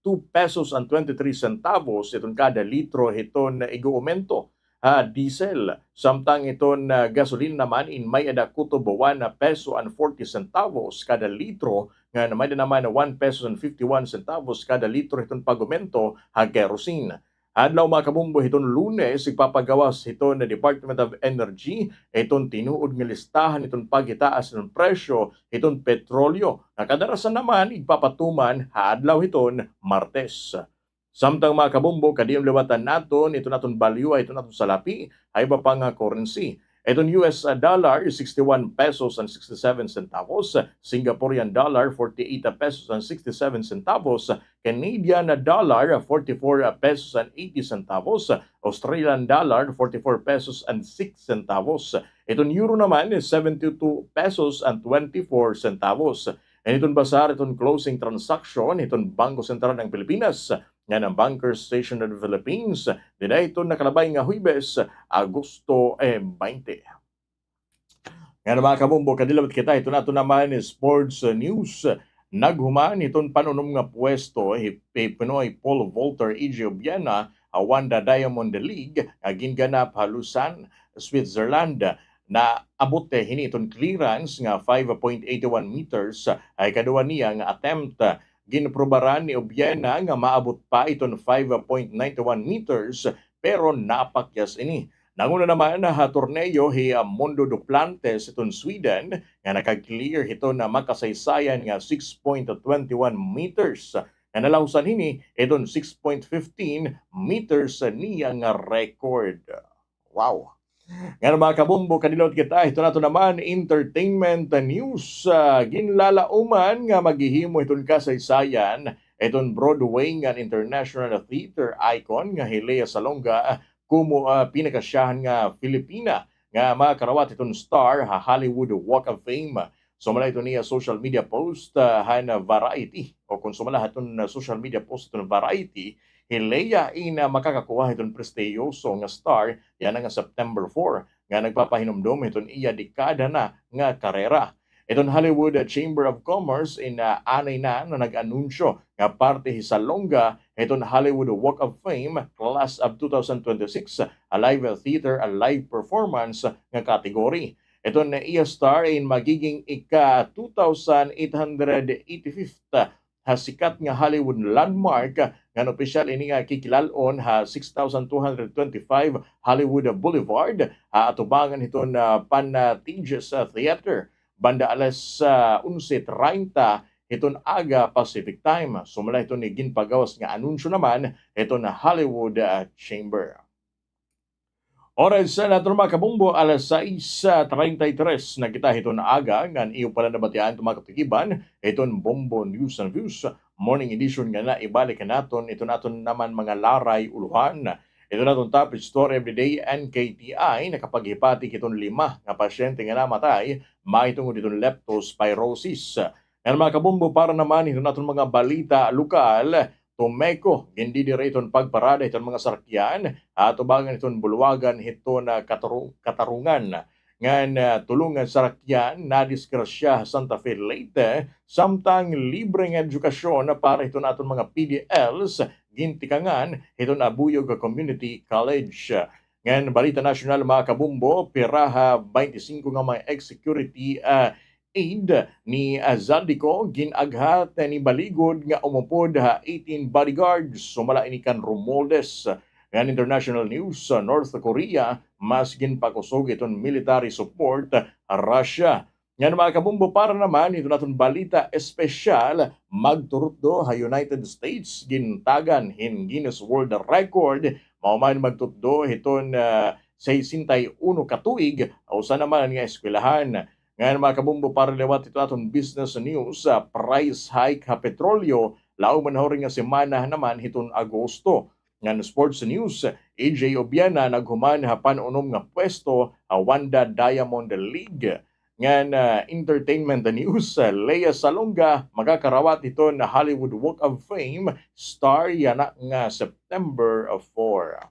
2 pesos and 23 centavos itong kada litro iton iguumento. Diesel, samtang iton gasoline naman in may adakuto 1 peso and 40 centavos kada litro, nga may naman 1 peso and 51 centavos kada litro iton pagumento kerosene. Adlaw mga kabumbo iton Lunes ipapagawas iton na Department of Energy iton tinuod nga listahan iton pagitaas ng presyo iton petrolyo. Kadarasan naman ipapatuman adlaw iton Martes. Samtang mga kabumbo kadiyong liwatan naton iton naton value iton naton salapi ay iba pang currency. Itong US dollar, 61 pesos and 67 centavos. Singaporean dollar, 48 pesos and 67 centavos. Canadian dollar, 44 pesos and 80 centavos. Australian dollar, 44 pesos and 6 centavos. Itong euro naman, 72 pesos and 24 centavos. And itong basar, itong closing transaction, itong Bangko Sentral ng Pilipinas, nga ng Bankers Station of the Philippines, dina ito nakalabay nga Huwebes, Agosto 20. Nga na mga kabumbo, kadilawat kita, ito na ito naman sports news. Naghuman itong panunom nga pwesto, Pinoy Paul Volter EJ Obiena, Wanda Diamond League, ginganap halusan, Switzerland, na abot hini itong clearance nga 5.81 meters, ay kaduwa niya nga attempt. Ginprobaran ni Obiena nga maabot pa iton 5.91 meters pero napakyas ini. Nanguna naman na torneo Mondo Duplantes iton Sweden nga nakag-clear ito na makasaysayan nga 6.21 meters. Nga nalawsan hini iton 6.15 meters niya nga record. Wow! Nga mga kabumbo, kanilot kita, ito na ito naman, entertainment news. Ginlalauman nga maghihimo itong kasaysayan, itong Broadway nga international theater icon nga Hilea Salonga, kumo pinakasyahan nga Filipina, nga mga karawat itong star, Hollywood Walk of Fame. Sumala ito niya social media post, Variety, o kung sumala itong social media post itong Variety, Hilea ina makakakuha itong prestiyoso nga star yan nga September 4. nga nagpapahinumdum iton iya dekada na nga karera. Iton Hollywood Chamber of Commerce anay na nag-anunsyo nga parte hisalongga iton Hollywood Walk of Fame Class of 2026 a live theater, a live performance nga kategory. Iton iya star in magiging ika 2,885th sikat nga Hollywood landmark nga opisyal ini nga kikilalon 6,225 Hollywood Boulevard atubangan iton Pantages Theater banda alas 11:30 iton aga Pacific Time. Sumala iton ni ginpagawas nga anunsyo naman iton Hollywood Chamber. Oras na natin mga kabumbo, alas 6:33 na kita iton aga ngan iyo pala nabatian itong mga katikiban iton Bombo News and Views morning edition nga na ibalik naton ito naton naman mga laray uluhan. Ito naton top story everyday NKTI nakapaghipati kiton 5 nga pasyente nga namatay maitungod itong leptospirosis. Ngayon mga kabumbo, para naman ito naton mga balita lokal, Tumeko, hindi dire iton pagparada iton mga sarakyan at ubangan iton bulwagan iton katarungan. Ngan tulungan sarakyan na diskrasya Santa Fe Leyte samtang libreng edukasyon para iton aton mga PDLs gintikangan iton Abuyog Community College. Ngan balita nasyonal mga kabumbo, piraha 25 nga mga ex-security aid ni Zaldico ginaghat ni baligod nga umupod 18 bodyguards sumala ini kan Romualdez. Ngan international news, North Korea mas ginpakusog iton military support Russia. Ngan mga kabumbo, para naman ito naton balita espesyal, magturutdo ha United States gintagan hin Guinness World Record mauman magtutdo iton 61 katuig usa naman nga eskwelahan. Ngayon mga kabumbo, para lewat ito aton business news, price hike ha petrolyo, lao manahori nga semana naman hiton Agosto. Ngayon sports news, AJ Obiana naghuman ha panunom nga pwesto ha Wanda Diamond League. Ngayon entertainment news, Lea Salonga magakarawat ito na Hollywood Walk of Fame star yana nga September 4.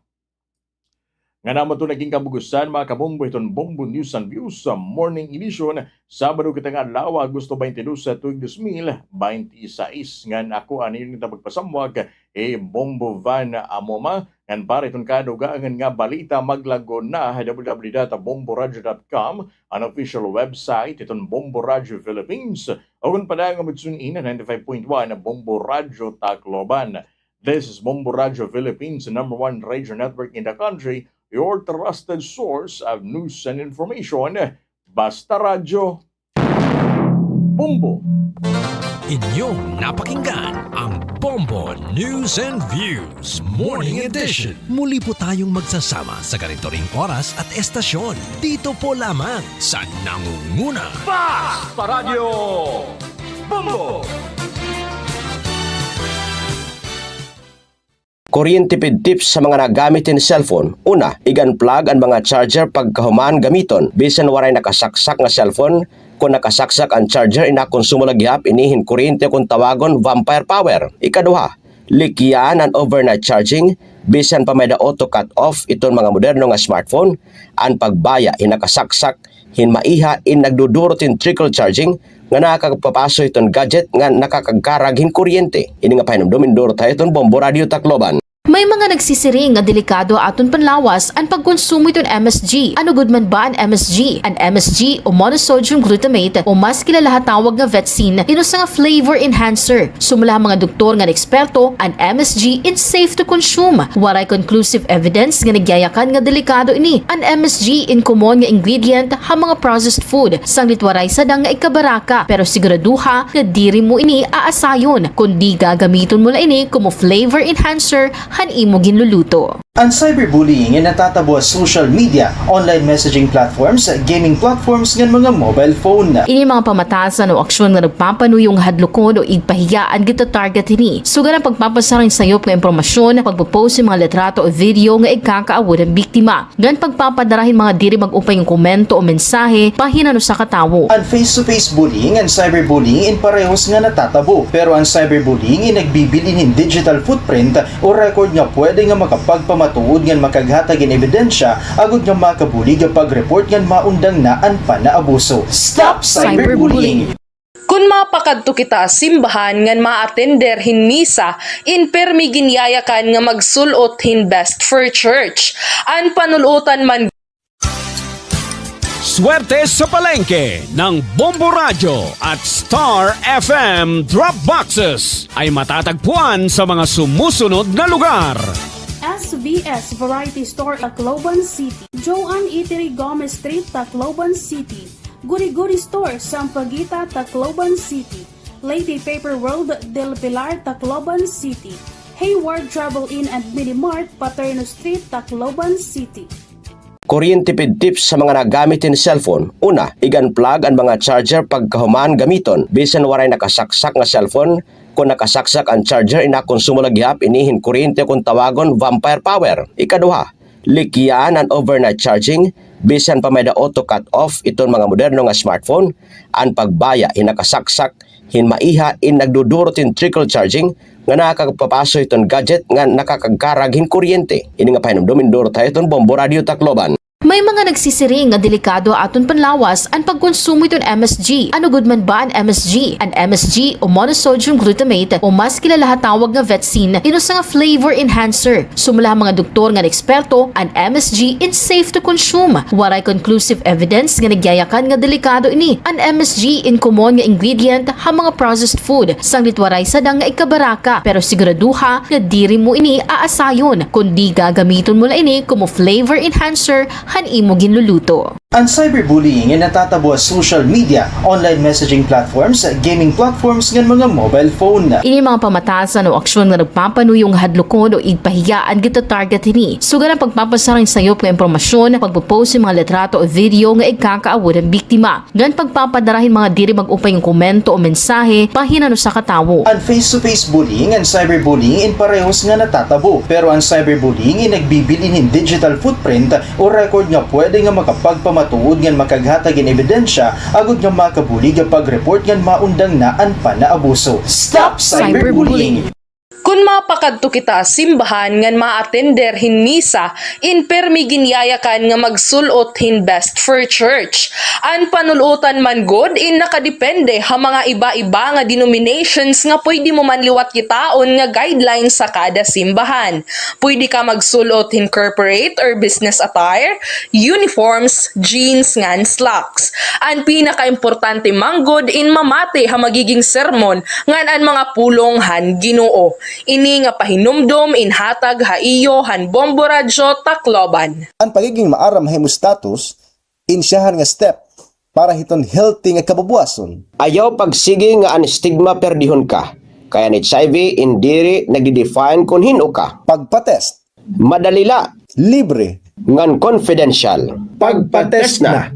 Nga naman ito naging kabugusan mga kabumbo iton Bombo News and Views sa morning edition Sabado kitang adlaw Agosto 22 sa tuig 2026. Ngan ako anin nita pagpasamwag Bombo Van Amoma ngan para iton kadugangan nga balita maglago na www.bomboradio.com ang official website iton Bombo Radio Philippines o kung padang magsunin 95.1 Bombo Radio Tacloban. This is Bombo Radio Philippines, the #1 radio network in the country, your trusted source of news and information. Basta Radyo Bombo. Inyong napakinggan ang Bombo News and Views Morning Edition. Muli po tayong magsasama sa ganito ring oras at estasyon. Dito po lamang sa Nangunguna. Basta Radyo Bombo. Kuryente tips sa mga nagamitin cellphone. Una, i-unplug ang mga charger pagkahuman gamiton. Bisan waray nakasaksak nga cellphone, kung nakasaksak ang charger, inakonsumo lagyap, inihin kuryente kung tawagon vampire power. Ikaduha, likyan ang overnight charging. Bisan pa may da auto cut off itong mga moderno nga smartphone. Ang pagbaya, inakasaksak, hinmaiha, nagdudurot in trickle charging, nga nakakapapaso itong gadget nga nakakagkarag hin kuryente. Ini nga pahinumdumin durot tayo itong Bombo Radio Tacloban. May mga nagsisiring nga delikado aton panlawas ang pagkonsumo iton MSG. Ano gud man ba ang MSG? Ang MSG o monosodium glutamate o mas kilala tawag nga Vetsin inusa nga flavor enhancer. Sumula mga doktor nga eksperto, ang MSG is safe to consume. Waray conclusive evidence nga nagyayakan nga delikado ini. Ang MSG in common nga ingredient ha mga processed food sanglit waray sadang nga ikabaraka pero siguraduha nga diri mo ini aasayon kundi gagamiton mo la ini como flavor enhancer han imo ginluluto. Ang cyberbullying ay natatabo sa social media, online messaging platforms, gaming platforms ng mga mobile phone. Ini mga pamatasan o aksyon nga nagpapanuyong hadlokon o igpahiyaan gito target ini. Sugan ang pagpapasaring sayop ng impormasyon, pagpopost ng mga litrato o video nga ikakaawod ang biktima. Gan pagpapadarahin mga diri mag-upay ng komento o mensahe pahinano sa katawo. Ang face-to-face bullying and cyberbullying in parehos nga natatabo. Pero ang cyberbullying ay nagbibilin ng digital footprint o record nga pwede nga makapagpamatasan pagpamatuod ngan makaghatag in ebidensya agud nga makabulig ang pag-report ngan maundang naan pa na abuso. Stop cyberbullying! Kung mapakadto kita simbahan ngan ma-attender hin misa, in permi ginyayakan nga magsulot hin best for church. An panulutan man Swerte sa palengke ng Bombo Radio at Star FM Drop Boxes ay matatagpuan sa mga sumusunod na lugar. SVS Variety Store, Tacloban City. Joanne Eatery Gomez Street, Tacloban City. Guri-Guri Store, Sampaguita, Tacloban City. Lady Paper World, Del Pilar, Tacloban City. Hayward Travel Inn and Minimart, Paterno Street, Tacloban City. Kuryente tips sa mga nagamitin cellphone. Una, i-unplug ang mga charger pagkahuman gamiton. Bisan waray nakasaksak nga cellphone, kung nakasaksak ang charger, inakonsumo lagyap, inihin kuryente kung tawagon vampire power. Ikaduha, likyan ang overnight charging. Bisan pa may da auto cut off itong mga moderno nga smartphone, ang pagbaya hinakasaksak, hinmaiha in nagdudurot in trickle charging, nga nakakagpapaso itong gadget nga nakakagkarag hin kuryente. Ini nga pahinumdumin duro tayo itong Bombo Radio Tacloban. May mga nagsisiring nga delikado aton panlawas ang pagkonsumo iton MSG. Ano gud man ba ang MSG? Ang MSG o monosodium glutamate o mas kilala tawag nga Vetsin inusa nga flavor enhancer. Sumula mga doktor nga eksperto, ang MSG is safe to consume. Waray conclusive evidence nga nagyayakan nga delikado ini. Ang MSG in common nga ingredient ha mga processed food. Sanglit waray sadang nga ikabaraka pero siguraduha nga diri mo ini aasayon kundi gagamiton mo la ini como flavor enhancer han imo ginluluto. Ang cyberbullying ay natatabo sa social media, online messaging platforms, gaming platforms ng mga mobile phone. Ini mga pamatasan o aksyon nga nagpapanuyong hadlokon o igpahiyaan gito target ini. Suga ng pagpapasarang sayop nga impormasyon, pagpopost ng mga litrato o video nga ikakaawod ang biktima. Gan pagpapadarahin mga diri mag-upay ng komento o mensahe pahinano sa katawo. Ang face-to-face bullying and cyberbullying in parehos nga natatabo. Pero ang cyberbullying ay nagbibilin ng digital footprint o record nga pwede nga makapagpamatuod ngan makaghatag in ebidensya agud nga makabulig ang pag-report ngan maundang naan pa na abuso. Stop cyberbullying! Kung mapakadto kita simbahan ngan ma-attender hin misa, in permi ginyayakan nga magsulot hin best for church. An panulutan man god in nakadepende ha mga iba-iba nga denominations nga pwede mo man liwat kitaon nga guidelines sa kada simbahan. Pwede ka magsulot hin corporate or business attire, uniforms, jeans ngan slacks. An pinaka-importante man god in mamate ha magiging sermon ngan an mga pulong han Ginoo. Ini nga pahinumdom inhatag haiyo han Bombo Radio Tacloban. Ang pagiging maaram hemostatus, insyahan nga step para hiton healthy nga kababuason. Ayaw pagsige nga ang stigma perdihon ka. Kaya ni HIV indiri nagdi-define kung hino ka. Pagpatest. Madalila. Libre. Ngan confidential. Pagpatest na.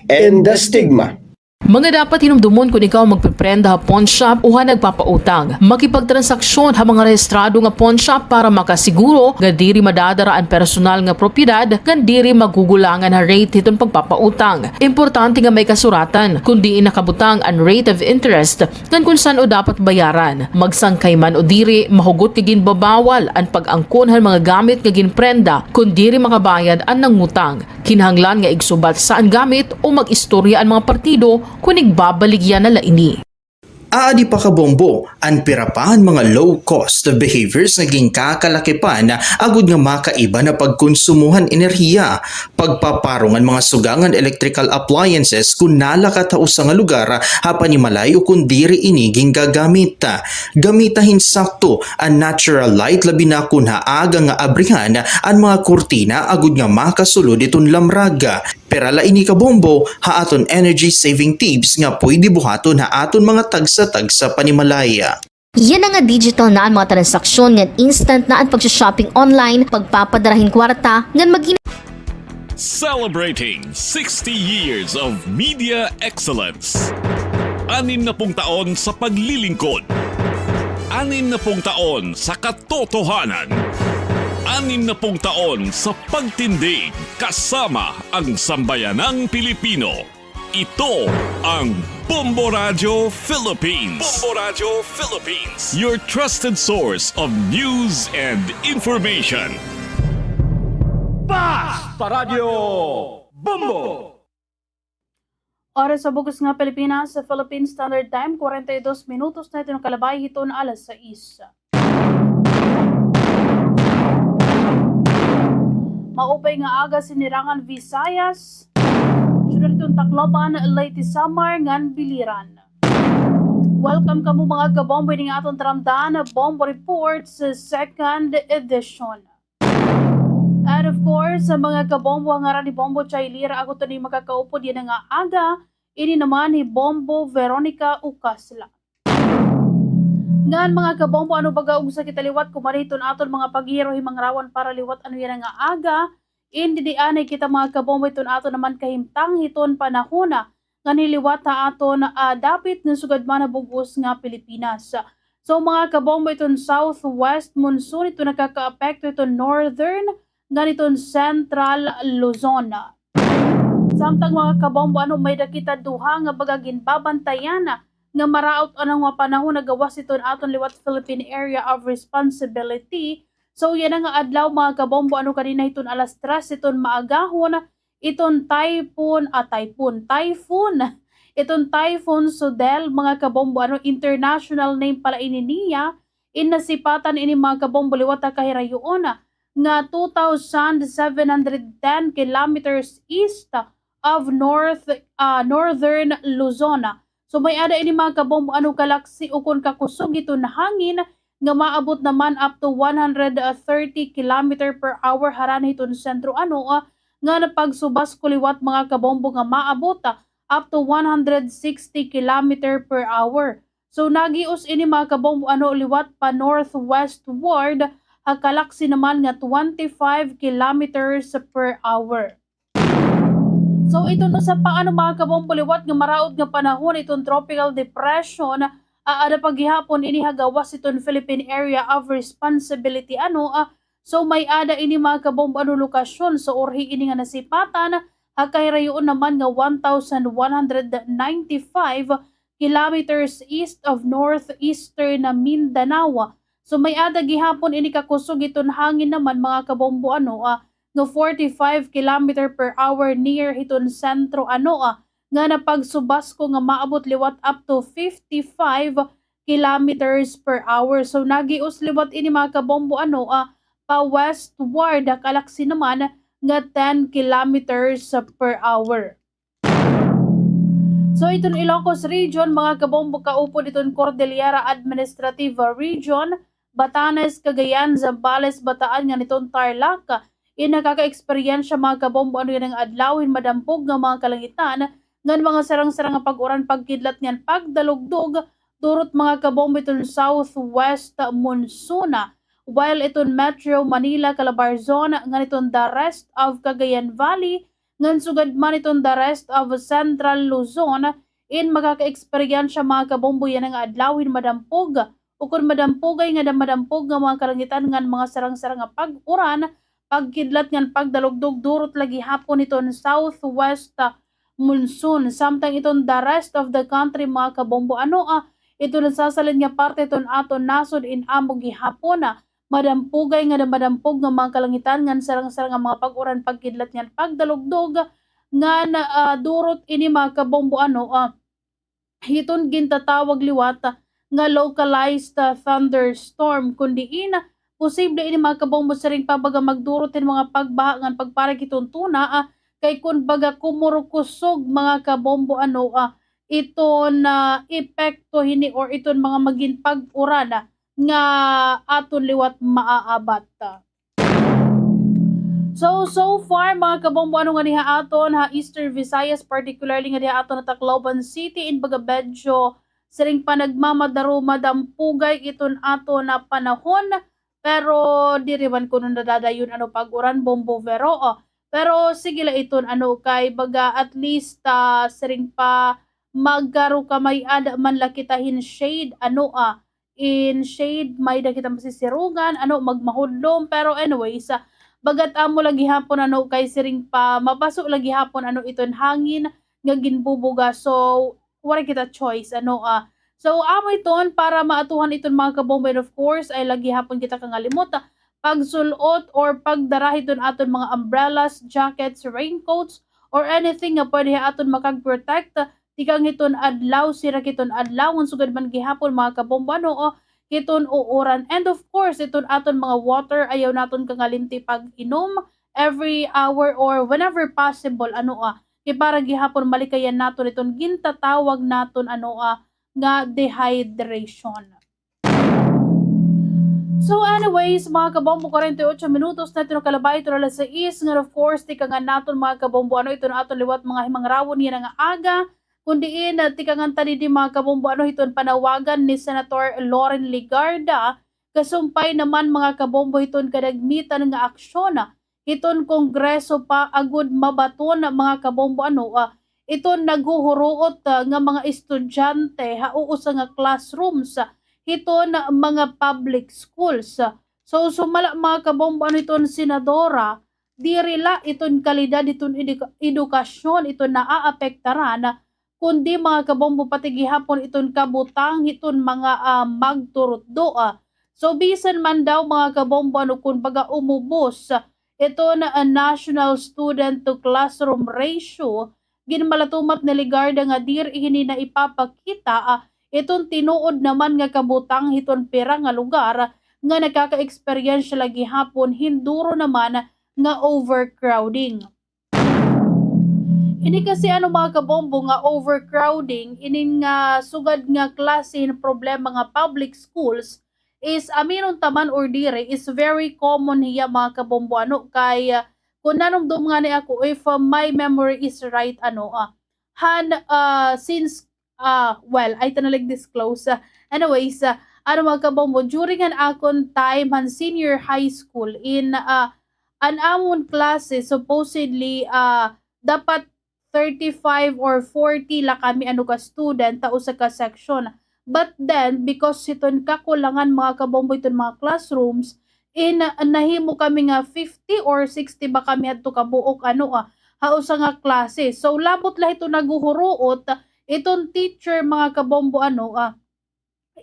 #End the stigma. Mga dapat hinumdumon kung ikaw magpiprenda ha pawn shop o ha nagpapautang. Makipagtransaksyon ha mga rehistrado nga pawn shop para makasiguro nga diri madadara ang personal nga propiedad nga diri magugulangan ha rate hitong pagpapautang. Importante nga may kasuratan kundi nakabutang ang rate of interest ngan kung saan o dapat bayaran. Magsangkay man o diri mahugot nga ginbabawal ang pag-angkon ha mga gamit nga ginprenda kung diri makabayad ang nangutang. Kinahanglan nga igsubat saan gamit o mag-istorya ang mga partido kung igbabaligyan na laini. Aadi pa kabombo, ang pirapahan mga low-cost behaviors naging kakalakipan agud nga makaiba na pagkonsumuhan enerhiya, pagpaparungan mga sugangan electrical appliances kung nalakatao sa nga lugar hapanimalay o kung diri iniging gagamit. Gamitahin sakto ang natural light labi na kun haaga nga abrihan ang mga kurtina agud nga makasulod itong lamraga. Pero laini kabombo, haaton energy saving tips nga pwede buhaton haaton mga tagsa-tagsa panimalaya. Yan nga digital na ang mga transaksyon ngan instant na ang pag-shopping online, pagpapadarahin kwarta, ngan maging Celebrating 60 years of media excellence. 60 taon sa paglilingkod. 60 taon sa katotohanan. 60 taon sa pagtindig kasama ang sambayanang Pilipino. Ito ang Bombo Radio Philippines. Bombo Radio Philippines. Your trusted source of news and information. Paradyo Bombo! Oras sa Bugos nga Pilipinas sa Philippine Standard Time, 42 minutos na ito ng kalabay hiton alas 6. Maupay nga aga sinirangan Visayas, syudad itong Tacloban, Leyte Samar, ngan Biliran. Welcome kamo mga kabombo ng atong taramdan Bombo Reports sa second edition. And of course, sa mga kabombo ang ngaran ni Bombo Chailira, ako to ni makakaupo din nga aga, ini naman ni Bombo Veronica Ucasla. Ngan mga kabombo, ano baga sa kitaliwat kumariton aton mga paghiro himangrawan para liwat ano yan nga aga, hindi di anay kita mga kabombo iton aton naman kahimtang hiton panahona, nga niliwat na aton dapit ng sugad man na bugos nga Pilipinas. So mga kabombo iton southwest monsoon, ito nakaka-apekto iton northern, ganitong Central Luzon. Samtang mga kabombo, ano may dakita duha nga bagagin babantayan nga maraot anong nga panahon nagawas iton aton liwat Philippine Area of Responsibility. So yan nga adlaw mga kabombo, ano kanina iton alas 3 iton maagahon iton typhoon Sudel mga kabombo, ano international name pala ini niya, inasipatan ini mga kabombo liwat kahirayoon nga 2,710 kilometers east of northern Luzon. So may ada ini mga kabombo ano galaksi ukon kakusog ito na hangin nga maabot naman up to 130 km per hour haran iton sentro ano nga napagsubas kuliwat mga kabombo nga maabot up to 160 km per hour. So nagius ini mga kabombo ano liwat pa northwestward, galaksi naman nga 25 kilometers per hour. So ito no sa paano mga kabombo liwat nga maraod nga panahon itong tropical depression ada paghihapon ini hagawas itong Philippine Area of Responsibility so may ada ini mga kabombo ano lokasyon so orhi ini nga nasipatan hakahirayoon naman nga 1,195 kilometers east of northeastern Mindanao. So may ada gihapon ini kakusog iton hangin naman mga kabombo nga 45 km per hour near hiton sentro nga napagsubas ko nga maabot liwat up to 55 kilometers per hour. So nagius liwat ini mga kabombo pa westward kalaksi naman nga 10 kilometers per hour. So iton Ilocos region mga kabombo kaupod iton Cordillera Administrative Region, Batanes, Cagayan, Zambales, Bataan nga nitong Tarlac. Nakaka-eksperyensya mga kabombo ano yan ang adlawin madampog nga mga kalangitan ngan mga sarang-sarang nga pag-uran pagkidlat ngan pagdalugdog durot mga kabombo itong southwest monsoon. While itong Metro Manila, Calabarzon nga nitong the rest of Cagayan Valley ngan sugad man itong the rest of Central Luzon makaka-eksperyensya mga kabombo yan ang adlawin madampog ukon madampugay nga madampog nga mga kalangitan ngan mga sarang-sarang nga pag-uran pagkidlat ngan pagdalugdog durot lagi hapon iton southwest monsoon. Samtang iton the rest of the country mga kabombo ito nasasalin nga parte iton aton nasod in among gihapon madampugay nga madampog nga mga kalangitan ngan sarang-sarang nga mga pag-uran pagkidlat ngan pagdalugdog ngan durot ini mga kabombo hiton gintatawag liwat nga localized thunderstorm kundi posible ini mga kabombo sa ring pabaga magdurutin mga pagbaha ngan pagparag itong tuna kay kun baga kumurukusog mga kabombo iton epekto hini or iton mga magin pag-uran nga aton liwat maaabat. So far mga kabombo nga diha aton Eastern Visayas particularly nga diha aton Tacloban City in baga medyo siring panagmamadaro madampugay iton ato na panahon pero diriman ko nung nadadayon pag-uran Bombo Vero pero sige la iton kay baga at least siring pa maggaro kamay ada man lakitahin shade in shade may da kita masisirugan magmahudlom pero anyways bagat amo lagi hapon kay siring pa mabaso lagi hapon iton hangin nga ginbubuga so wala kita choice so amo iton para maatuhan iton mga kabombo and of course ay lagi hapon kita kangalimot pagsulot or pagdara hiton aton mga umbrellas, jackets, raincoats, or anything nga pwede aton makag-protect tikang hiton adlaw sira kiton adlaw sugad man gihapon mga kabombo ano o kiton uuran. And of course iton aton mga water ayaw naton kangalimti pag-inom every hour or whenever possible ano kay para gihapon malikayan naton iton gintatawag naton ano nga dehydration. So anyways, mga kabombo, 48 minutos na ito kalabay ito na sa is nga of course tika nga naton mga kabombo ano ito na aton liwat mga himangrawon niya nga aga kundiin tika nga tani di mga kabombo ano iton panawagan ni Senator Loren Legarda kasumpay naman mga kabombo iton kadagmitan nga aksyon iton kongreso pa agud mabaton mga kabombo ano iton naguhuruot nga mga estudyante hauusa nga classrooms hiton mga public schools. So sumala mga kabombo ano iton senadora dirila iton kalidad iton edukasyon iton naaapektaran kundi mga kabombo pati gihapon iton kabutang iton mga magturot doa. So bisan man daw mga kabombo ano kun baga umubos iton national student to classroom ratio ginmalatumat ni Legarda nga diri hini na ipapakita iton tinuod naman nga kabutang hiton pera nga lugar nga nakaka-experience lagi hapon hinduro naman nga overcrowding. Ini kasi ano mga kabombo nga overcrowding ining nga sugad nga klase ng problema nga public schools is aminon taman or dire is very common hiya mga kabombo ano kay kung nanumdum nga ni ako if my memory is right ano since well, I tanalig disclose. Anyways, ano mga kabombo, during an akon time, han senior high school, in an amon klase, supposedly, dapat 35 or 40 la kami ano ka student, tao sa ka section. But then, because iton kakulangan mga kabombo, iton mga classrooms, nahimo kami nga 50 or 60 ba kami adto kabuok, hausa nga klase. So, labot la ito naguhuruot, iton teacher mga kabombo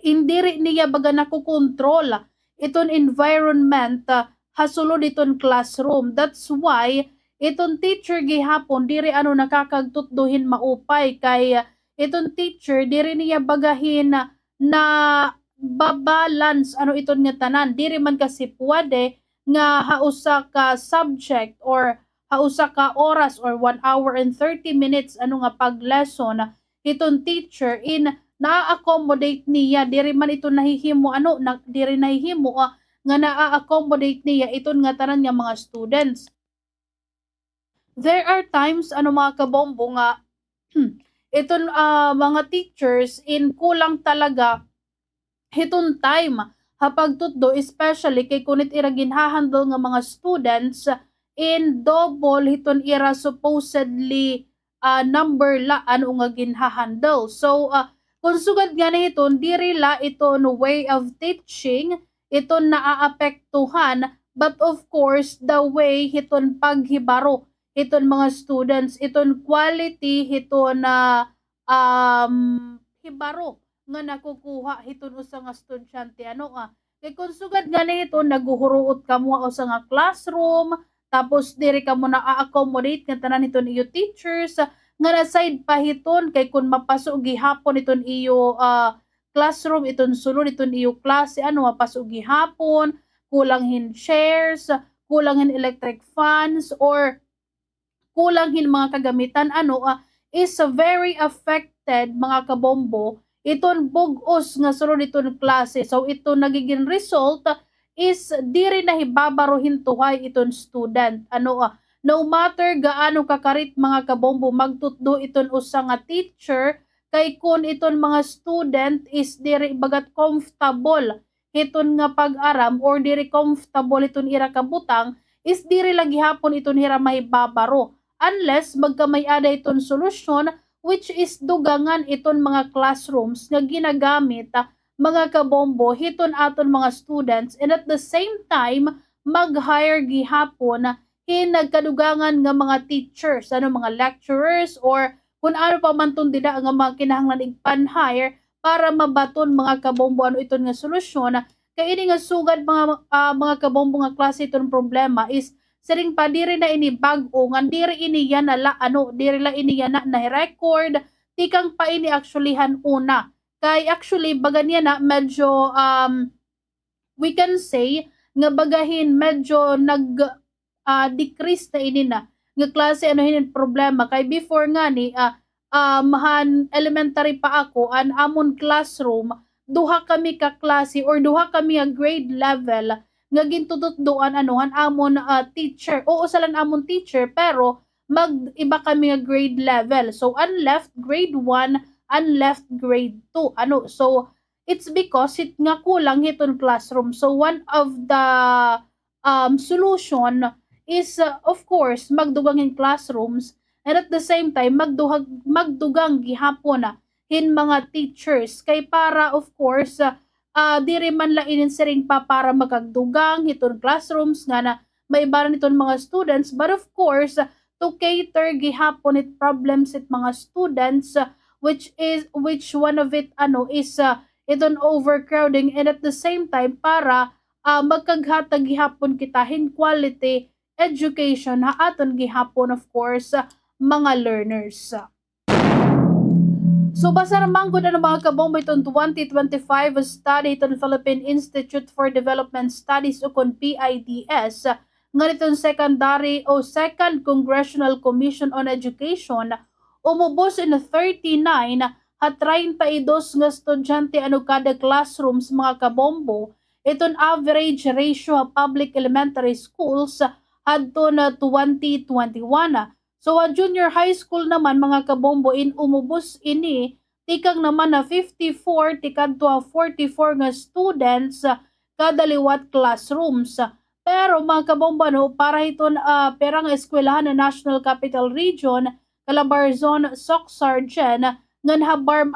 indiri niya baga nakukontrol iton environment hasulod iton classroom. That's why iton teacher gihapon diri nakakagtutduhin maupay kay iton teacher diri niya bagahin na babalance iton nga tanan diri man kasi pwede nga hausa ka subject or hausa ka oras or 1 hour and 30 minutes nga pag-lesson iton teacher na-accommodate niya diri man ito nahihimo diri nahihimo nga na-accommodate niya iton nga tanan nga mga students. There are times mga kabombo nga iton mga teachers kulang talaga hiton time hapagtutdo especially kay kunit ira ginhahandle nga mga students in double hiton ira supposedly number la nga ginhahandle. So kung sugad nga na iton diri la iton way of teaching iton naaapektuhan but of course the way hiton paghibaro iton mga students iton quality hiton hibaro nga nakukuha hiton usa nga estudyante kay kung sugad nga na iton naguhuruot kamo usa nga classroom tapos diri ka mo na-accommodate nga tanan iton iyo teachers nga na side pa hiton kay kun mapasok gihapon iton iyo classroom iton sulod iton iyo klase mapasok gihapon kulang hin chairs kulang hin electric fans or kulang hin mga kagamitan is very affected mga kabombo iton bugos nga sulod iton klase. So ito nagiging result is diri na hibabaro hintuhay iton student no matter gaano kakarit mga kabombo magtutdo iton usa nga teacher kay kun iton mga student is diri bagat comfortable iton nga pag-aram or diri comfortable iton ira kabutang is diri lagi hapon iton hira mahibabaro unless magkamay-ada iton solusyon which is dugangan iton mga classrooms nga ginagamit mga kabombo hiton aton mga students and at the same time mag-hire gihapon nagkadugangan nga mga teachers mga lecturers or kung ano pa man tun dida nga mga kinahanglan igpan-hire para mabaton mga kabombo iton nga solusyon kay ini nga sugad mga kabombo nga klase itong problema is siring pa diri na ini bag-o nga diri ini yan diri la ini yan na record tikang pa ini actuallyhan una kay actually baga niya na medyo we can say nga bagahin medyo decrease na ini na nga klase hinin problema kay before nga ni mahan elementary pa ako an amon classroom duha kami ka klase or duha kami a grade level nga gintutot doan han amon teacher oo salan amon teacher pero mag-iba kami nga grade level so ang left grade 1 ang left grade 2 so it's because nga kulang hiton classroom so one of the solution is of course magdugang in classrooms and at the same time magdugang gihapon hin mga teachers kay para of course diri man la inin pa para magagdugang hiton classrooms nga na maibaran iton mga students but of course to cater gihapon it problems it mga students which one of it is iton overcrowding and at the same time para magkaghatag gihapon kita hin quality education aton gihapon of course mga learners. So basa naman ko na mga kabombo itong 2025 study itong Philippine Institute for Development Studies o kon PIDS nga itong secondary o Second Congressional Commission on Education umubos in 39 at 32 nga estudyante kada classrooms mga kabombo itong average ratio of public elementary schools adto na 2021. So junior high school naman mga kabombo umubos ini tikang naman na 54 tikadto 44 nga students kada liwat classrooms. Pero mga kabombo para iton perang eskwelahan na National Capital Region, Calabarzon, Soc-Sargen ngan habarm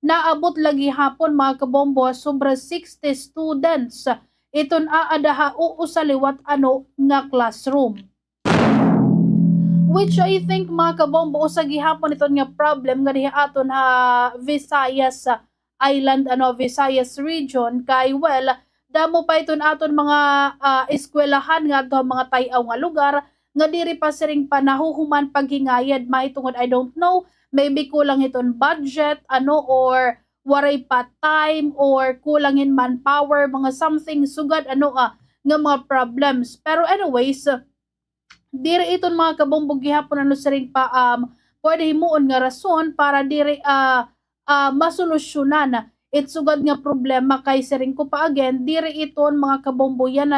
naabot lagi hapon mga kabombo sobra 60 students iton aadaha sa liwat nga classroom. Which I think mga kabombo sa gihapon iton nga problem nga diha aton Visayas Island Visayas region kay well damo pa iton aton mga eskwelahan nga ato mga tayaw nga lugar nga diri pa siring panahuhuman paghingayad maitungod I don't know maybe kulang iton budget or waray pa time or kulangin manpower mga something sugad nga mga problems pero anyways diri iton mga kabombo gihapon siring pa pwede himuon nga rason para diri masolusyonan sugad nga problema kay siring ko pa again diri iton mga kabombo yan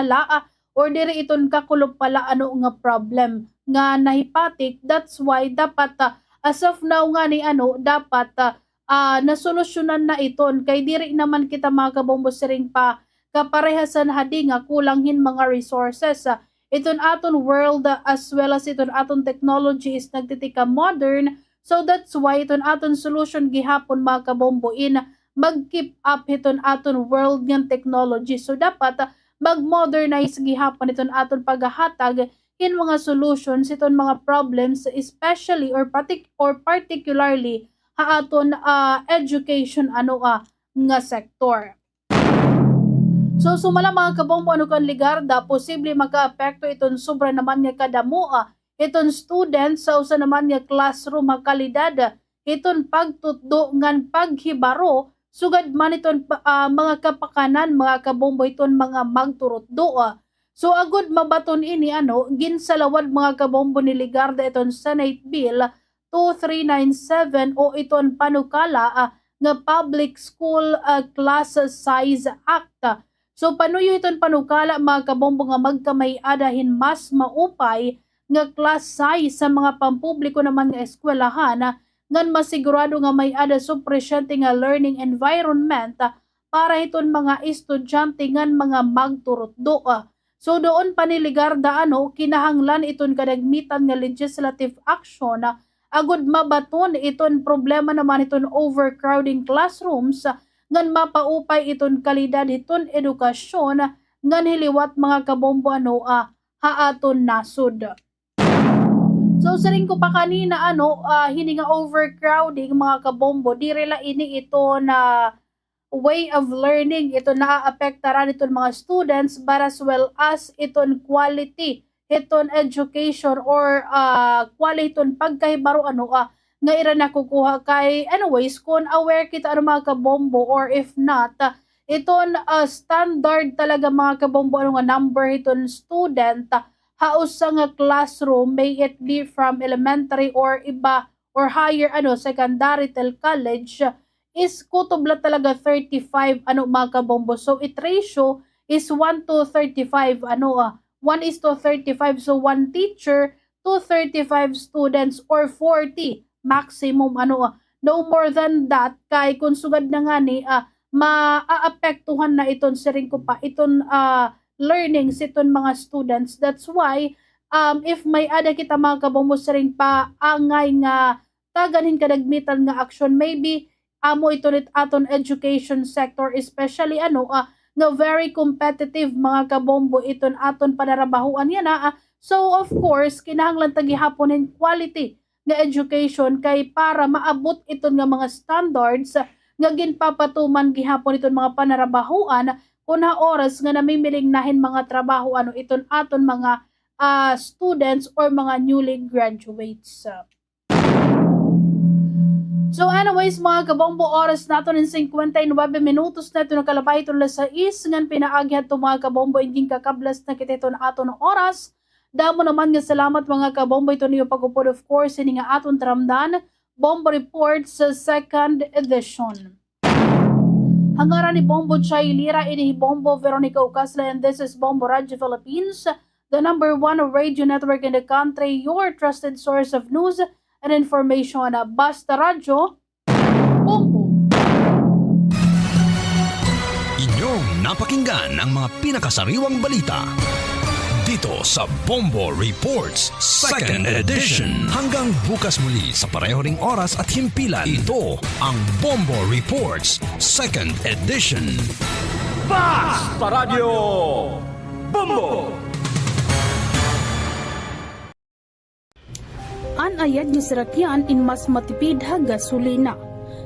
or diri iton kakulog pala nga problem nga nahipatik that's why dapat as of now nga ni dapat nasolusyonan na iton kay diri naman kita mga kabombo siring pa kaparehasan hadi nga kulanghin mga resources iton aton world as well as iton aton technology is nagtitika modern so that's why iton aton solution gihapon mga kabombo mag-keep up iton aton world ng technology so dapat mag-modernize gihapon iton aton paghahatag in mga solutions iton mga problems especially or particularly aton education nga sector. So sumala mga kabombo kan ligarda posible maka-apekto iton sobra naman nga kadamua iton students sa usa naman nga classroom nga kalidad iton pagtutdo ngan paghibaro sugad man iton mga kapakanan mga kabombo iton mga magturotdo so agud mabaton ini ginsalawad mga kabombo ni ligarda iton Senate Bill 2397 o iton panukala nga Public School Class Size Act. So panuyo iton panukala mga kabombo nga magkamay-adahin mas maupay nga class size sa mga pampubliko naman nga eskwelahan ngan masigurado nga may ada sufficiente nga learning environment para iton mga estudyante ngan mga magturotdo. So doon paniligarda kinahanglan iton kadagmitan nga legislative action agud mabaton iton problema naman iton overcrowding classrooms ngan mapaupay iton kalidad iton edukasyon ngan hiliwat mga kabombo haaton nasud. So saring ko pa kanina hini nga overcrowding mga kabombo diri la ini ito na way of learning. Ito naaapektaran itong mga students but as well as itong quality, itong education or quality itong pagkahibaro nga ira nakukuha kay anyways kung aware kita mga kabombo or if not iton standard talaga mga kabombo nga number iton student haus sa nga classroom, may it be from elementary or iba or higher secondary till college, is kutubla talaga 35 mga kabombo. So it ratio is 1 to 35 1:35, so 1 teacher to 35 students or 40 maximum no more than that kay kung sugad na nga ni maaapektuhan na iton siring ko pa iton learning siton mga students. That's why if may ada kita mga kabombo siring pa angay nga taganhin kadagmitan nga action, maybe amo iton aton education sector especially nga very competitive mga kabombo iton aton panarabahuan yan so of course kinahanglan tagihaponin quality nga education kay para maabot iton nga mga standards nga ginpapatuman gihapon iton mga panarabahuan kuna oras nga namimiling nahin mga trabaho iton aton mga students or mga newly graduates. So anyways mga kabombo, oras nato ng 59 minutos na ito nakalabay ito sa ngan pinaagyan ito mga kabombo ingin kakablas na kita ito na aton oras. Damo naman nga salamat mga kabombo ito niyo pagupod of course ini nga aton tramdan Bombo Report sa second edition. Hangaran ni Bombo Chay Lira, ini Bombo Veronica Ucasla, and this is Bombo Radio Philippines, the #1 radio network in the country, your trusted source of news and information. Basta Radio, Bombo. Inyong napakinggan ang mga pinakasariwang balita dito sa Bombo Reports Second Edition. Hanggang bukas muli sa pareho ring oras at himpilan, ito ang Bombo Reports Second Edition. Basta Radio Bombo! Anayad nga sirakyan in mas matipid gasolina.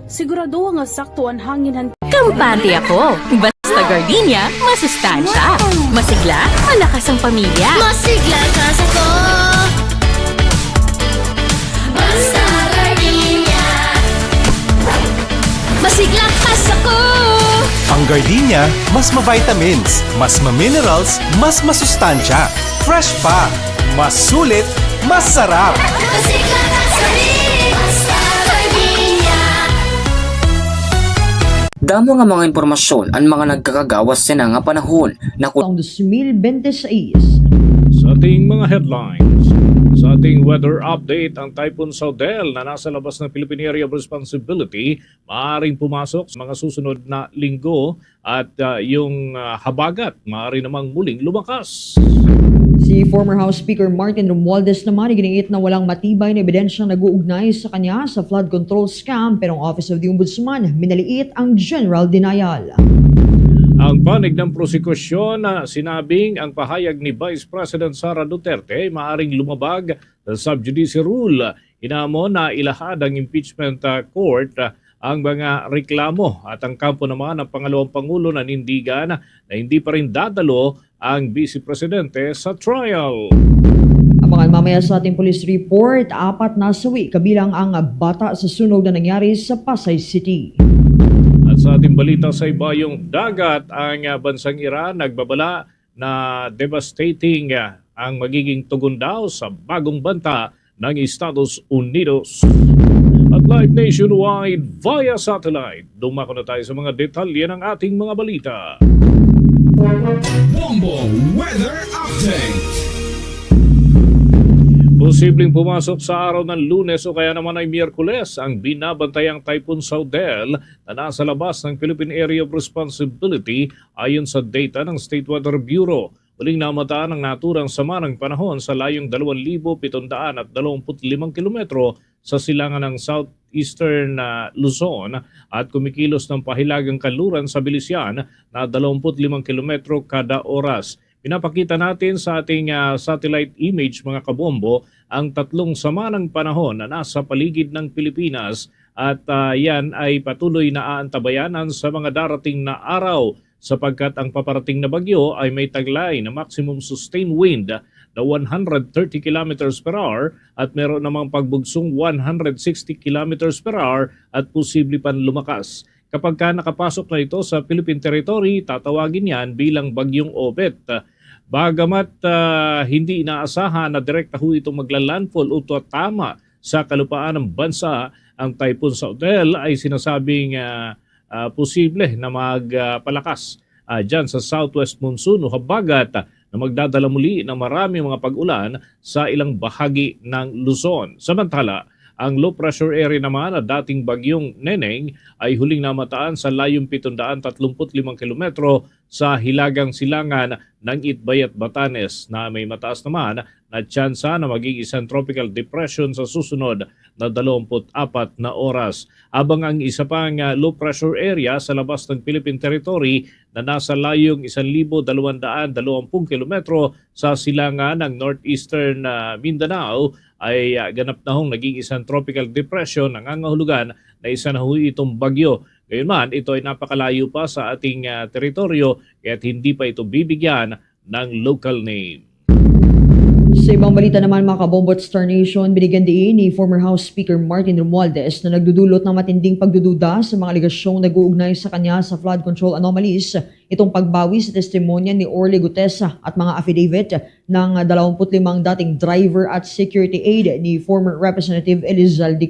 Sigurado nga sakto ang hangin Kampante ako. Basta gardenia, masustansya. Masigla, malakas ang pamilya. Masigla kas ako. Basta gardenia. Masigla kas ako. Ang gardenia, mas ma-vitamins, mas ma-minerals, mas masustansya. Fresh pa, mas sulit, mas sarap. Masigla kas kami. Basta gardenia. Damo nga mga impormasyon ang mga nagkakagawas sa nga panahon na taong 2026. Sa ating mga headlines, sa ating weather update, ang Typhoon Saudel na nasa labas ng Philippine Area of Responsibility maaaring pumasok sa mga susunod na linggo at yung habagat maaari namang muling lumakas. Si former House Speaker Martin Romualdez naman iginiit na walang matibay na ebidensyang nag-uugnay sa kanya sa flood control scam pero ang Office of the Ombudsman minaliit ang general denial. Ang panig ng prosekusyon na sinabing ang pahayag ni Vice President Sara Duterte ay maaring lumabag sa sub-judice rule. Hinamon na ilahad ang impeachment court ang mga reklamo at ang kampo naman ng pangalawang Pangulo nanindigan na hindi pa rin dadalo ang Vice Presidente sa trial. Abangan mamaya sa ating police report, 4 na sawi kabilang ang bata sa sunog na nangyari sa Pasay City. At sa ating balita sa ibayong dagat, ang bansang Iran nagbabala na devastating ang magiging tugon daw sa bagong banta ng Estados Unidos. At live nationwide via satellite, dumako na tayo sa mga detalye ng ating mga balita. Bombo Weather Update. Posibleng pumasok sa araw ng Lunes o kaya naman ay Miyerkules ang binabantayang Typhoon Saudel na nasa labas ng Philippine Area of Responsibility ayon sa data ng State Weather Bureau. Muling namataan ang naturang sama ng panahon sa layong 2,725 kilometro sa silangan ng southeastern Luzon at kumikilos ng pahilagang kanluran sa bilisyan na 25 kilometro kada oras. Pinapakita natin sa ating satellite image mga kabombo ang tatlong sama ng panahon na nasa paligid ng Pilipinas at yan ay patuloy na aantabayanan sa mga darating na araw sapagkat ang paparating na bagyo ay may taglay na maximum sustained wind na 130 kilometers per hour at meron namang pagbugsong 160 kilometers per hour at posible pan lumakas. Kapag ka nakapasok na ito sa Philippine territory, tatawagin yan bilang bagyong Obet. Bagamat hindi inaasahan na direkta ho itong maglalandfall o tama sa kalupaan ng bansa, ang Typhoon Saudel ay sinasabing posible na magpalakas dyan sa southwest monsoon o habagat na magdadala muli ng marami mga pag-ulan sa ilang bahagi ng Luzon. Samantala, ang low pressure area naman na dating bagyong Neneng ay huling namataan sa layong 735 kilometro sa hilagang silangan ng Itbay at Batanes na may mataas naman na tsansa na maging isang tropical depression sa susunod na 24 na oras. Abang ang isa pang low pressure area sa labas ng Philippine territory na nasa layong 1,220 kilometro sa silangan ng northeastern Mindanao ay ganap na hong naging isang tropical depression ang nangangahulugan na isa na ho itong bagyo. Gayunman, ito ay napakalayo pa sa ating teritoryo kaya't hindi pa ito bibigyan ng local name. Sa ibang balita naman mga kabombo at Star Nation, binigyan din ni former House Speaker Martin Romualdez na nagdudulot ng matinding pagdududa sa mga aligasyong nag-uugnay sa kanya sa flood control anomalies itong pagbawi sa testimonya ni Orly Gutesa at mga affidavit ng 25 dating driver at security aide ni former Representative Elizalde.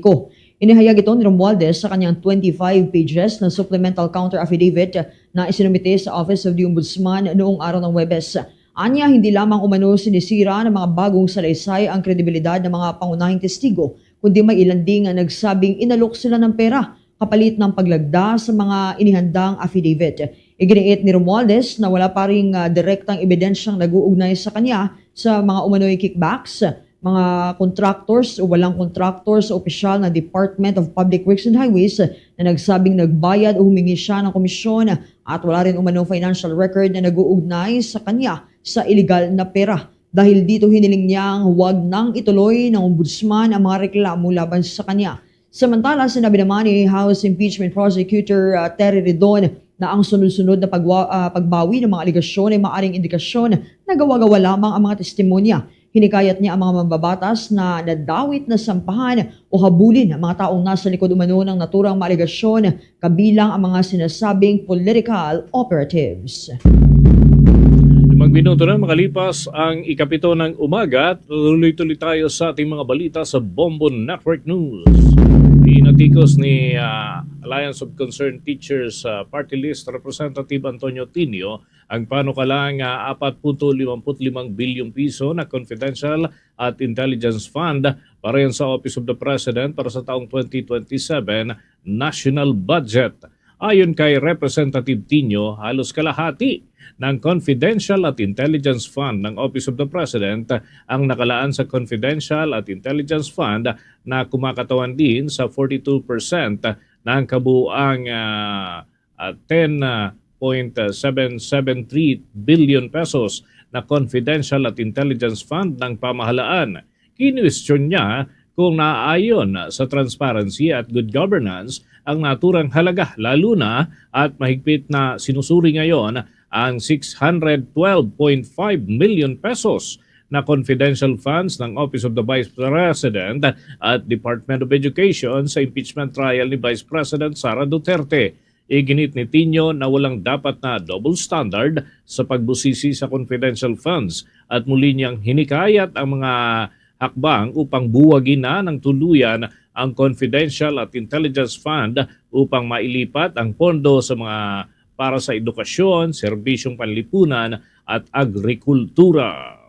Inihayag ito ni Romualdez sa kanyang 25 pages na supplemental counter affidavit na isinumite sa Office of the Ombudsman noong araw ng Huwebes. Anya, hindi lamang umano sinisira ng mga bagong salaysay ang kredibilidad ng mga pangunahing testigo, kundi may ilan ding nagsabing inalok sila ng pera kapalit ng paglagda sa mga inihandang affidavit. Iginiit ni Romualdez na wala pa ring direktang ebidensyang nag-uugnay sa kanya sa mga umano'y kickbacks, mga contractors o walang contractors sa opisyal ng Department of Public Works and Highways na nagsabing nagbayad o humingi siya ng komisyon at wala rin umano financial record na nag-uugnay sa kanya sa illegal na pera. Dahil dito hiniling niyang huwag nang ituloy ng ombudsman ang mga reklamo laban sa kanya. Samantala, sinabi naman ni House Impeachment Prosecutor Terry Redon na ang sunod-sunod na pagbawi ng mga aligasyon ay maaring indikasyon na gawa-gawa lamang ang mga testimonya. Hinikayat niya ang mga mambabatas na nadawit na sampahan o habulin ang mga taong nasa likod umano ng naturang mga aligasyon kabilang ang mga sinasabing political operatives. 5 minuto na makalipas ang ikapito ng umaga. Tuloy-tuloy tayo sa ating mga balita sa Bombo Network News. Inatikos ni Alliance of Concerned Teachers Party List Representative Antonio Tinio ang panukalang 4.55 bilyong piso na confidential at intelligence fund para yan sa Office of the President para sa taong 2027 national budget. Ayon kay Representative Tinio, halos kalahati ng Confidential at Intelligence Fund ng Office of the President ang nakalaan sa Confidential at Intelligence Fund na kumakatawan din sa 42% ng kabuuang 10.773 billion pesos na Confidential at Intelligence Fund ng pamahalaan. Kinwestiyon niya kung naaayon sa transparency at good governance ang naturang halaga, lalo na at mahigpit na sinusuri ngayon ang 612.5 million pesos na confidential funds ng Office of the Vice President at Department of Education sa impeachment trial ni Vice President Sara Duterte. Iginit ni Tinio na walang dapat na double standard sa pagbusisi sa confidential funds at muli niyang hinikayat ang mga hakbang upang buwagin na ng tuluyan ang Confidential at Intelligence Fund upang mailipat ang pondo sa mga para sa edukasyon, serbisyong panlipunan at agrikultura.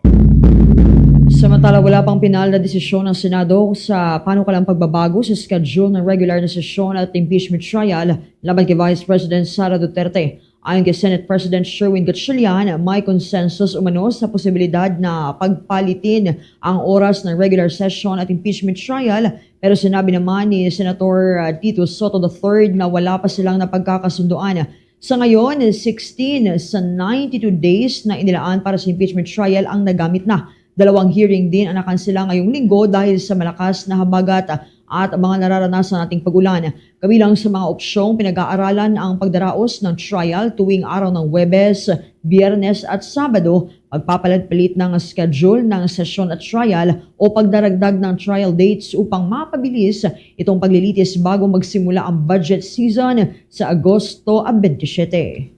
Samantala, wala pang pinal na desisyon ng Senado sa panukalang pagbabago sa schedule ng regular na sesyon at impeachment trial laban kay Vice President Sara Duterte. Ayon kay Senate President Sherwin Gatchalian, may consensus umano sa posibilidad na pagpalitin ang oras ng regular session at impeachment trial, pero sinabi naman ni Senator Tito Soto III na wala pa silang napagkakasunduan. Sa ngayon, 16 sa 92 days na inilaan para sa impeachment trial ang nagamit na. 2 hearing din ang nakansela ngayong linggo dahil sa malakas na habagat at mga nararanasan nating pag-ulan. Kabilang sa mga opsyong pinag-aaralan ang pagdaraos ng trial tuwing araw ng Huwebes, Biyernes at Sabado, pagpapalit-palit ng schedule ng sesyon at trial o pagdaragdag ng trial dates upang mapabilis itong paglilitis bago magsimula ang budget season sa Agosto 27.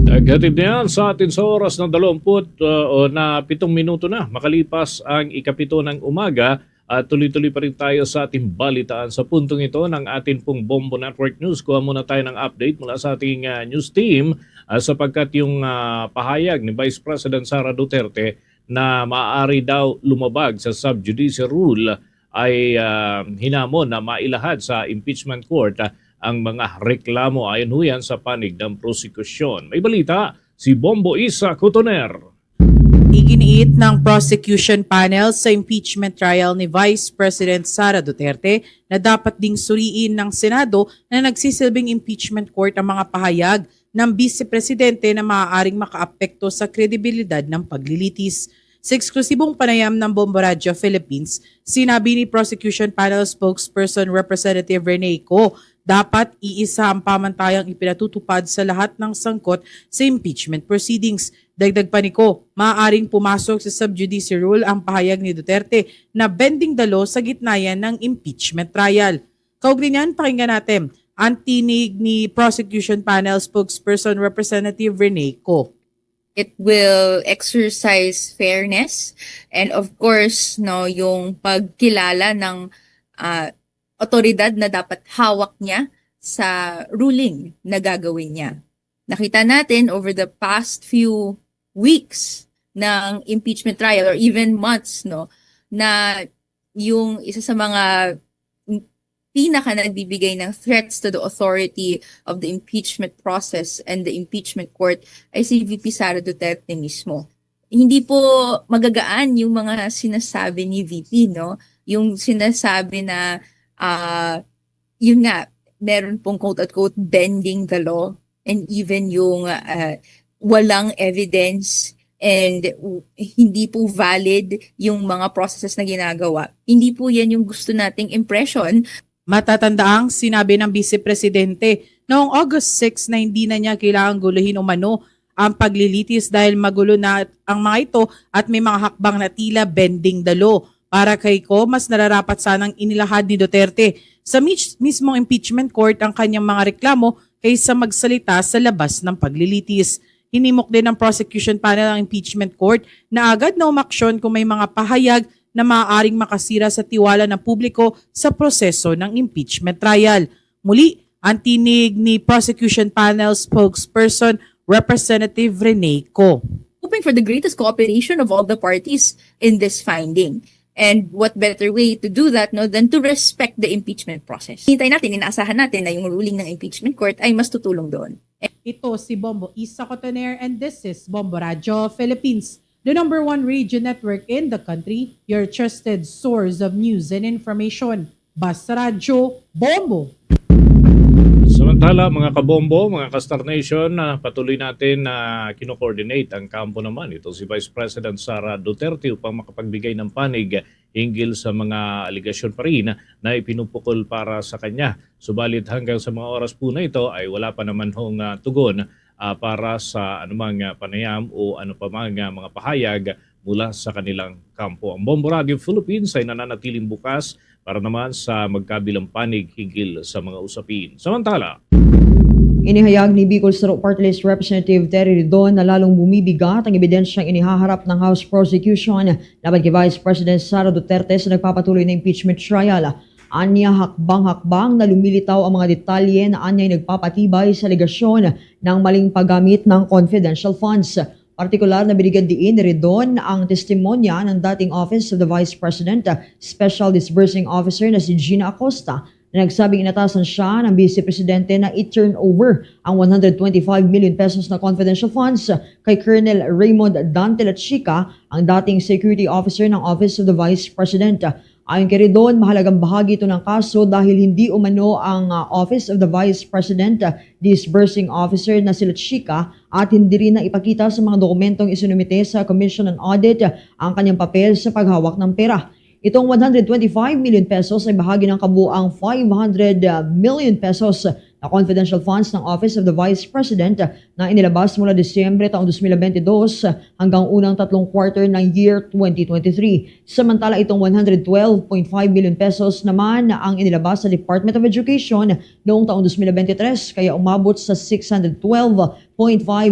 Gatid na yan sa atin sa oras ng 20 o na 7 minuto na makalipas ang ikapito ng umaga at tuloy-tuloy pa rin tayo sa ating balitaan sa puntong ito ng ating pong Bombo Network News. Kuha muna tayo ng update mula sa ating news team sapagkat yung pahayag ni Vice President Sara Duterte na maaari daw lumabag sa sub-judice rule ay hinamon na mailahad sa impeachment court ang mga reklamo ayon ho yan sa panig ng prosekusyon. May balita si Bombo Isa Cotoner. Iginiit ng prosecution panel sa impeachment trial ni Vice President Sara Duterte na dapat ding suriin ng Senado na nagsisilbing impeachment court ang mga pahayag ng Vice Presidente na maaaring makaapekto sa kredibilidad ng paglilitis. Sa eksklusibong panayam ng Bombo Radio Philippines, sinabi ni prosecution panel spokesperson Representative Rene Co, dapat iisa ang pamantayang ipinatutupad sa lahat ng sangkot sa impeachment proceedings. Dagdag pa ni Co, maaaring pumasok sa sub-judice rule ang pahayag ni Duterte na bending the law sa gitna yan ng impeachment trial. Kaugnay niyan, pakinggan natin ang tinig ni prosecution panel spokesperson Representative Rene Co. It will exercise fairness and of course yung pagkilala ng otoridad na dapat hawak niya sa ruling na gagawin niya. Nakita natin over the past few weeks ng impeachment trial or even months na yung isa sa mga pinaka nagbibigay ng threats to the authority of the impeachment process and the impeachment court ay si VP Sara Duterte mismo. Hindi po magagaan yung mga sinasabi ni VP, yung sinasabi na yun nga, meron pong quote-unquote bending the law and even yung walang evidence and hindi po valid yung mga processes na ginagawa. Hindi po yan yung gusto nating impression. Matatandaang sinabi ng Vice Presidente noong August 6 na hindi na niya kailangang guluhin umano ang paglilitis dahil magulo na ang mga ito at may mga hakbang na tila bending the law. Para kay Co, mas nararapat sanang inilahad ni Duterte sa mismong impeachment court ang kanyang mga reklamo kaysa magsalita sa labas ng paglilitis. Hinimok din ng prosecution panel ang impeachment court na agad na umaksyon kung may mga pahayag na maaaring makasira sa tiwala ng publiko sa proseso ng impeachment trial. Muli, ang tinig ni prosecution panel spokesperson Representative Rene Co. Hoping for the greatest cooperation of all the parties in this finding. And what better way to do that than to respect the impeachment process. Hintay natin, inaasahan natin na yung ruling ng impeachment court ay mas tutulong doon. Ito si Bombo Isa Cotoner and this is Bombo Radio Philippines, the #1 radio network in the country, your trusted source of news and information. Basta Radio Bombo! Samantala mga kabombo, mga ka-Star Nation, patuloy natin na kino-coordinate ang kampo naman. Ito si Vice President Sara Duterte upang makapagbigay ng panig hinggil sa mga aligasyon pa rin na ipinupukol para sa kanya. Subalit hanggang sa mga oras po na ito ay wala pa naman hong tugon para sa anumang panayam o ano pa mga pahayag mula sa kanilang kampo. Ang Bombo Radio Philippines ay nananatiling bukas para naman sa magkabilang panig hinggil sa mga usapin. Samantala, Inihayag ni Bicol Sur Party List Representative Terry Ridon na lalong bumibigat ang ebidensyang inihaharap ng House Prosecution laban kay Vice President Sara Duterte sa nagpapatuloy na impeachment trial. Anya hakbang-hakbang na lumilitaw ang mga detalye na anya'y nagpapatibay sa legasyon ng maling paggamit ng confidential funds. Partikular na binigyan diin ni Ridon ang testimonya ng dating Office of the Vice President Special Disbursing Officer na si Gina Acosta na nagsabing inatasan siya ng Vice Presidente na i-turn over ang 125 million pesos na confidential funds kay Colonel Raymond Dante Lachica, ang dating Security Officer ng Office of the Vice President. Ayon kay Ridon, mahalagang bahagi ito ng kaso dahil hindi umano ang Office of the Vice President Disbursing Officer na si Lachica at hindi rin na ipakita sa mga dokumentong isinumite sa Commission on Audit ang kanyang papel sa paghawak ng pera. Itong 125 million pesos ay bahagi ng kabuang 500 million pesos na confidential funds ng Office of the Vice President na inilabas mula Disyembre taong 2022 hanggang unang tatlong quarter ng year 2023. Samantala itong 112.5 million pesos naman ang inilabas sa Department of Education noong taong 2023 kaya umabot sa 612.5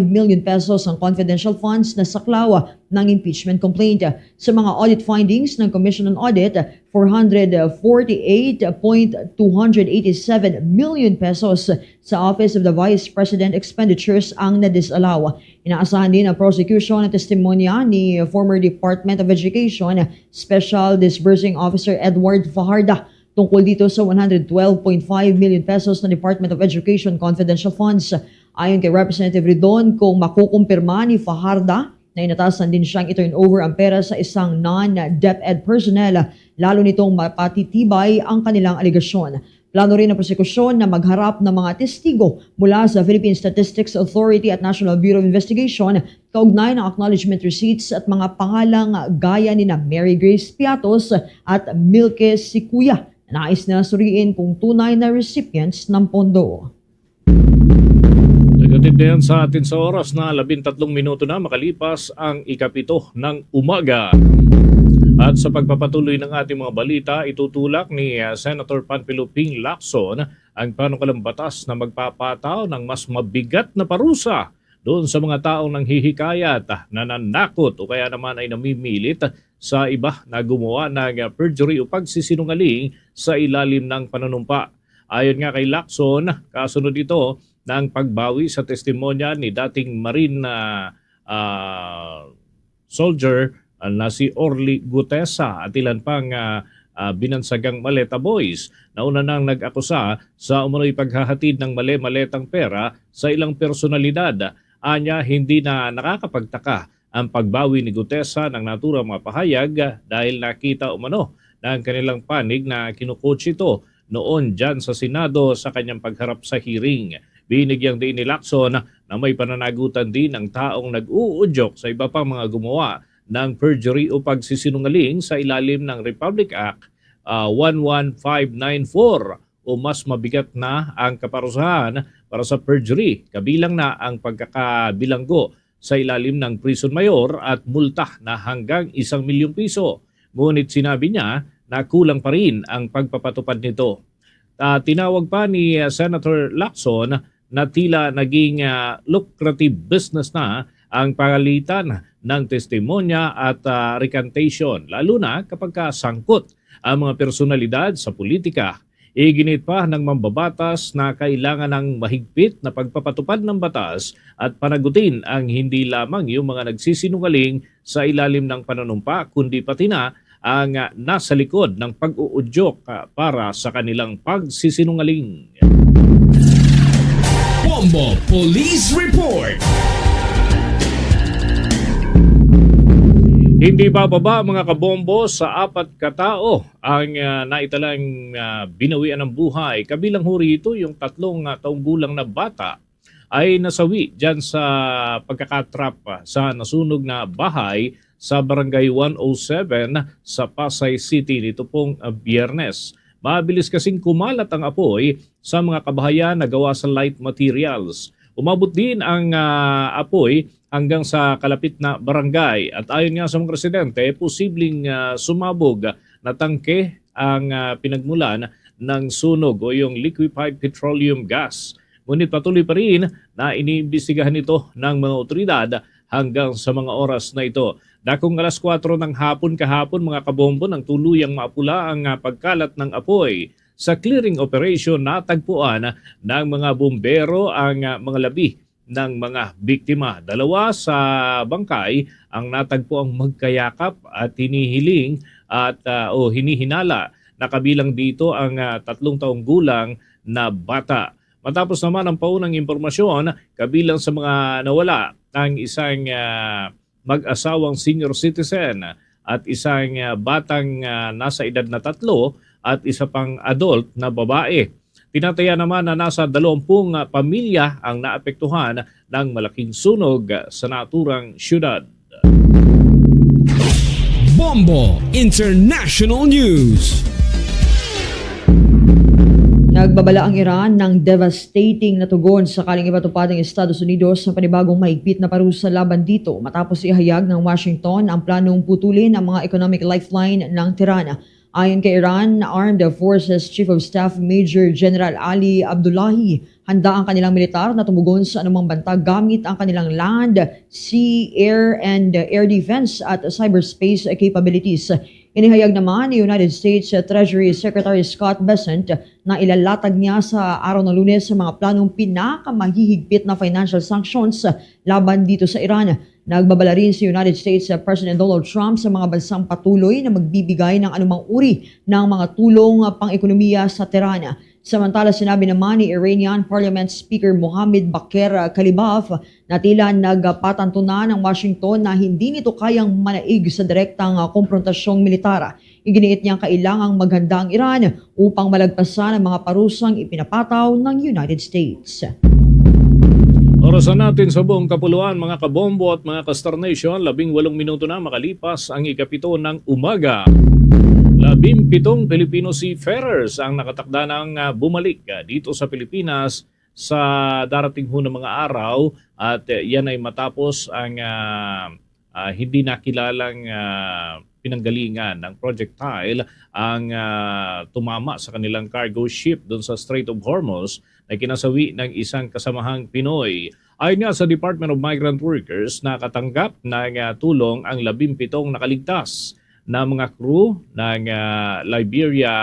million pesos ang confidential funds na saklaw ng impeachment complaint. Sa mga audit findings ng Commission on Audit, 448.287 million pesos sa Office of the Vice President expenditures ang na-disallow. Inaasahan din ang prosecution at testimonya ni former Department of Education Special Disbursing Officer Edward Fajarda tungkol dito sa 112.5 million pesos na Department of Education confidential funds. Ayon kay Representative Ridon, kung makukumpirma ni Fajarda na inatasan din siyang i-turn over ang pera sa isang non-DepEd personnel, lalo nitong mapatitibay ang kanilang aligasyon. Plano rin ng prosekusyon na magharap ng mga testigo mula sa Philippine Statistics Authority at National Bureau of Investigation kaugnay ng acknowledgement receipts at mga pangalang gaya ni na Mary Grace Piatos at Milke Sikuya na nais na suriin kung tunay na recipients ng pondo. Nagatid na yan sa atin sa oras na 13 minuto na makalipas ang ikapito ng umaga. At sa pagpapatuloy ng ating mga balita, itutulak ni Senator Panfilo Ping Lacson ang panukalang batas na magpapataw ng mas mabigat na parusa doon sa mga taong nanghihikayat, nananakot o kaya naman ay namimilit sa iba na gumawa ng perjury o pagsisinungaling sa ilalim ng panunumpa. Ayon nga kay Lacson, kasunod ito ng pagbawi sa testimonya ni dating Marine soldier na si Orly Gutesa at ilan pang binansagang maleta boys na una nang nag-akusa sa umunoy paghahatid ng mali-maletang pera sa ilang personalidad. Anya, hindi na nakakapagtaka ang pagbawi ni Gutesa ng naturang mapahayag dahil nakita umano ng kanilang panig na kinukotse ito noon dyan sa Senado sa kanyang pagharap sa hearing. Binigyang din ni Lacson na may pananagutan din ng taong nag-uudyok sa iba pang mga gumawa ng perjury o pagsisinungaling sa ilalim ng Republic Act 11594 o mas mabigat na ang kaparusahan para sa perjury, kabilang na ang pagkakabilanggo sa ilalim ng prison mayor at multa na hanggang 1 milyong piso. Ngunit sinabi niya na kulang pa rin ang pagpapatupad nito. Tinawag pa ni Senator Lacson na tila naging lucrative business na ang pagalitan ng testimonya at recantation, lalo na kapag sangkot ang mga personalidad sa politika. Iginit pa ng mambabatas na kailangan ng mahigpit na pagpapatupad ng batas at panagutin ang hindi lamang yung mga nagsisinungaling sa ilalim ng panunumpa, kundi pati na ang nasa likod ng pag-uudyok para sa kanilang pagsisinungaling. Bombo Police Report. Hindi bababa mga kabombo sa 4 katao ang naitalang binawian ng buhay. Kabilang ho rito yung 3 taong gulang na bata ay nasawi dyan sa pagkakatrap sa nasunog na bahay sa Barangay 107 sa Pasay City nito pong Biyernes. Mabilis kasing kumalat ang apoy sa mga kabahayan na gawa sa light materials. Umabot din ang apoy hanggang sa kalapit na barangay at ayon nga sa mga residente, posibleng sumabog na tangke ang pinagmulan ng sunog o yung liquefied petroleum gas. Ngunit patuloy pa rin na iniimbestigahan ito ng mga otoridad hanggang sa mga oras na ito. Dakong alas 4 ng hapon kahapon mga kabombo nang tuluyang mapula ang pagkalat ng apoy. Sa clearing operation natagpuan ng mga bumbero ang mga labi ng mga biktima. 2 sa bangkay ang natagpuang magkayakap at hinihiling at hinihinala na kabilang dito ang 3 taong gulang na bata. Matapos naman ang paunang impormasyon, kabilang sa mga nawala ang isang mag-asawang senior citizen at isang batang nasa edad na 3 at isa pang adult na babae. Tinataya naman na nasa 20 pamilya ang naapektuhan ng malaking sunog sa naturang syudad. Bombo International News. Nagbabala ang Iran ng devastating na tugon sakaling ipatupad ng Estados Unidos sa panibagong mahigpit na parusa laban dito matapos ihayag ng Washington ang planong putulin ang mga economic lifeline ng Tehran. Ayon kay Iran, Armed Forces Chief of Staff Major General Ali Abdullahi, handa ang kanilang militar na tumugon sa anumang banta gamit ang kanilang land, sea, air, and air defense at cyberspace capabilities. Inihayag naman ni United States Treasury Secretary Scott Bessent na ilalatag niya sa araw ng Lunes sa mga planong pinakamahihigpit na financial sanctions laban dito sa Iran. Nagbabala rin si United States President Donald Trump sa mga bansang patuloy na magbibigay ng anumang uri ng mga tulong pang-ekonomiya sa Tehran. Samantala, sinabi naman ni Iranian Parliament Speaker Mohammad Bakir Kalibaf na tila nagpatanto na ng Washington na hindi nito kayang manaig sa direktang komprontasyong militar. Iginiit niyang kailangang maghanda ang Iran upang malagpasan ang mga parusang ipinapataw ng United States. Orasan natin sa buong kapuluan mga kabombo at mga ka-Star Nation, 18 minuto na makalipas ang ikapito ng umaga. 17 Filipino seafarers ang nakatakda ng bumalik dito sa Pilipinas sa darating ho ng mga araw at yan ay matapos ang hindi nakilalang pinanggalingan ng projectile ang tumama sa kanilang cargo ship doon sa Strait of Hormuz na kinasawi ng isang kasamahang Pinoy. Ayon nga sa Department of Migrant Workers, nakatanggap ng tulong ang 17 nakaligtas na mga crew ng Liberia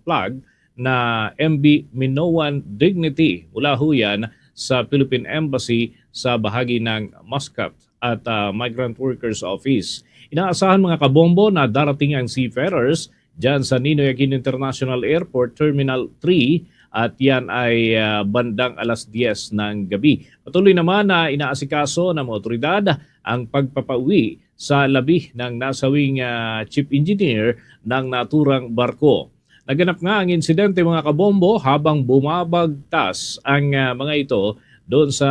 flag na MV Minoan Dignity mula ho yan sa Philippine Embassy sa bahagi ng Muscat at Migrant Workers Office. Inaasahan mga kabombo na darating ang seafarers dyan sa Ninoy Aquino International Airport Terminal 3 at yan ay bandang alas 10 ng gabi. Patuloy naman na inaasikaso ng mga otoridad ang pagpapauwi sa labi ng nasawing chief engineer ng naturang barko. Naganap nga ang insidente mga kabombo habang bumabagtas ang mga ito doon sa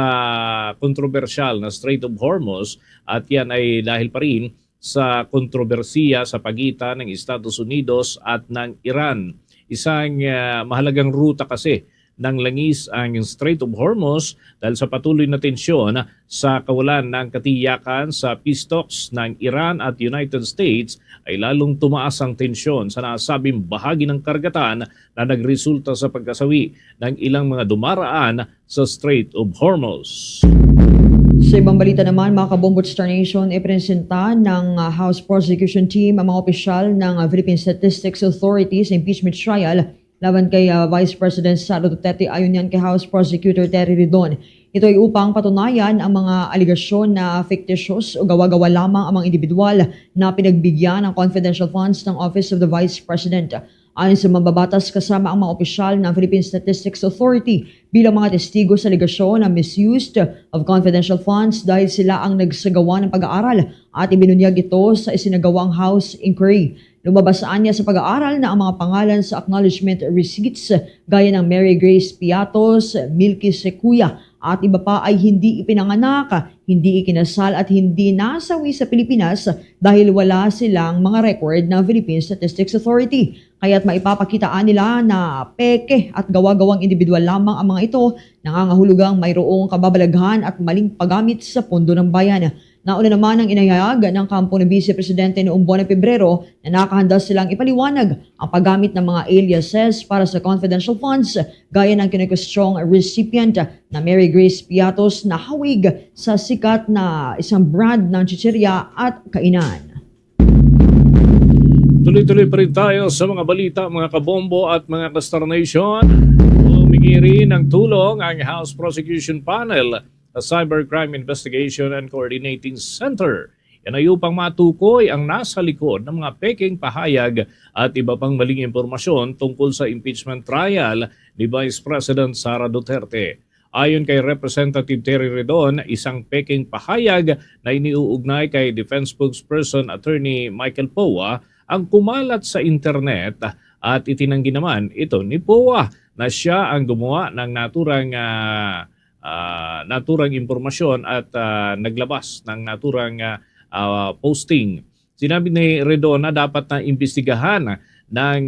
kontrobersyal na Strait of Hormuz at yan ay dahil pa rin sa kontrobersiya sa pagitan ng Estados Unidos at ng Iran. Isang mahalagang ruta kasi ng langis ang Strait of Hormuz dahil sa patuloy na tensyon sa kawalan ng katiyakan sa peace talks ng Iran at United States ay lalong tumaas ang tensyon sa nasabing bahagi ng karagatan na nagresulta sa pagkasawi ng ilang mga dumaraan sa Strait of Hormuz. Sa ibang balita naman, mga kabombo Star Nation, ipresenta ng House Prosecution Team ang mga opisyal ng Philippine Statistics Authority sa impeachment trial laban kay Vice President Sara Duterte ayon yan kay House Prosecutor Terry Ridon. Ito ay upang patunayan ang mga aligasyon na fictitious o gawa-gawa lamang ang mga individual na pinagbigyan ng confidential funds ng Office of the Vice President. Ayon sa mambabatas kasama ang mga opisyal ng Philippine Statistics Authority bilang mga testigo sa aligasyon na misuse of confidential funds dahil sila ang nagsagawa ng pag-aaral at ibinunyag ito sa isinagawang House Inquiry. Lumabasaan niya sa pag-aaral na ang mga pangalan sa acknowledgement receipts gaya ng Mary Grace Piatos, Milky Sequia at iba pa ay hindi ipinanganak, hindi ikinasal at hindi nasawi sa Pilipinas dahil wala silang mga record ng Philippine Statistics Authority. Kaya't maipapakakitaan nila na peke at gawa-gawang individual lamang ang mga ito, nangangahulugang mayroong kababalaghan at maling paggamit sa pondo ng bayan. Nauna naman ang inayayag ng kampo ng Vice Presidente noong buwan ng Pebrero na nakahanda silang ipaliwanag ang paggamit ng mga aliases para sa confidential funds gaya ng kinekwestiyong recipient na Mary Grace Piatos na hawig sa sikat na isang brand ng chichirya at kainan. Tuloy-tuloy pa rin tayo sa mga balita mga kabombo at mga ka-Star Nation. Humingi rin ng tulong ang House Prosecution Panel sa Cybercrime Investigation and Coordinating Center. Yan ay upang matukoy ang nasa likod ng mga peking pahayag at iba pang maling impormasyon tungkol sa impeachment trial ni Vice President Sara Duterte. Ayon kay Representative Terry Ridon, isang peking pahayag na iniuugnay kay Defense Spokesperson Attorney Michael Poa ang kumalat sa internet at itinanggi naman ito ni Poa na siya ang gumawa ng naturang impormasyon at naglabas ng naturang posting Sinabi ni Redon na dapat na imbestigahan ng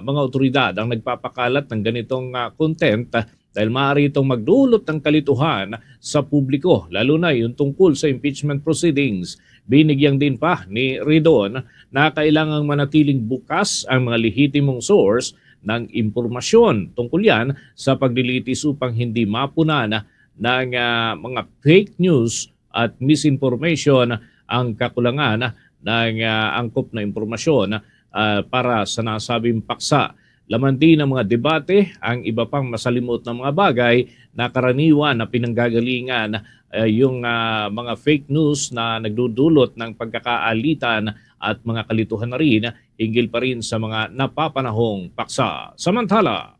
mga otoridad ang nagpapakalat ng ganitong content dahil maaari itong magdulot ng kalituhan sa publiko, lalo na yung tungkol sa impeachment proceedings. Binigyan din pa ni Redon na kailangang manatiling bukas ang mga lehitimong source ng impormasyon tungkol yan sa paglilitis upang hindi mapunan ng mga fake news at misinformation ang kakulangan ng angkop na impormasyon para sa nasabing paksa. Laman din ng mga debate ang iba pang masalimuot na mga bagay na karaniwan na pinanggagalingan yung mga fake news na nagdudulot ng pagkakaalitan at mga kalituhan na rin hinggil pa rin sa mga napapanahong paksa. Samantala,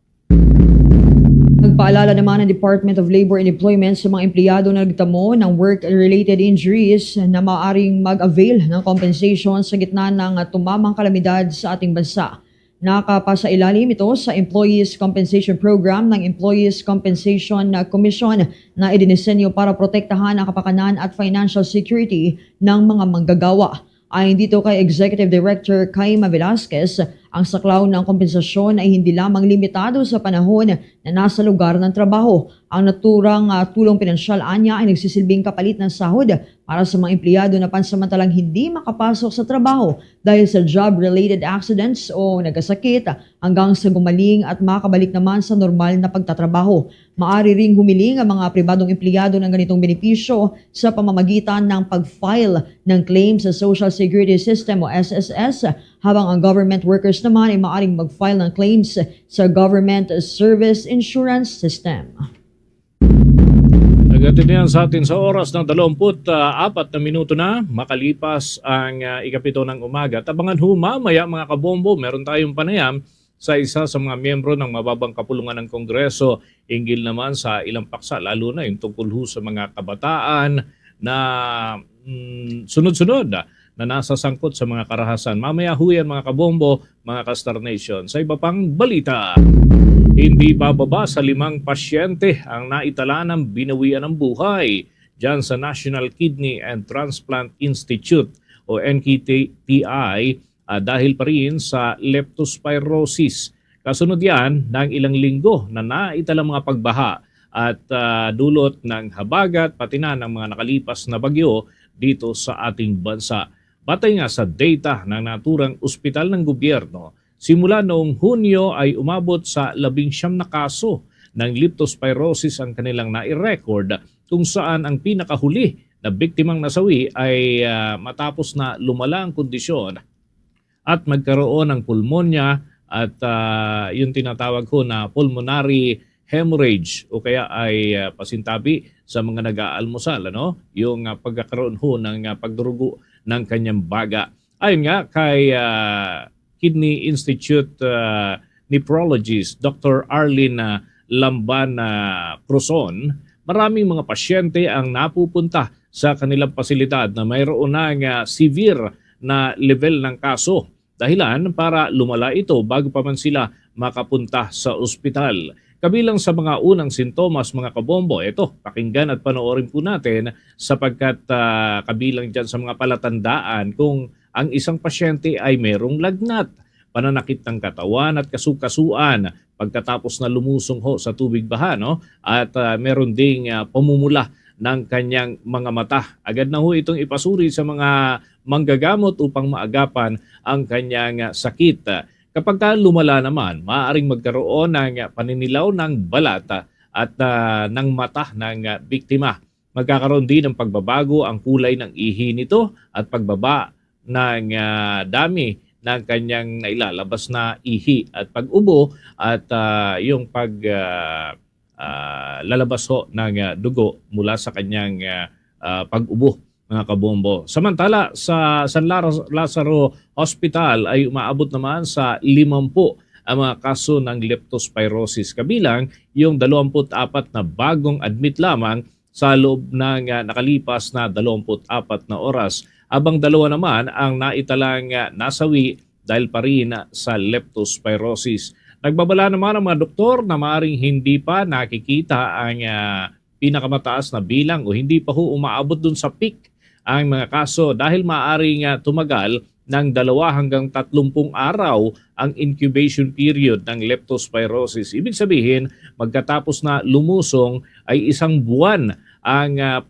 Nagpaalala naman ng Department of Labor and Employment sa mga empleyado na nagtamo ng work-related injuries na maaaring mag-avail ng compensation sa gitna ng tumamang kalamidad sa ating bansa. Nakapasa ilalim ito sa Employees Compensation Program ng Employees Compensation Commission na idinisenyo para protektahan ang kapakanan at financial security ng mga manggagawa. Ayon dito kay Executive Director Caima Velasquez, ang saklaw ng kompensasyon ay hindi lamang limitado sa panahon na nasa lugar ng trabaho. Ang naturang tulong pinansyal anya ay nagsisilbing kapalit ng sahod para sa mga empleyado na pansamantalang hindi makapasok sa trabaho dahil sa job-related accidents o nagkasakit hanggang sa gumaling at makabalik naman sa normal na pagtatrabaho. Maaari ring humiling ang mga pribadong empleyado ng ganitong benepisyo sa pamamagitan ng pag-file ng claim sa Social Security System o SSS, habang ang government workers naman ay maaaring mag-file ng claims sa Government Service Insurance System. Nagdating sa atin sa oras ng 24 na minuto na makalipas ang ikapito ng umaga. Tabangan ho mamaya mga kabombo, meron tayong panayam sa isa sa mga miyembro ng mababang kapulungan ng Kongreso hinggil naman sa ilang paksa, lalo na yung tungkol ho sa mga kabataan na sunod-sunod na nasa sangkot sa mga karahasan. Mamaya ho yan mga kabombo, mga ka-Star Nation. Sa iba pang balita, hindi bababa sa 5 pasyente ang naitala ng binawian ng buhay dyan sa National Kidney and Transplant Institute o NKTI dahil pa rin sa leptospirosis. Kasunod yan ng ilang linggo na naitala mga pagbaha at dulot ng habagat pati na ng mga nakalipas na bagyo dito sa ating bansa. Batay nga sa data ng naturang ospital ng gobyerno, simula noong Hunyo ay umabot sa 19 na kaso ng leptospirosis ang kanilang nai-record, kung saan ang pinakahuli na biktimang nasawi ay matapos na lumala ang kondisyon at magkaroon ng pulmonya at yung tinatawag ko na pulmonary hemorrhage o kaya ay pasintabi sa mga nag-aalmusal, yung pagkakaroon ho ng pagdurugo ng kanyang baga. Ayon nga kay Kidney Institute nephrologist Dr. Arlene Lamban Cruzon, maraming mga pasyente ang napupunta sa kanilang pasilidad na mayroon ng severe na level ng kaso. Dahilan para lumala ito bago pa man sila makapunta sa ospital. Kabilang sa mga unang sintomas mga kabombo, ito, pakinggan at panoorin po natin sapagkat kabilang dyan sa mga palatandaan kung ang isang pasyente ay merong lagnat, pananakit ng katawan at kasukasuan pagkatapos na lumusong ho sa tubig baha, at meron ding pamumula ng kanyang mga mata. Agad na ho itong ipasuri sa mga manggagamot upang maagapan ang kanyang sakit. Kapag lumala naman, maaaring magkaroon ng paninilaw ng balat at ng mata ng biktima. Magkakaroon din ng pagbabago ang kulay ng ihi nito at pagbaba ng dami ng kanyang nailalabas na ihi at pag-ubo at yung lalabas ho ng dugo mula sa kanyang pag-ubo, mga kabombo. Samantala, sa San Lazaro Hospital ay umaabot naman sa 50 ang mga kaso ng leptospirosis. Kabilang yung 24 na bagong admit lamang sa loob ng nakalipas na 24 na oras. Abang 2 naman ang naitalang nasawi dahil pa rin sa leptospirosis. Nagbabala naman ang mga doktor na maaaring hindi pa nakikita ang pinakamataas na bilang o hindi pa ho umaabot dun sa peak ang mga kaso dahil maaaring tumagal ng 2 hanggang 30 araw ang incubation period ng leptospirosis. Ibig sabihin, magkatapos na lumusong ay 1 buwan ang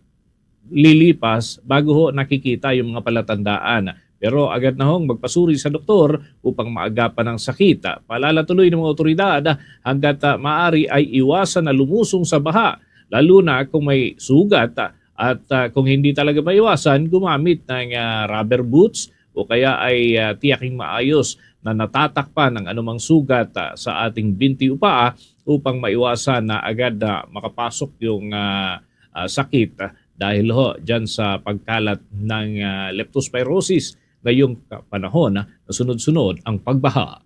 lilipas bago ho nakikita yung mga palatandaan. Pero agad na hong magpasuri sa doktor upang maagapan ang sakit. Paalala tuloy ng mga otoridad hanggat maaari ay iwasan na lumusong sa baha, lalo na kung may sugat at kung hindi talaga maiwasan, gumamit ng rubber boots o kaya ay tiyaking maayos na natatakpan ng anumang sugat sa ating binti o paa upang maiwasan na agad na makapasok yung sakit dahil ho dyan sa pagkalat ng leptospirosis ngayong panahon na sunod-sunod ang pagbaha.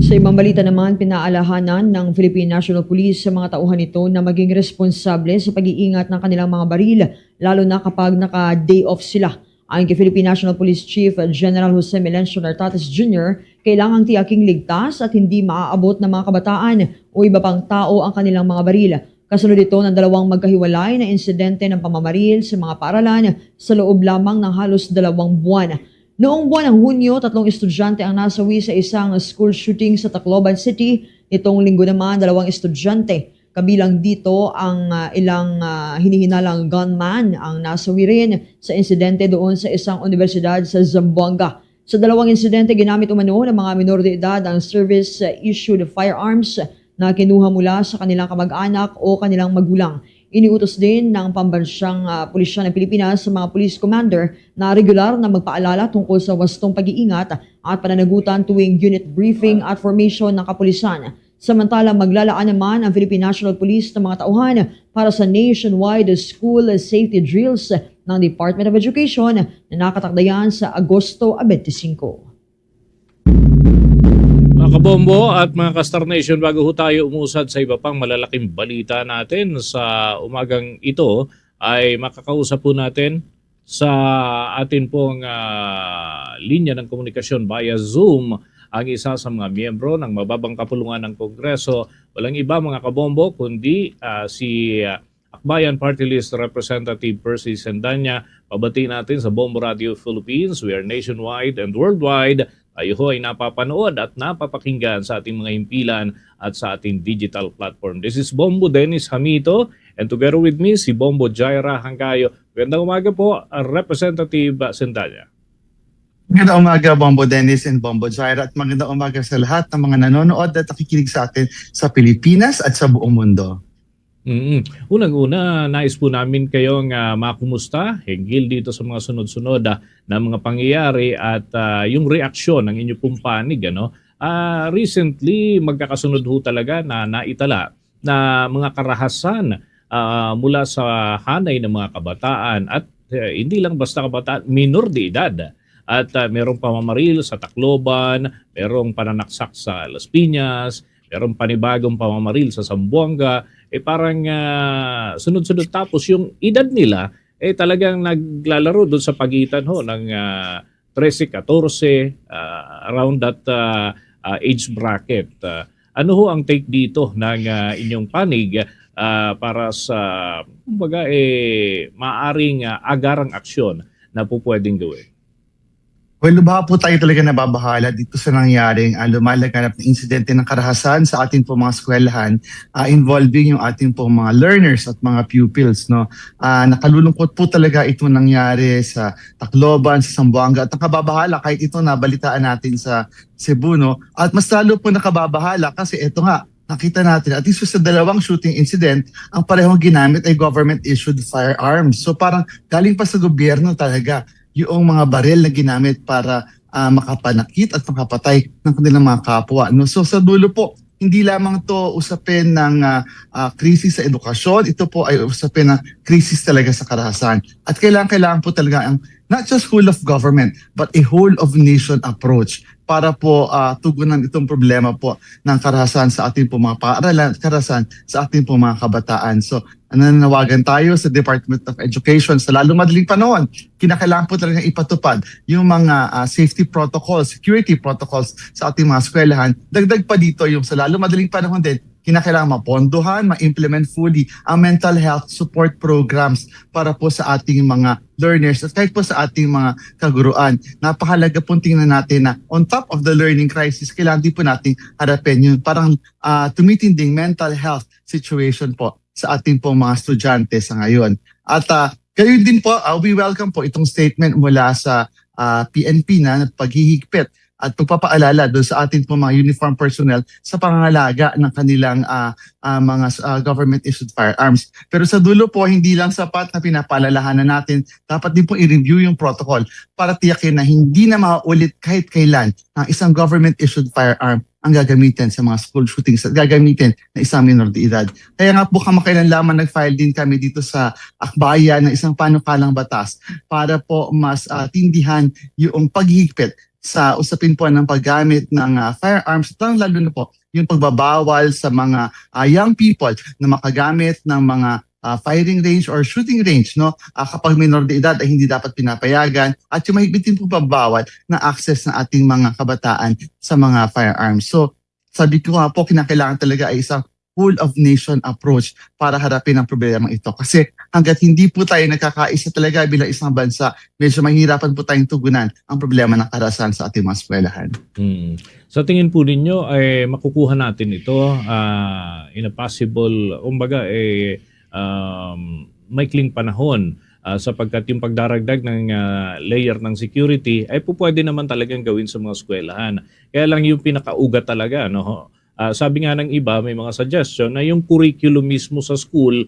Sa ibang balita naman, pinaalahanan ng Philippine National Police sa mga tauhan nito na maging responsable sa pag-iingat ng kanilang mga baril, lalo na kapag naka-day off sila. Ayon kay Philippine National Police Chief General Jose Melencio Nartates Jr., kailangang tiyaking ligtas at hindi maaabot ng mga kabataan o iba pang tao ang kanilang mga baril. Kasunod ito ng 2 magkahiwalay na insidente ng pamamaril sa mga paaralan sa loob lamang ng halos 2 buwan. Noong buwan ng Hunyo, 3 estudyante ang nasawi sa isang school shooting sa Tacloban City. Nitong linggo naman, 2 estudyante. Kabilang dito ang ilang hinihinalang gunman ang nasawi rin sa insidente doon sa isang universidad sa Zamboanga. Sa 2 insidente, ginamit umano ng mga minor de edad ang service-issued firearms na kinuha mula sa kanilang kamag-anak o kanilang magulang. Iniutos din ng pambansyang pulisya ng Pilipinas sa mga police commander na regular na magpaalala tungkol sa wastong pag-iingat at pananagutan tuwing unit briefing at formation ng kapulisan. Samantalang maglalaan naman ang Philippine National Police ng mga tauhan para sa nationwide school safety drills ng Department of Education na nakatakdayan sa Agosto 25. Mga kabombo at mga ka-Star Nation, bago ho tayo umusad sa iba pang malalaking balita natin sa umagang ito, ay makakausap po natin sa atin pong linya ng komunikasyon via Zoom ang isa sa mga miyembro ng mababang kapulungan ng Kongreso. Walang iba mga kabombo kundi si Akbayan Party List Representative Percy Sendanya. Pabati natin sa Bombo Radio Philippines. We are nationwide and worldwide. Tayo ho ay napapanood at napapakinggan sa ating mga himpilan at sa ating digital platform. This is Bombo Dennis Hamito and together with me si Bombo Jaira Hanggayo. Magandang umaga po, Representative Sendanya. Magandang umaga, Bombo Dennis and Bombo Jaira, at magandang umaga sa lahat ng mga nanonood at nakikinig sa atin sa Pilipinas at sa buong mundo. Unang-una, nais po namin kayong makumusta hinggil dito sa mga sunod-sunod na mga pangyayari at yung reaksyon ng inyong pong panig. Recently, magkakasunod ho talaga na naitala na mga karahasan mula sa hanay ng mga kabataan at hindi lang basta kabataan, minor de edad. At merong pamamaril sa Tacloban, merong pananaksak sa Las Piñas, merong panibagong pamamaril sa Zamboanga. Parang sunod-sunod, tapos yung edad nila talagang naglalaro doon sa pagitan ho ng 13, 14, around that age bracket. Ano ho ang take dito ng inyong panig para sa kumbaga maaring agarang aksyon na po pwedeng gawin? Well, lubha po tayo talaga nababahala dito sa nangyaring lumalaganap na insidente ng karahasan sa ating po mga eskwelahan involving yung ating po mga learners at mga pupils. Nakalulungkot po talaga ito nangyari sa Tacloban, sa Zamboanga, at nakababahala kahit ito nabalitaan natin sa Cebu. At mas lalo po nakababahala kasi ito nga, nakita natin, at least sa 2 shooting incident, ang parehong ginamit ay government-issued firearms. So parang galing pa sa gobyerno talaga yung mga baril na ginamit para makapanakit at makapatay ng kanilang mga kapwa. So sa dulo po, hindi lamang to usapin ng krisis sa edukasyon, ito po ay usapin ng krisis talaga sa karahasan. At kailangan po talaga ang not just whole of government, but a whole of nation approach para po tugunan itong problema po ng karahasan sa ating po mga paaralan, karahasan sa ating po mga kabataan. So nananawagan tayo sa Department of Education sa lalong madaling panahon. Kinakailangan po talaga ipatupad yung mga safety protocols, security protocols sa ating mga eskwelahan. Dagdag pa dito yung sa lalong madaling panahon din, kinakailangan mapondohan, ma-implement fully ang mental health support programs para po sa ating mga learners at kahit po sa ating mga kaguruan. Napakalaga po tingnan natin na on top of the learning crisis, kailangan din po natin harapin yung parang tumitinding mental health situation po sa ating pong mga estudyante sa ngayon. At gayon din po, we welcome po itong statement mula sa PNP na paghihigpit at pagpapaalala doon sa ating po mga uniform personnel sa pangangalaga ng kanilang mga government-issued firearms. Pero sa dulo po, hindi lang sapat na pinapaalalahanan natin, dapat din po i-review yung protocol para tiyakin na hindi na maulit kahit kailan ang isang government-issued firearm ang gagamitin sa mga school shootings at gagamitin na isang minor de edad. Kaya nga po kamakailan lamang nag-file din kami dito sa akbayan ng isang panukalang batas para po mas tindihan yung paghihigpit sa usapin po ng paggamit ng firearms, lalo na po yung pagbabawal sa mga young people na makagamit ng mga firing range or shooting range, no? Kapag minor de edad ay hindi dapat pinapayagan at yung mahigpit din po pagbawal na access ng ating mga kabataan sa mga firearms. So sabi ko nga po, kinakailangan talaga ay isang whole of nation approach para harapin ang problema ito. Kasi hanggat hindi po tayo nagkakaisa talaga bilang isang bansa, medyo mahirapan po tayong tugunan ang problema ng karahasan sa ating mga eskwelahan. Sa tingin po ninyo, ay makukuha natin ito in a possible, maikling panahon sapagkat yung pagdaragdag ng layer ng security ay po pwede naman talagang gawin sa mga eskwelahan. Kaya lang yung pinakaugat talaga, no? Sabi nga ng iba, may mga suggestion na yung curriculum mismo sa school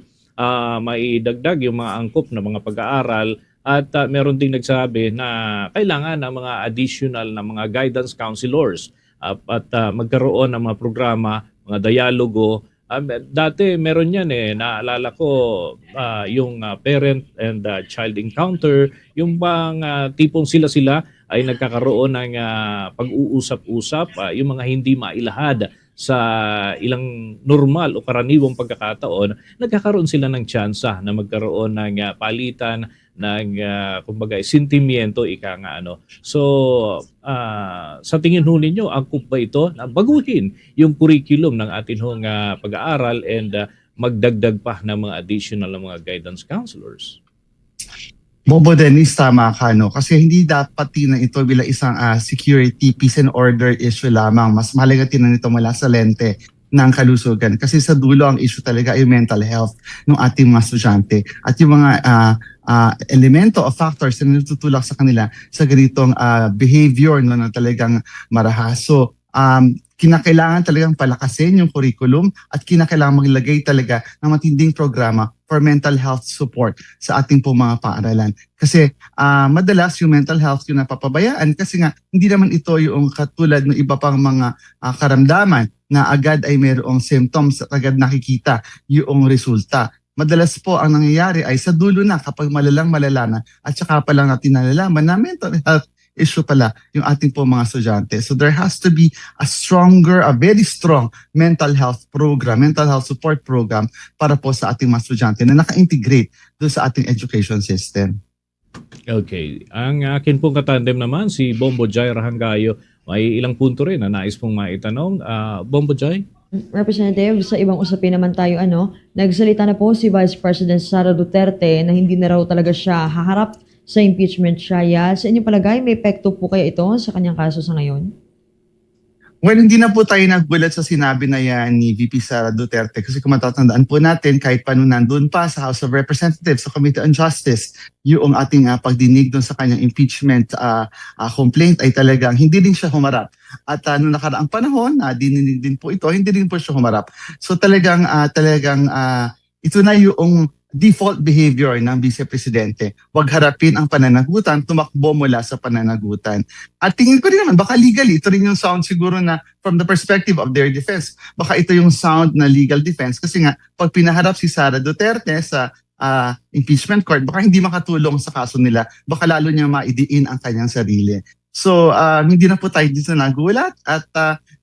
maidagdag yung mga angkop na mga pag-aaral at meron ding nagsabi na kailangan ng mga additional na mga guidance counselors at magkaroon ng mga programa, mga dialogo. Dati meron yan naalala ko yung parent and child encounter, yung bang tipong sila ay nagkakaroon ng pag-uusap-usap, yung mga hindi mailahad sa ilang normal o karaniwang pagkakataon, nagkakaroon sila ng tsansa na magkaroon ng palitan ng kumbaga sentimiento, ika nga ano. So sa tingin ho ninyo, angkop ba ito na baguhin yung curriculum ng ating hong pag-aaral and magdagdag pa ng mga additional na mga guidance counselors? Bobo Dennis, tama ka, no? Kasi hindi dapat tinan ito bilang isang security, peace and order issue lamang. Mas mahalaga tinan ito mula sa lente ng kalusugan. Kasi sa dulo ang issue talaga ay mental health ng ating mga estudyante. At yung mga elemento o factors na natutulak sa kanila sa ganitong behavior, no, na talagang marahas. So, kinakailangan talagang palakasin yung curriculum at kinakailangan maglagay talaga ng matinding programa for mental health support sa ating po mga paaralan. Kasi madalas yung mental health yung napapabayaan kasi nga hindi naman ito yung katulad ng iba pang mga karamdaman na agad ay mayroong symptoms at agad nakikita yung resulta. Madalas po ang nangyayari ay sa dulo na kapag malala na at saka pa lang natin nalalaman na mental health issue pala yung ating po mga estudyante. So there has to be a very strong mental health program, mental health support program para po sa ating mga estudyante na naka-integrate doon sa ating education system. Okay. Ang akin pong katandem naman, si Bombo Jai Rahangayo, may ilang punto rin na nais pong maitanong. Bombo Jai? Representative, sa ibang usapin naman tayo, nagsalita na po si Vice President Sara Duterte na hindi na raw talaga siya haharap sa impeachment trial. Sa inyong palagay, may epekto po kaya ito sa kanyang kaso sa ngayon? Well, hindi na po tayo nagbulat sa sinabi na yan ni VP Sara Duterte kasi kung matatandaan po natin, kahit pa nung nandun pa sa House of Representatives, sa Committee on Justice, yung ating pagdinig doon sa kanyang impeachment complaint ay talagang hindi din siya humarap. At nung nakaraang panahon, dininig din po ito, hindi din po siya humarap. So talagang ito na yung default behavior ng Vice Presidente. Huwag harapin ang pananagutan, tumakbo mula sa pananagutan. At tingin ko rin naman, baka legally, ito rin yung sound siguro na from the perspective of their defense. Baka ito yung sound na legal defense. Kasi nga, pag pinaharap si Sara Duterte sa impeachment court, baka hindi makatulong sa kaso nila. Baka lalo niya maidiin ang kanyang sarili. So, hindi na po tayo dito nagulat at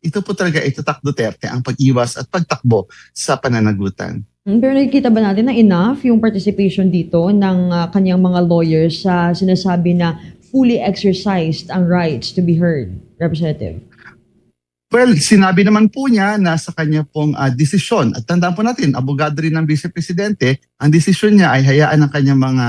ito po talaga itatak Duterte ang pag-iwas at pagtakbo sa pananagutan. Pero nakikita ba natin na enough yung participation dito ng kanyang mga lawyers sa sinasabi na fully exercised ang rights to be heard, Representative? Well, sinabi naman po niya na sa kanya pong desisyon. At tandaan po natin, abogado rin ng Vice Presidente, ang desisyon niya ay hayaan ng kanyang mga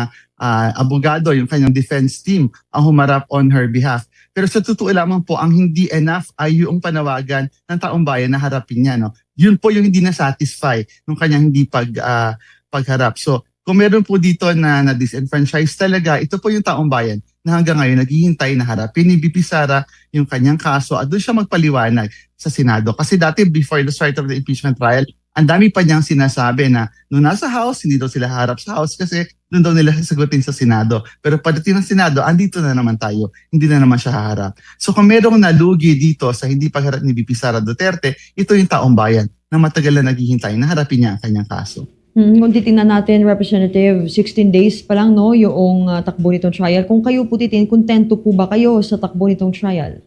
abogado, yung kanyang defense team, ang humarap on her behalf. Pero sa totoo lamang po, ang hindi enough ay yung panawagan ng taong bayan na harapin niya. No? Yun po yung hindi na-satisfy ng kanyang hindi pagharap. So, kung meron po dito na disenfranchise talaga, ito po yung taong bayan na hanggang ngayon naghihintay na harapin ni BP Sara yung kanyang kaso at doon siya magpaliwanag sa Senado. Kasi dati before the start of the impeachment trial, ang dami pa niyang sinasabi na nung nasa House, hindi daw sila harap sa House kasi doon daw nila sasagutin sa Senado. Pero pagdating ng Senado, andito na naman tayo. Hindi na naman siya haharap. So kung merong nalugi dito sa hindi pagharap ni BP Sara Duterte, ito yung taong bayan na matagal na naghihintay na harapin niya ang kanyang kaso. Kung titingnan natin, Representative, 16 days pa lang no, yung takbo nitong trial. Kung kayo po kontento po ba kayo sa takbo nitong trial?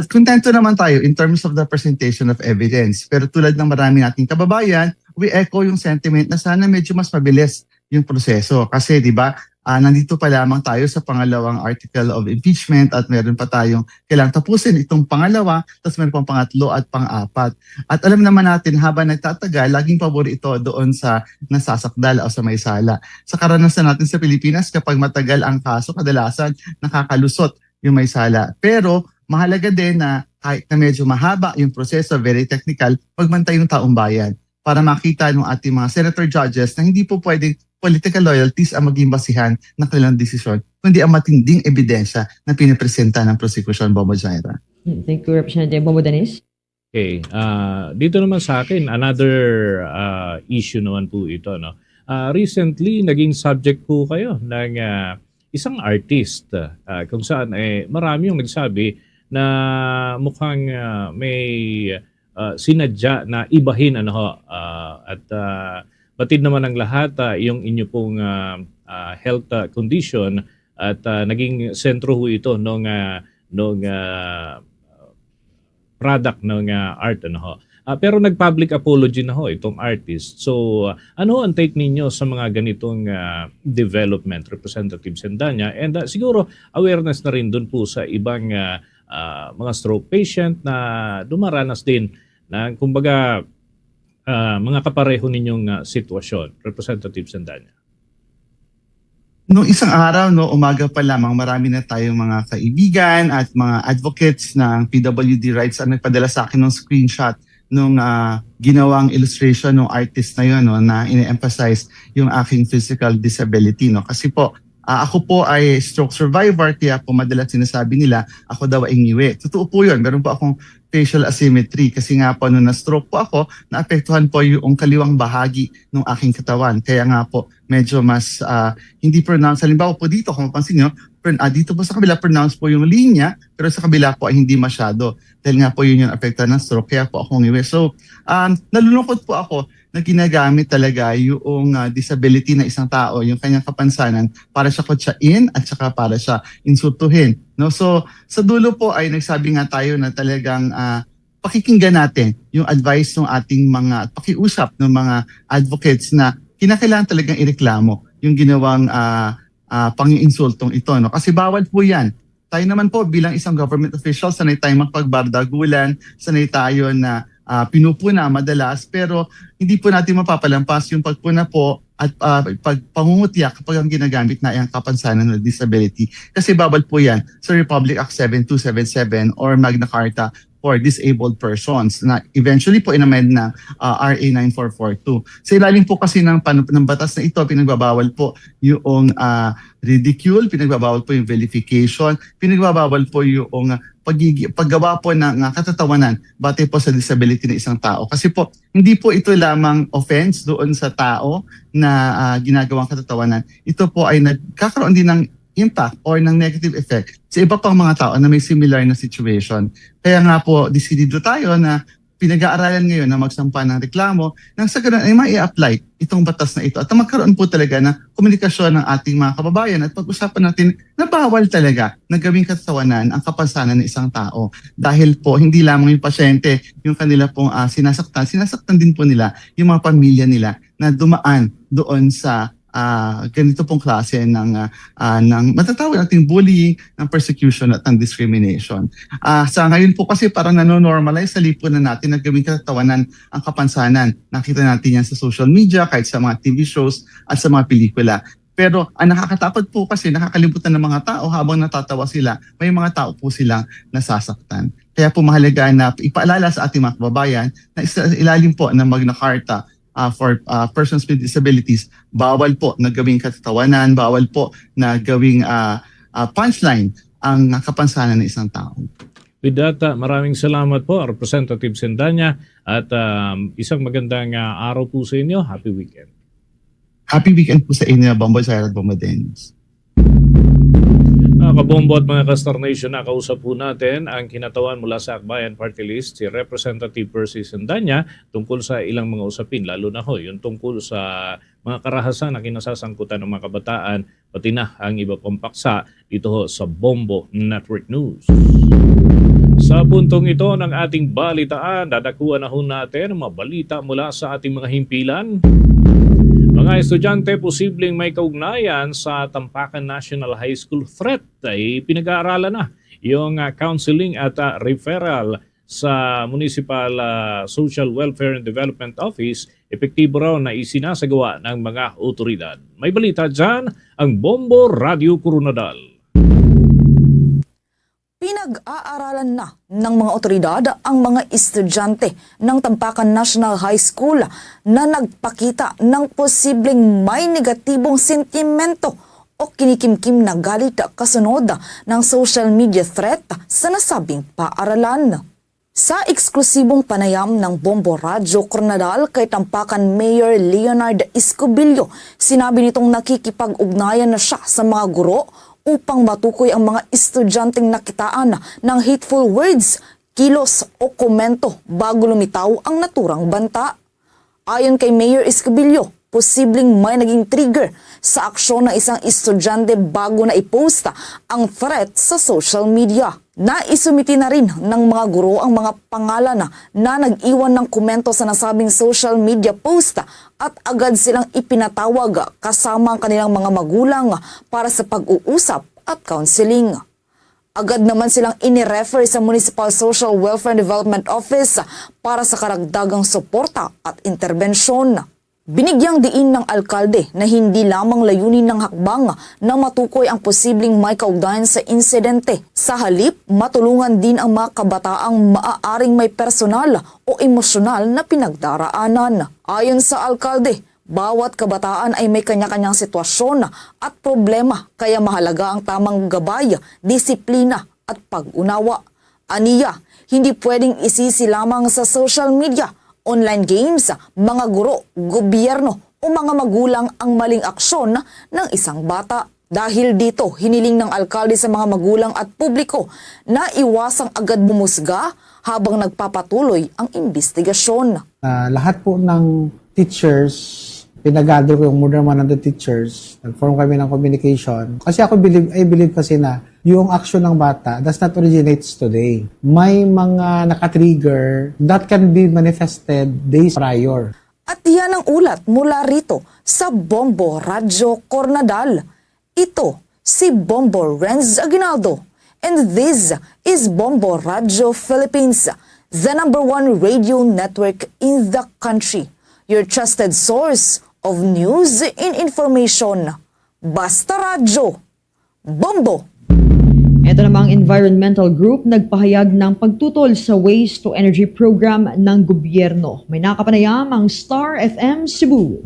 Kontento naman tayo in terms of the presentation of evidence. Pero tulad ng marami nating kababayan, we echo yung sentiment na sana medyo mas mabilis yung proseso. Kasi di ba, nandito pa lamang tayo sa pangalawang article of impeachment at meron pa tayong kailangang tapusin itong pangalawa, tapos meron pang pangatlo at pang-apat. At alam naman natin habang nagtatagal, laging pabor ito doon sa nasasakdal o sa may sala. Sa karanasan natin sa Pilipinas, kapag matagal ang kaso, kadalasan nakakalusot yung may sala. Pero mahalaga din na kahit na medyo mahaba yung proseso, very technical, magbantay yung taong bayan para makita ng ating mga senator judges na hindi po pwedeng political loyalties ang maging basihan ng kanilang desisyon, kundi ang matinding ebidensya na pinipresenta ng prosecution, Bobo Jaira. Thank you, Representative Bobo Danis. Okay, dito naman sa akin, another issue naman po ito. No? Recently, naging subject po kayo ng isang artist kung saan marami yung nagsabi na mukhang may sinadya na ibahin at batid naman ang lahat yung inyo pong health condition at naging sentro ho ito nung product ng art pero nag-public apology na ho itong artist. So ano ang take ninyo sa mga ganitong development, Representative Sendanya, and siguro awareness na rin dun po sa ibang mga stroke patient na dumaranas din na kumbaga mga kapareho ninyong sitwasyon, Representative Sendanya. Noong isang araw, umaga pa lamang, marami na tayong mga kaibigan at mga advocates ng PWD rights ang nagpadala sa akin ng screenshot nung ginawang illustration ng artist na yun na ine-emphasize yung aking physical disability. Kasi po, ako po ay stroke survivor, kaya po madalas sinasabi nila ako daw ay ngiwi. Totoo po yun, meron po akong facial asymmetry kasi nga po nung na-stroke po ako, naapektuhan po yung kaliwang bahagi ng aking katawan. Kaya nga po medyo mas hindi pronounced. Halimbawa po dito, kung mapansin nyo, dito po sa kabila pronounced po yung linya, pero sa kabila po ay hindi masyado. Dahil nga po yun yung apektuhan ng stroke, kaya po ako ngiwi. So, nalulungkot po ako na ginagamit talaga yung disability na isang tao, yung kanyang kapansanan para siya kutsain at saka para siya insultuhin. So sa dulo po ay nagsabi nga tayo na talagang pakikinggan natin yung advice ng ating mga pakiusap ng mga advocates na kinakailangan talagang ireklamo yung ginawang pang-insultong ito. Kasi bawal po yan. Tayo naman po bilang isang government official, sanay tayong magpagbardagulan, sanay tayo na pinupuna madalas, pero hindi po natin mapapalampas yung pagpuna po at pangungutya kapag ang ginagamit na ang kapansanan ng disability. Kasi bawal po yan sa Republic Act 7277 or Magna Carta for disabled persons na eventually po inamend ng RA 9442. Sa ilalim po kasi ng batas na ito, pinagbabawal po yung ridicule, pinagbabawal po yung vilification, pinagbabawal po yung paggawa po ng katatawanan batay po sa disability ng isang tao. Kasi po, hindi po ito lamang offense doon sa tao na ginagawang katatawanan. Ito po ay nagkakaroon din ng impact or ng negative effect sa iba pang mga tao na may similar na situation. Kaya nga po, decidido tayo na pinag-aaralan ngayon na magsampa ng reklamo nang sa ganun ay mai-apply itong batas na ito at magkaroon po talaga ng komunikasyon ng ating mga kababayan at pag-usapan natin na bawal talaga na gawing katatawanan ang kapansanan ng isang tao. Dahil po hindi lamang yung pasyente, yung kanila pong sinasaktan din po nila yung mga pamilya nila na dumaan doon sa ganito pong klase ng matatawag nating bullying, ng persecution at ng discrimination. Sa ngayon po kasi parang nanonormalize sa lipunan natin na gawing katatawanan ang kapansanan. Nakita natin yan sa social media, kahit sa mga TV shows at sa mga pelikula. Pero ang nakakatakot po kasi nakakalimutan ng mga tao habang natatawa sila, may mga tao po silang nasasaktan. Kaya po mahalaga na ipaalala sa ating mga kababayan na ilalim po ng Magna Carta for persons with disabilities, bawal po na gawing katatawanan, bawal po na gawing punchline ang kapansanan ng isang tao. With that, maraming salamat po, Representative Sendanya, at isang magandang araw po sa inyo. Happy weekend. Happy weekend po sa inyo, Bomboy Sara at Bombo Dennis. Mga kabombo at mga Kastar Nation, nakausap po natin ang kinatawan mula sa Akbayan Party List, si Representative Percy Sendanya, tungkol sa ilang mga usapin, lalo na ho, yung tungkol sa mga karahasan na kinasasangkutan ng mga kabataan, pati na ang iba pang paksa dito ho sa Bombo Network News. Sa puntong ito ng ating balitaan, dadakuan na ho natin ang mga balita mula sa ating mga himpilan. Mga estudyante posibleng may kaugnayan sa Tampakan National High School threat ay pinag-aaralan na yung counseling at referral sa Municipal Social Welfare and Development Office. Epektibo raw na isinasagawa ng mga otoridad. May balita dyan ang Bombo Radio Coronadal. Pinag-aaralan na ng mga otoridad ang mga estudyante ng Tampakan National High School na nagpakita ng posibleng may negatibong sentimento o kinikimkim na galit kasunod ng social media threat sa nasabing paaralan. Sa eksklusibong panayam ng Bombo Radio Coronadal kay Tampakan Mayor Leonard Escobillo, sinabi nitong nakikipag-ugnayan na siya sa mga guro upang matukoy ang mga estudyanteng nakitaan ng hateful words, kilos o komento bago lumitaw ang naturang banta. Ayon kay Mayor Escobillo, posibleng may naging trigger sa aksyon ng isang estudyante bago na ipost ang threat sa social media. Naisumiti na rin ng mga guro ang mga pangalan na nag-iwan ng komento sa nasabing social media post at agad silang ipinatawag kasama ang kanilang mga magulang para sa pag-uusap at counseling. Agad naman silang inirefer sa Municipal Social Welfare and Development Office para sa karagdagang suporta at interbensyon. Binigyang diin ng alkalde na hindi lamang layunin ng hakbang na matukoy ang posibleng may kaugnayan sa insidente. Sa halip, matulungan din ang mga kabataang maaaring may personal o emosyonal na pinagdaraanan. Ayon sa alkalde, bawat kabataan ay may kanya-kanyang sitwasyon at problema, kaya mahalaga ang tamang gabay, disiplina at pag-unawa. Aniya, hindi pwedeng isisi lamang sa social media, online games, mga guro, gobyerno o mga magulang ang maling aksyon ng isang bata. Dahil dito, hiniling ng alkalde sa mga magulang at publiko na iwasang agad bumusga habang nagpapatuloy ang investigasyon. Lahat po ng teachers, pinagather ko yung more than 100 teachers, nag-form kami ng communication. Kasi I believe kasi na yung action ng bata does not originate today. May mga nakatrigger that can be manifested days prior. At yan ang ulat mula rito sa Bombo Radio Coronadal. Ito si Bombo Renz Aguinaldo. And this is Bombo Radio Philippines, the #1 radio network in the country. Your trusted source of news and information. Basta Radyo. Bombo! Ito namang environmental group nagpahayag ng pagtutol sa Waste to Energy program ng gobyerno. May nakapanayam ang Star FM Cebu.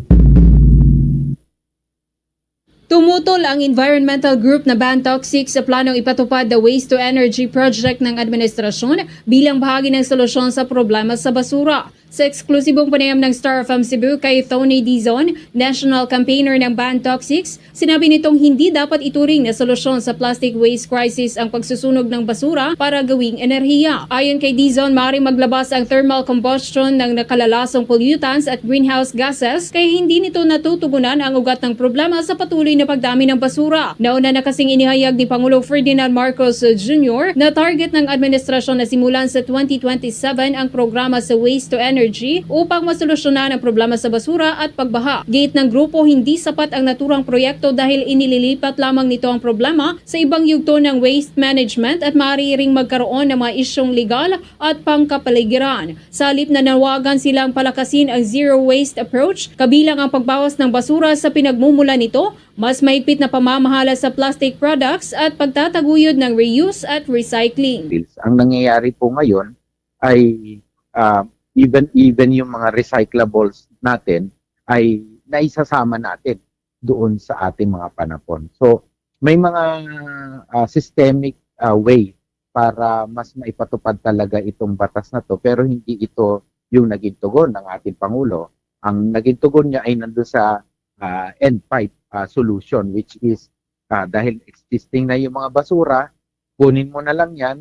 Tumutol ang environmental group na Bantoxic sa planong ipatupad the Waste to Energy project ng administrasyon bilang bahagi ng solusyon sa problema sa basura. Sa eksklusibong panayam ng Star FM Cebu kay Tony Dizon, national campaigner ng Bantoxic, sinabi nitong hindi dapat ituring na solusyon sa plastic waste crisis ang pagsusunog ng basura para gawing enerhiya. Ayon kay Dizon, maaaring maglabas ang thermal combustion ng nakalalasong pollutants at greenhouse gases kaya hindi nito natutugunan ang ugat ng problema sa patuloy na pagdami ng basura. Nauna na kasing inihayag ni Pangulo Ferdinand Marcos Jr. na target ng administrasyon na simulan sa 2027 ang programa sa Waste to Energy Energy upang masolusyonan ang problema sa basura at pagbaha. Gate ng grupo, hindi sapat ang naturang proyekto dahil inililipat lamang nito ang problema sa ibang yugto ng waste management at maaari ring magkaroon ng mga isyong legal at pangkapaligiran. Sa halip na nawagan silang palakasin ang zero waste approach, kabilang ang pagbawas ng basura sa pinagmumula nito, mas mahigpit na pamamahala sa plastic products at pagtataguyod ng reuse at recycling. Ang nangyayari po ngayon ay even yung mga recyclables natin ay naisasama natin doon sa ating mga panapon. So may mga systemic way para mas maipatupad talaga itong batas na to, pero hindi ito yung naging tugon ng ating Pangulo. Ang naging tugon niya ay nandun sa end pipe solution, which is dahil existing na yung mga basura, kunin mo na lang yan,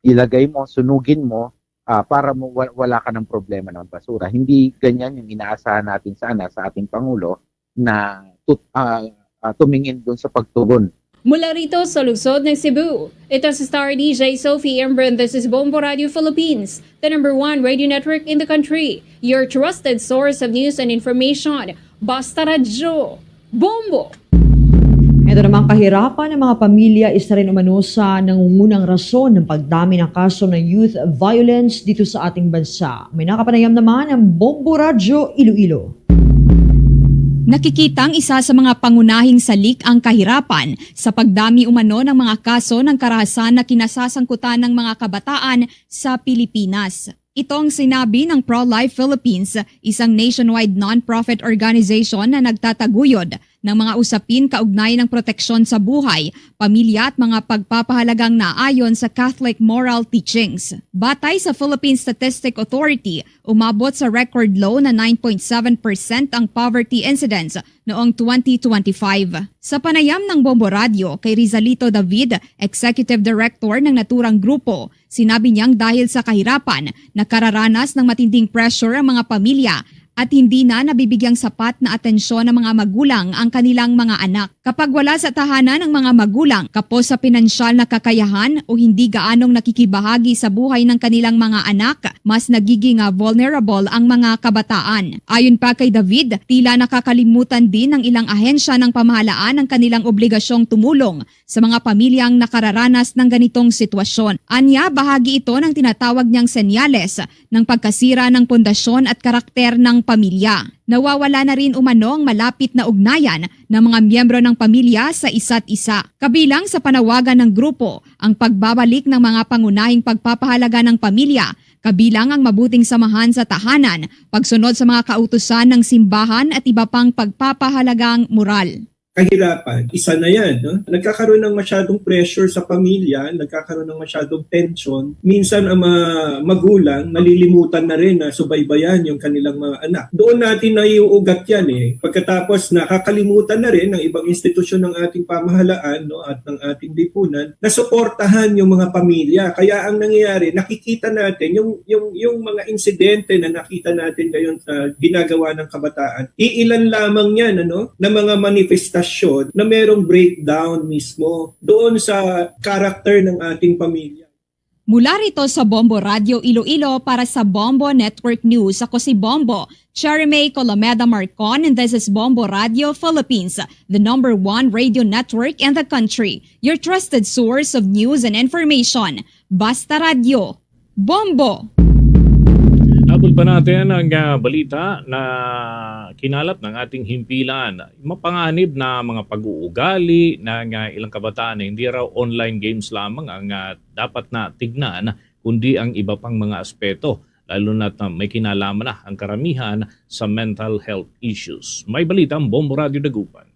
ilagay mo, sunugin mo para wala ka ng problema ng basura. Hindi ganyan yung inaasahan natin sa ating Pangulo na tumingin doon sa pagtugon. Mula rito sa lungsod ng Cebu, ito si Star DJ Sophie Ember and this is Bombo Radio Philippines, the #1 radio network in the country. Your trusted source of news and information. Basta Radyo. Bombo! Ito namang kahirapan ng mga pamilya isa rin umano sa nangungunang rason ng pagdami ng kaso ng youth violence dito sa ating bansa. May nakapanayam naman ang Bombo Radyo Iloilo. Nakikitang isa sa mga pangunahing salik ang kahirapan sa pagdami umano ng mga kaso ng karahasan na kinasasangkutan ng mga kabataan sa Pilipinas. Ito ang sinabi ng Pro-Life Philippines, isang nationwide non-profit organization na nagtataguyod ng mga usapin kaugnay ng proteksyon sa buhay, pamilya at mga pagpapahalagang naayon sa Catholic moral teachings. Batay sa Philippine Statistic Authority, umabot sa record low na 9.7% ang poverty incidence noong 2025. Sa panayam ng Bombo Radio kay Rizalito David, Executive Director ng naturang grupo, sinabi niyang dahil sa kahirapan, nakararanas ng matinding pressure ang mga pamilya at hindi na nabibigyang sapat na atensyon ng mga magulang ang kanilang mga anak. Kapag wala sa tahanan ng mga magulang, kapos sa pinansyal na kakayahan o hindi gaanong nakikibahagi sa buhay ng kanilang mga anak, mas nagiging vulnerable ang mga kabataan. Ayon pa kay David, tila nakakalimutan din ng ilang ahensya ng pamahalaan ang kanilang obligasyong tumulong sa mga pamilyang nakararanas ng ganitong sitwasyon. Anya, bahagi ito ng tinatawag niyang senyales ng pagkasira ng pundasyon at karakter ng pamilya. Nawawala na rin umano ang malapit na ugnayan ng mga miyembro ng pamilya sa isa't isa. Kabilang sa panawagan ng grupo, ang pagbabalik ng mga pangunahing pagpapahalaga ng pamilya, kabilang ang mabuting samahan sa tahanan, pagsunod sa mga kautusan ng simbahan at iba pang pagpapahalagang moral. Kahirapan, isa na yan. No? Nagkakaroon ng masyadong pressure sa pamilya, nagkakaroon ng masyadong tension. Minsan ang mga magulang nalilimutan na rin na subaybayan yung kanilang mga anak. Doon natin naiuugat yan eh. Pagkatapos nakakalimutan na rin ng ibang institusyon ng ating pamahalaan at ng ating lipunan na suportahan yung mga pamilya. Kaya ang nangyayari, nakikita natin yung mga insidente na nakita natin ngayon sa ginagawa ng kabataan. Iilan lamang yan na mga manifestasyon na merong breakdown mismo doon sa karakter ng ating pamilya. Mula rito sa Bombo Radio Iloilo para sa Bombo Network News, ako si Bombo, Cherime Colomeda Marcon, and this is Bombo Radio Philippines, the #1 radio network in the country. Your trusted source of news and information. Basta Radio. Bombo! Habol pa natin ang balita na kinalap ng ating himpilan. Mapanganib na mga pag-uugali ng ilang kabataan na hindi raw online games lamang ang dapat na tignan, kundi ang iba pang mga aspeto, lalo na may kinalaman na ang karamihan sa mental health issues. May balita ang Bombo Radio Dagupan.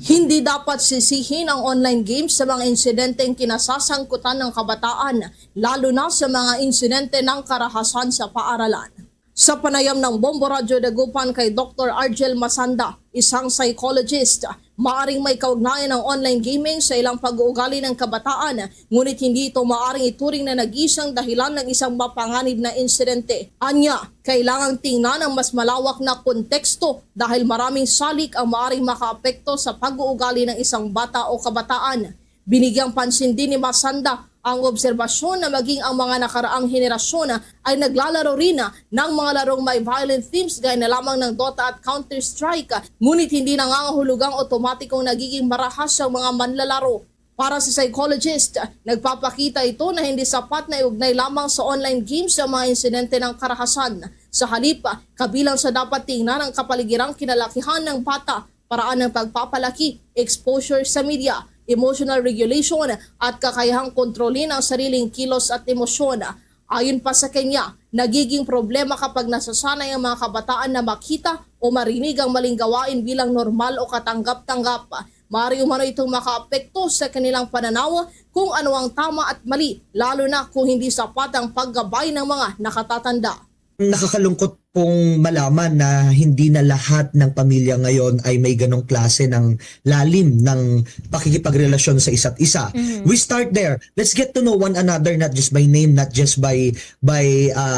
Hindi dapat sisihin ang online games sa mga insidenteng kinasasangkutan ng kabataan, lalo na sa mga insidente ng karahasan sa paaralan. Sa panayam ng Bombo Radio Dagupan kay Dr. Argel Masanda, isang psychologist, maaring may kaugnayan ng online gaming sa ilang pag-uugali ng kabataan, ngunit hindi ito maaring ituring na nag-isang dahilan ng isang mapanganib na insidente. Anya, kailangang tingnan ang mas malawak na konteksto dahil maraming salik ang maaring makaapekto sa pag-uugali ng isang bata o kabataan. Binigyang pansin din ni Masanda Ang obserbasyon na maging ang mga nakaraang henerasyon ay naglalaro rin ng mga larong may violent themes gaya na lamang ng Dota at Counter-Strike, ngunit hindi nangangahulugang otomatikong nagiging marahas ang mga manlalaro. Para sa psychologist, nagpapakita ito na hindi sapat na iugnay lamang sa online games ang mga insidente ng karahasan. Sa halip, kabilang sa dapat tingnan ang kapaligirang kinalakihan ng bata, paraan ng pagpapalaki, exposure sa media, emotional regulation at kakayahang kontrolin ang sariling kilos at emosyon. Ayon pa sa kanya, nagiging problema kapag nasasanay ang mga kabataan na makita o marinig ang maling gawain bilang normal o katanggap-tanggap. Maaari umano itong makaapekto sa kanilang pananaw kung ano ang tama at mali, lalo na kung hindi sapat ang paggabay ng mga nakatatanda. Nakakalungkot pong malaman na hindi na lahat ng pamilya ngayon ay may ganong klase ng lalim ng pakikipagrelasyon sa isa't isa. We start there. Let's get to know one another, not just by name, not just by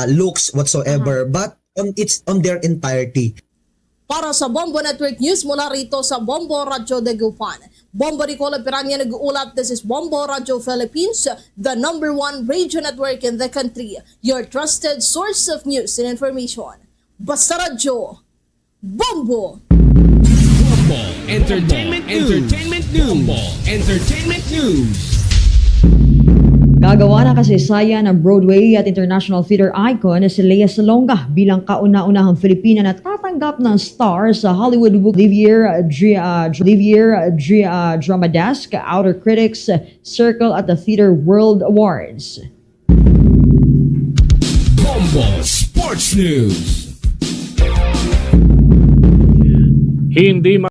looks whatsoever, but it's on their entirety. Para sa Bombo Network News mula rito sa Bombo Radio Dagupan, Bombo Nicola Piranya nag-uulat. This is Bombo Radio Philippines, the #1 radio network in the country. Your trusted source of news and information. Basta Radio, Bombo! Bombo Entertainment News. Entertainment News. Gagawa ng kasaysayan ng Broadway at international theater icon na si Lea Salonga bilang kauna-unahang Filipina na tatanggap ng star sa Hollywood Olivier Drama Desk, Outer Critics Circle at the Theater World Awards. Bombo Sports News. Hindi